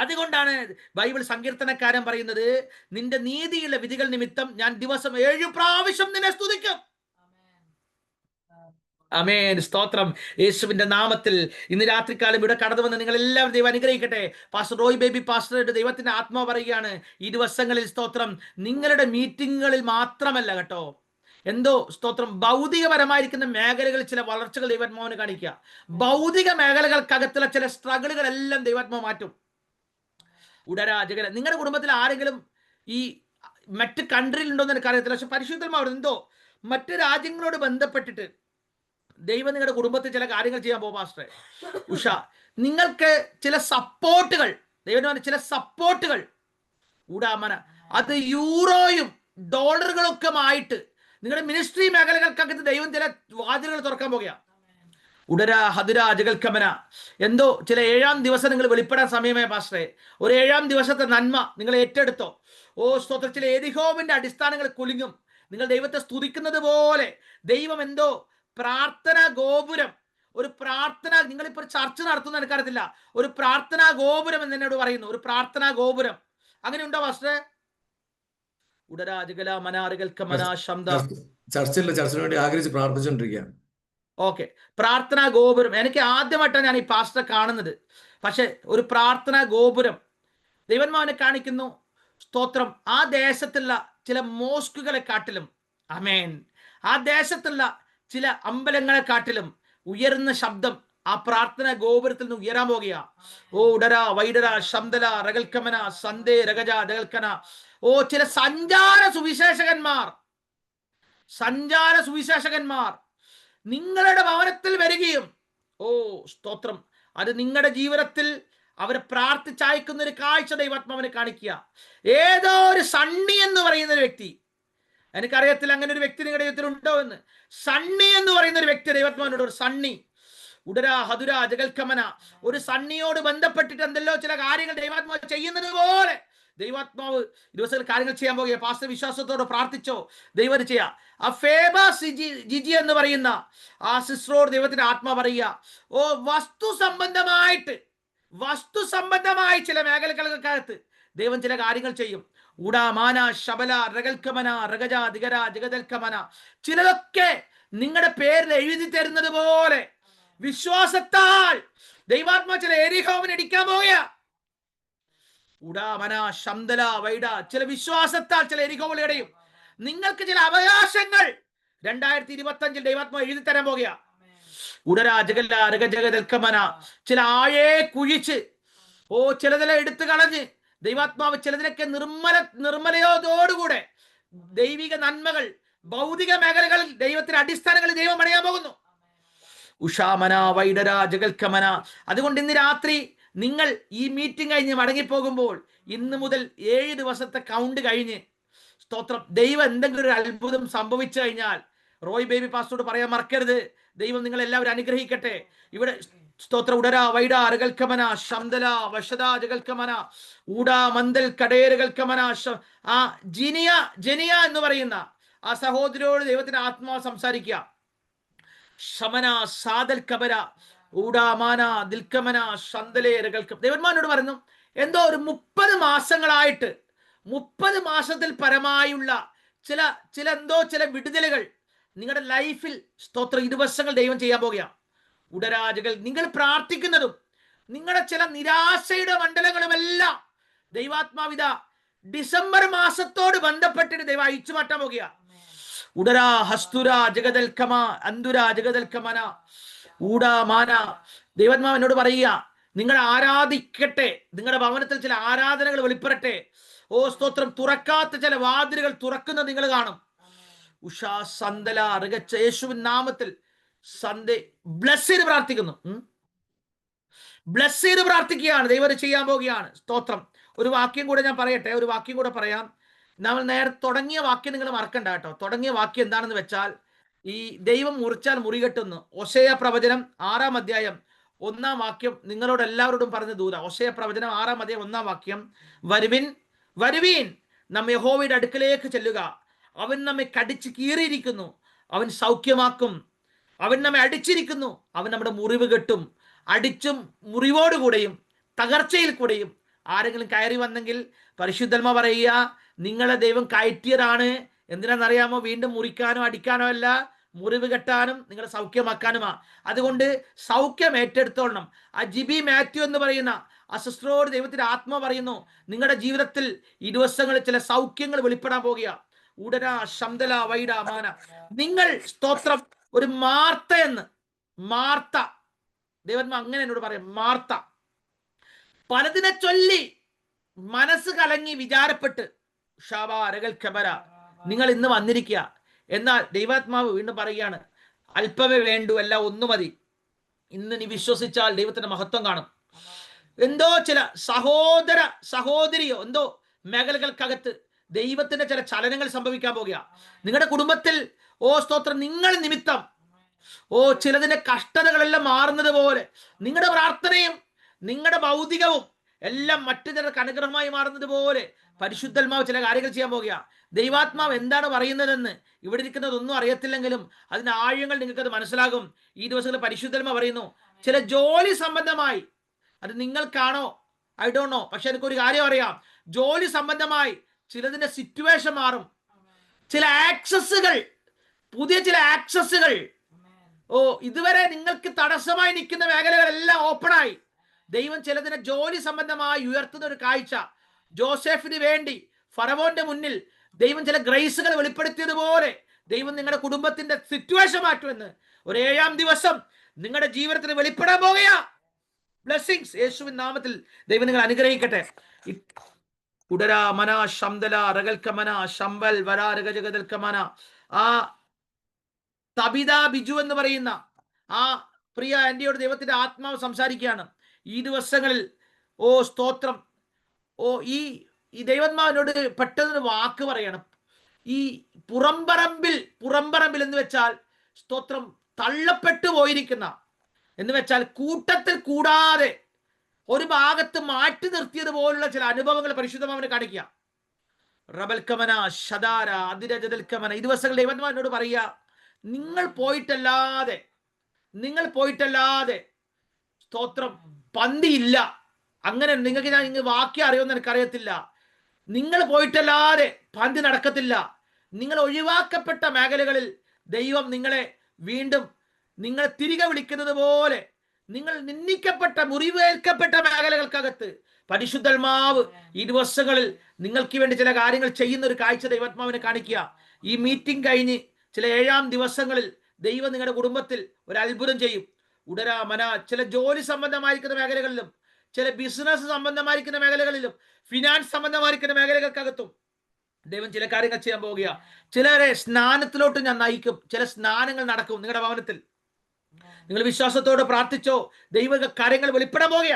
അതുകൊണ്ടാണ് ബൈബിൾ സങ്കീർത്തനക്കാരൻ പറയുന്നത്, നിന്റെ നീതിയുള്ള വിധികൾ നിമിത്തം ഞാൻ ദിവസം 7 പ്രാവശ്യം നിന്നെ സ്തുതിക്കും. അമേൻ. സ്തോത്രം. യേശുവിന്റെ നാമത്തിൽ ഇന്ന് രാത്രികാലം ഇവിടെ കടന്നു വന്ന് നിങ്ങൾ എല്ലാവരും ദൈവം അനുഗ്രഹിക്കട്ടെ. പാസ്റ്റർ റോയ് ബേബി പാസ്റ്ററുടെ ദൈവത്തിന്റെ ആത്മാവ് പറയുകയാണ്, ഈ ദിവസങ്ങളിൽ സ്തോത്രം നിങ്ങളുടെ മീറ്റിങ്ങുകളിൽ മാത്രമല്ല കേട്ടോ, എന്തോ സ്തോത്രം ഭൗതികപരമായിരിക്കുന്ന മേഖലകളിൽ ചില വളർച്ചകൾ ദൈവാത്മാവിന് കാണിക്കുക. ഭൗതിക മേഖലകൾക്കകത്തുള്ള ചില സ്ട്രഗിളുകളെല്ലാം ദൈവാത്മാവ് മാറ്റും. ഉടരാജകര. നിങ്ങളുടെ കുടുംബത്തിൽ ആരെങ്കിലും ഈ മറ്റ് കൺട്രിയിൽ ഉണ്ടോ എന്ന് എനിക്കറിയത്തില്ല, പക്ഷെ പരിശുദ്ധമാവും എന്തോ മറ്റ് രാജ്യങ്ങളോട് ബന്ധപ്പെട്ടിട്ട് ദൈവം നിങ്ങളുടെ കുടുംബത്തിൽ ചില കാര്യങ്ങൾ ചെയ്യാൻ പോകും. പാസ്റ്ററെ ഉഷ, നിങ്ങൾക്ക് ചില സപ്പോർട്ടുകൾ ദൈവം ചില സപ്പോർട്ടുകൾ ഊടാമന, അത് യൂറോയും ഡോളറുകളൊക്കെ ആയിട്ട് നിങ്ങളുടെ മിനിസ്ട്രി മേഖലകൾക്കകത്ത് ദൈവം ചില വാതിലുകൾ തുറക്കാൻ പോകുക. ഉടര ഹതുര അജകൽക്കമന. എന്തോ ചില 7-ാം ദിവസം നിങ്ങൾ വെളിപ്പെടാൻ സമയമായി പാസ്റ്ററെ. ഒരു 7-ാം ദിവസത്തെ നന്മ നിങ്ങൾ ഏറ്റെടുത്തോ. ഓ സ്തോത്രം, ചില എരിഹോവിന്റെ അടിസ്ഥാനങ്ങൾ കുലുങ്ങും. നിങ്ങൾ ദൈവത്തെ സ്തുതിക്കുന്നത് പോലെ ദൈവം എന്തോ പ്രാർത്ഥന ഗോപുരം, ഒരു പ്രാർത്ഥന, നിങ്ങളിപ്പോൾ ചർച്ച നടത്തുന്ന എനിക്കറിയത്തില്ല, ഒരു പ്രാർത്ഥനാ ഗോപുരം എന്ന് എന്നോട് പറയുന്നു. ഒരു പ്രാർത്ഥനാ ഗോപുരം അങ്ങനെ ഉണ്ടോ പാസ്റ്ററെ? ഉടരാജകല മനാറുകൽക്കമന ശബ്ദ. ചർച്ചിന് വേണ്ടി ആഗ്രഹിച്ച് പ്രാർത്ഥിച്ചുകൊണ്ടിരിക്കുകയാണ്. ഓക്കെ, പ്രാർത്ഥനാ ഗോപുരം. എനിക്ക് ആദ്യമായിട്ടാണ് ഞാൻ ഈ പാസ്റ്റർ കാണുന്നത്. പക്ഷെ ഒരു പ്രാർത്ഥനാ ഗോപുരം ദൈവന്മാവനെ കാണിക്കുന്നു. സ്തോത്രം. ആ ദേശത്തുള്ള ചില മോസ്കുകളെ കാട്ടിലും, അമേൻ, ആ ദേശത്തുള്ള ചില അമ്പലങ്ങളെ കാട്ടിലും ഉയർന്ന ശബ്ദം ആ പ്രാർത്ഥന ഗോപുരത്തിൽ നിന്ന് ഉയരാൻ പോകുക. ഓ ഉടര വൈഡര ശബ്ദല രകൽക്കമന സന്ദേ രഗജ ദകൽക്കന. ഓ ചില സഞ്ചാര സുവിശേഷകന്മാർ നിങ്ങളുടെ ഭവനത്തിൽ വരികയും, ഓ സ്തോത്രം, അത് നിങ്ങളുടെ ജീവിതത്തിൽ അവരെ പ്രാർത്ഥിച്ചയക്കുന്ന ഒരു കാഴ്ച ദൈവാത്മാവിനെ കാണിക്കുക. ഏതോ ഒരു സണ്ണി എന്ന് പറയുന്ന ഒരു വ്യക്തി, എനിക്കറിയത്തില്ല അങ്ങനെ ഒരു വ്യക്തി നിങ്ങളുടെ ജീവിതത്തിൽ ഉണ്ടോ എന്ന്. സണ്ണി എന്ന് പറയുന്ന ഒരു വ്യക്തി ദൈവാത്മാവിനോട്, ഒരു സണ്ണി ഉടര ഹതുര ജഗൽക്കമന, ഒരു സണ്ണിയോട് ബന്ധപ്പെട്ടിട്ട് എന്തെല്ലോ ചില കാര്യങ്ങൾ ദൈവാത്മാവ് ചെയ്യുന്നത് പോലെ ദൈവാത്മാവ് ദിവസത്തിൽ കാര്യങ്ങൾ ചെയ്യാൻ പോകുക. പാസ്റ്റർ വിശ്വാസത്തോട് പ്രാർത്ഥിച്ചോ, ദൈവം ചെയ്യാ. ആ ഫേബ ജിജി എന്ന് പറയുന്ന ആ സിസ്റ്ററോട് ദൈവത്തിന്റെ ആത്മാ പറയുക, ഓ വസ്തു സംബന്ധമായി ചില മേഖലകൾക്കകത്ത് ദൈവം ചില കാര്യങ്ങൾ ചെയ്യും. ഉടാമാന ശബല രകൽക്കമന രഗജ ദിഗര ജഗതൽക്കമന, ചിലതൊക്കെ നിങ്ങളുടെ പേരിൽ എഴുതി തരുന്നത് പോലെ വിശ്വാസത്താൽ ദൈവാത്മാ ചില എരിഹോവൻ ഇടിക്കാൻ പോവുക. ഉടാമന ശംദല വൈഡ, ചില വിശ്വാസത്താൽ ചില എരിഹോവളയുടെയും നിങ്ങൾക്ക് ചില അവകാശങ്ങൾ 2025 ദൈവാത്മാ എഴുതി തരാൻ പോകുക. ഉടരാ ജഗല്ല രഗജഗതൽക്കമന, ചില ആഴേ കുഴിച്ച്, ഓ ചിലതെല്ലാം എടുത്തു കളഞ്ഞ് ദൈവാത്മാവ് ചിലതിനൊക്കെ നിർമ്മലയോടുകൂടെ ദൈവിക നന്മകൾ ഭൗതിക മേഖലകളിൽ ദൈവത്തിന്റെ അടിസ്ഥാനങ്ങളിൽ ദൈവം പണിയാൻ പോകുന്നു. ഉഷാമന വൈഡര ജഗൽക്കമന. അതുകൊണ്ട് ഇന്ന് രാത്രി നിങ്ങൾ ഈ മീറ്റിംഗ് കഴിഞ്ഞ് മടങ്ങിപ്പോകുമ്പോൾ ഇന്ന് മുതൽ 7 ദിവസത്തെ കൗണ്ട് കഴിഞ്ഞ്, സ്തോത്രം, ദൈവം എന്തെങ്കിലും ഒരു അത്ഭുതം സംഭവിച്ചു കഴിഞ്ഞാൽ റോയ് ബേബി പാസ്റ്ററോട് പറയാൻ മറക്കരുത്. ദൈവം നിങ്ങൾ എല്ലാവരും അനുഗ്രഹിക്കട്ടെ. ഇവിടെ സ്തോത്ര ഉടര വൈഡ രകൽക്കമന ശംദല വശദ ജഗൽക്കമന ഊടാ മന്ദൽ കടേരകൽക്കമന. ആ ജനിയ എന്ന് പറയുന്ന ആ സഹോദരിയോട് ദൈവത്തിന്റെ ആത്മാവ് സംസാരിക്കുക. ശമന സാദൽ കബര ഊടാമാന ദിൽക്കമന ശന്തലേ രകൽക്കം. ദൈവന്മാരോട് പറഞ്ഞു, എന്തോ ഒരു 30 മാസങ്ങളായിട്ട് 30 മാസത്തിൽ പരമായുള്ള ചില വിടുതലുകൾ നിങ്ങളുടെ ലൈഫിൽ, സ്തോത്ര, 20 വർഷങ്ങൾ ദൈവം ചെയ്യാൻ പോകുക. ഉടരാജകൾ നിങ്ങൾ പ്രാർത്ഥിക്കുന്നതും നിങ്ങളുടെ ചില നിരാശയുടെ മണ്ഡലങ്ങളുമെല്ലാം ദൈവാത്മാവിത ഡിസംബർ മാസത്തോട് ബന്ധപ്പെട്ടിട്ട് ദൈവം അയച്ചു മാറ്റാൻ പോകുക. ഉടരാ ഹസ്തുര ജഗതൽക്കമ അന്തുര ജഗതൽക്കമന ഊടാമാന. ദൈവാത്മാവ് എന്നോട് പറയുക, നിങ്ങൾ ആരാധിക്കട്ടെ, നിങ്ങളുടെ ഭവനത്തിൽ ചില ആരാധനകൾ വെളിപ്പെടട്ടെ. ഓ സ്തോത്രം, തുറക്കാത്ത ചില വാതിലുകൾ തുറക്കുന്നത് നിങ്ങൾ കാണും. ഉഷാ സന്തല റികച്ച യേശുവിൻ നാമത്തിൽ സന്ദേ ബ്ലസ് ചെയ്ത് പ്രാർത്ഥിക്കുന്നു. ബ്ലസ് ചെയ്ത് പ്രാർത്ഥിക്കുകയാണ്. ദൈവം ചെയ്യാൻ പോവുകയാണ്. സ്തോത്രം. ഒരു വാക്യം കൂടെ ഞാൻ പറയട്ടെ, ഒരു വാക്യം കൂടെ പറയാം. നമ്മൾ നേരത്തെ തുടങ്ങിയ വാക്യം നിങ്ങൾ മറക്കണ്ട കേട്ടോ. തുടങ്ങിയ വാക്യം എന്താണെന്ന് വെച്ചാൽ, ഈ ദൈവം മുറിച്ചാൽ മുറികെട്ടുന്നു. ഹോശേയ പ്രവചനം 6-ാം അധ്യായം 1-ാം വാക്യം നിങ്ങളോട് എല്ലാവരോടും പറഞ്ഞ ദൂത. ഹോശേയ പ്രവചനം 6-ാം അധ്യായം 1-ാം വാക്യം, വരുവീൻ നാം യഹോവയുടെ അടുക്കലേക്ക് ചെല്ലുക, അവൻ നമ്മെ കടിച്ച് കീറിയിരിക്കുന്നു, അവൻ സൗഖ്യമാക്കും. അവൻ നമ്മെ അടിച്ചിരിക്കുന്നു, അവൻ നമ്മുടെ മുറിവ് കെട്ടും. അടിച്ചും മുറിവോടുകൂടെയും തകർച്ചയിൽ കൂടെയും ആരെങ്കിലും കയറി വന്നെങ്കിൽ പരിശുദ്ധന്മ പറയുക, നിങ്ങളെ ദൈവം കയറ്റിയതാണ്. എന്തിനാണെന്നറിയാമോ? വീണ്ടും മുറിക്കാനോ അടിക്കാനോ അല്ല, മുറിവ് കെട്ടാനും നിങ്ങളെ സൗഖ്യമാക്കാനുമാ. അതുകൊണ്ട് സൗഖ്യം ഏറ്റെടുത്തോളണം. ആ ജിബി മാത്യു എന്ന് പറയുന്ന ആ സിസ്റ്ററോട് ദൈവത്തിന്റെ ആത്മ പറയുന്നു, നിങ്ങളുടെ ജീവിതത്തിൽ ഈ ദിവസങ്ങളിൽ ചില സൗഖ്യങ്ങൾ വെളിപ്പെടാൻ പോകുക. ഉടന ശംദല വൈഡ മാന. നിങ്ങൾ സ്തോത്രം ഒരു മാർത്ത ദൈവന്മാ അങ്ങനെ എന്നോട് പറയാം. മാർത്ത പലതിനെ ചൊല്ലി മനസ്സ് കലങ്ങി വിചാരപ്പെട്ട് ഷാബാരകൽക്കബര നിങ്ങൾ ഇന്ന് വന്നിരിക്കുക. എന്നാൽ ദൈവാത്മാവ് വീണ്ടും പറയുകയാണ്, അല്പമേ വേണ്ടു, അല്ല ഒന്നു മതി. ഇന്ന് നീ വിശ്വസിച്ചാൽ ദൈവത്തിന്റെ മഹത്വം കാണും. എന്തോ ചില സഹോദരിയോ എന്തോ മേഖലകൾക്കകത്ത് ദൈവത്തിന്റെ ചില ചലനങ്ങൾ സംഭവിക്കാൻ പോകുക. നിങ്ങളുടെ കുടുംബത്തിൽ ഓ സ്തോത്രം, നിങ്ങൾ നിമിത്തം ഓ ചിലതിന്റെ കഷ്ടതകളെല്ലാം മാറുന്നത് പോലെ നിങ്ങളുടെ പ്രാർത്ഥനയും നിങ്ങളുടെ ഭൗതികവും എല്ലാം മറ്റു ചിലർക്ക് അനുഗ്രഹമായി മാറുന്നത് പോലെ പരിശുദ്ധാത്മാവ് ചില കാര്യങ്ങൾ ചെയ്യാൻ പോകുക. ദൈവാത്മാവ് എന്താണ് പറയുന്നതെന്ന് ഇവിടെ ഇരിക്കുന്നതൊന്നും അറിയത്തില്ലെങ്കിലും അതിന്റെ ആഴങ്ങൾ നിങ്ങൾക്കത് മനസ്സിലാകും. ഈ ദിവസങ്ങളിൽ പരിശുദ്ധാത്മാവ് പറയുന്നു, ചില ജോലി സംബന്ധമായി, അത് നിങ്ങൾക്കാണോ ഐ ഡോണ്ട് നോ, പക്ഷെ എനിക്കൊരു കാര്യം അറിയാം, ജോലി സംബന്ധമായി ചിലതിന്റെ സിറ്റുവേഷൻ മാറും. പുതിയ ചില ആക്സസുകൾ ഓ ഇതുവരെ നിങ്ങൾക്ക് തടസ്സമായി നിൽക്കുന്ന മേഖലകളെല്ലാം ഓപ്പണായി ദൈവം ചിലതിനെ ജോലി സംബന്ധമായി ഉയർത്തുന്ന ഒരു കാഴ്ച. ജോസഫിന് വേണ്ടി ഫറവോന്റെ മുന്നിൽ ദൈവം ചില ഗ്രേസുകൾ വെളിപ്പെടുത്തിയതുപോലെ ദൈവം നിങ്ങളുടെ കുടുംബത്തിന്റെ സിറ്റുവേഷൻ മാറ്റുമെന്ന് ഒരു 7-ാം ദിവസം നിങ്ങളുടെ ജീവിതത്തിന് വെളിപ്പെടാൻ പോകുകയാ. ബ്ലെസ്സിങ്സ് യേശുവിൻ നാമത്തിൽ ദൈവം നിങ്ങൾ അനുഗ്രഹിക്കട്ടെ. ഉടരാ മന ശംദല റഗൽക്കമന ശമ്പൽ വരാ രഗജഗദൽക്കമന. ആ തബിത ബിജു എന്ന് പറയുന്ന ആ പ്രിയ ആന്റിയോട് ദൈവത്തിന്റെ ആത്മാവ് സംസാരിക്കുകയാണ് ഈ ദിവസങ്ങളിൽ. ഓ സ്തോത്രം. ഓ ഈ ദൈവന്മാവിനോട് പെട്ടെന്ന് വാക്ക് പറയണം. ഈ പുറംപറമ്പിൽ എന്ന് വെച്ചാൽ സ്തോത്രം തള്ളപ്പെട്ടു പോയിരിക്കുന്ന എന്ന് വെച്ചാൽ കൂട്ടത്തിൽ കൂടാതെ ഒരു ഭാഗത്ത് മാറ്റി നിർത്തിയതുപോലുള്ള ചില അനുഭവങ്ങൾ പരിശുദ്ധമാവിനെ കാണിക്കുക. റബൽക്കമന ശദാര അതിരജതൽക്കമന. ഈ ദിവസങ്ങൾ ദൈവന്മാരോട് പറയുക, നിങ്ങൾ പോയിട്ടല്ലാതെ സ്തോത്രം പന്തിയില്ല. അങ്ങനെ നിങ്ങൾക്ക് ഞാൻ വാക്യം അറിയുമെന്ന് എനിക്കറിയത്തില്ല. നിങ്ങൾ പോയിട്ടല്ലാതെ പന്തി നടക്കത്തില്ല. നിങ്ങൾ ഒഴിവാക്കപ്പെട്ട മേഖലകളിൽ ദൈവം നിങ്ങളെ വീണ്ടും നിങ്ങൾ തിരികെ വിളിക്കുന്നത് പോലെ, നിങ്ങൾ നിന്ദിക്കപ്പെട്ട മുറിവേൽക്കപ്പെട്ട മേഖലകൾക്കകത്ത് പരിശുദ്ധാത്മാവ് ഈ ദിവസങ്ങളിൽ നിങ്ങൾക്ക് വേണ്ടി ചില കാര്യങ്ങൾ ചെയ്യുന്ന ഒരു കാഴ്ച ദൈവാത്മാവിനെ കാണിക്കുക. ഈ മീറ്റിംഗ് കഴിഞ്ഞ് ചില 7-ാം ദിവസങ്ങളിൽ ദൈവം നിങ്ങളുടെ കുടുംബത്തിൽ ഒരു അത്ഭുതം ചെയ്യും. ഉടരാ മന. ചില ജോലി സംബന്ധമായിരിക്കുന്ന മേഖലകളിലും, ചില ബിസിനസ് സംബന്ധമായിരിക്കുന്ന മേഖലകളിലും, ഫിനാൻസ് സംബന്ധമായിരിക്കുന്ന മേഖലകൾക്കകത്തും ദൈവം ചില കാര്യങ്ങൾ ചെയ്യാൻ പോവുക. ചിലരെ സ്നാനത്തിലോട്ട് ഞാൻ നയിക്കും. ചില സ്നാനങ്ങൾ നടക്കും നിങ്ങളുടെ ഭവനത്തിൽ. നിങ്ങൾ വിശ്വാസത്തോടെ പ്രാർത്ഥിച്ചോ, ദൈവ കാര്യങ്ങൾ വെളിപ്പെടാൻ പോവുക.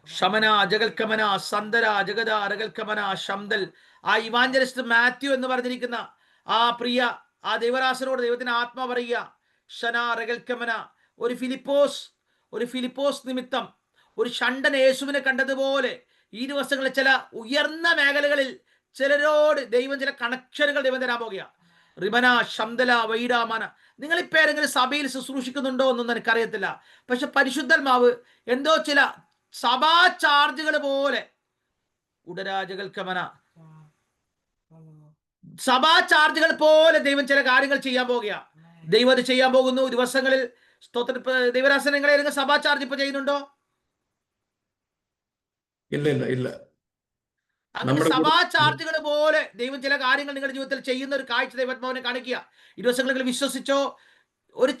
ശമന ജഗൽക്കമന സന്ദര ജഗത അരകൽക്കമന ശംദൽ. ആ ഇവാഞ്ചലിസ്റ്റ് മാത്യു എന്ന് പറഞ്ഞിരിക്കുന്ന ആ പ്രിയ ആ ദൈവരാസനോട് ദൈവത്തിന് ആത്മാ പറയുക, ഷന റഗൽക്കമന. ഒരു ഫിലിപ്പോസ് നിമിത്തം ഒരു ഷണ്ടൻ യേശുവിനെ കണ്ടതുപോലെ ഈ ദിവസങ്ങളിൽ ചില ഉയർന്ന മേഖലകളിൽ ചിലരോട് ദൈവം ചില കണക്ഷനുകൾ ദൈവം തരാൻ പോകുക. റിമന ശംദല വൈരാമന. നിങ്ങൾ ഇപ്പൊ ഏതെങ്കിലും സഭയിൽ ശുശ്രൂഷിക്കുന്നുണ്ടോ എന്നൊന്നും എനിക്കറിയത്തില്ല. പക്ഷെ പരിശുദ്ധാത്മാവ് എന്തോ ചില സഭാ ചാർജുകൾ പോലെ ഉടരാജകൽക്കമന സഭാ ചാർജുകൾ പോലെ ദൈവം ചില കാര്യങ്ങൾ ചെയ്യാൻ പോകുക. ദൈവം അത് ചെയ്യാൻ പോകുന്നു ദിവസങ്ങളിൽ. സ്തോത്ര ദൈവരാസന നിങ്ങൾ ഏതെങ്കിലും സഭാ ചാർജ് ഇപ്പൊ ചെയ്യുന്നുണ്ടോ? ഇല്ല. അങ്ങനെ സഭാ ചാർജുകൾ പോലെ ദൈവം ചില കാര്യങ്ങൾ നിങ്ങളുടെ ജീവിതത്തിൽ ചെയ്യുന്ന ഒരു കാഴ്ച ദൈവാത്മാവിനെ കാണിക്കുക. ഈ ദിവസങ്ങളിൽ വിശ്വസിച്ചോ, ഒരു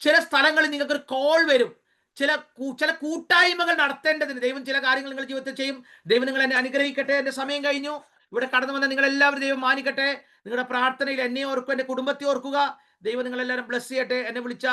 ചില സ്ഥലങ്ങളിൽ നിങ്ങൾക്കൊരു കോൾ വരും. ചില കൂട്ടായ്മകൾ നടത്തേണ്ടതിന് ദൈവം ചില കാര്യങ്ങൾ നിങ്ങളുടെ ജീവിതത്തിൽ ചെയ്യും. ദൈവം നിങ്ങൾ എന്നെ അനുഗ്രഹിക്കട്ടെ. എന്റെ സമയം കഴിഞ്ഞു. ഇവിടെ കടന്നു വന്ന നിങ്ങൾ എല്ലാവരും ദൈവം മാനിക്കട്ടെ. നിങ്ങളുടെ പ്രാർത്ഥനയിൽ എന്നെ ഓർക്കുക, എന്റെ കുടുംബത്തെ ഓർക്കുക. ദൈവം നിങ്ങളെല്ലാവരും ബ്ലസ് ചെയ്യട്ടെ. എന്നെ വിളിച്ച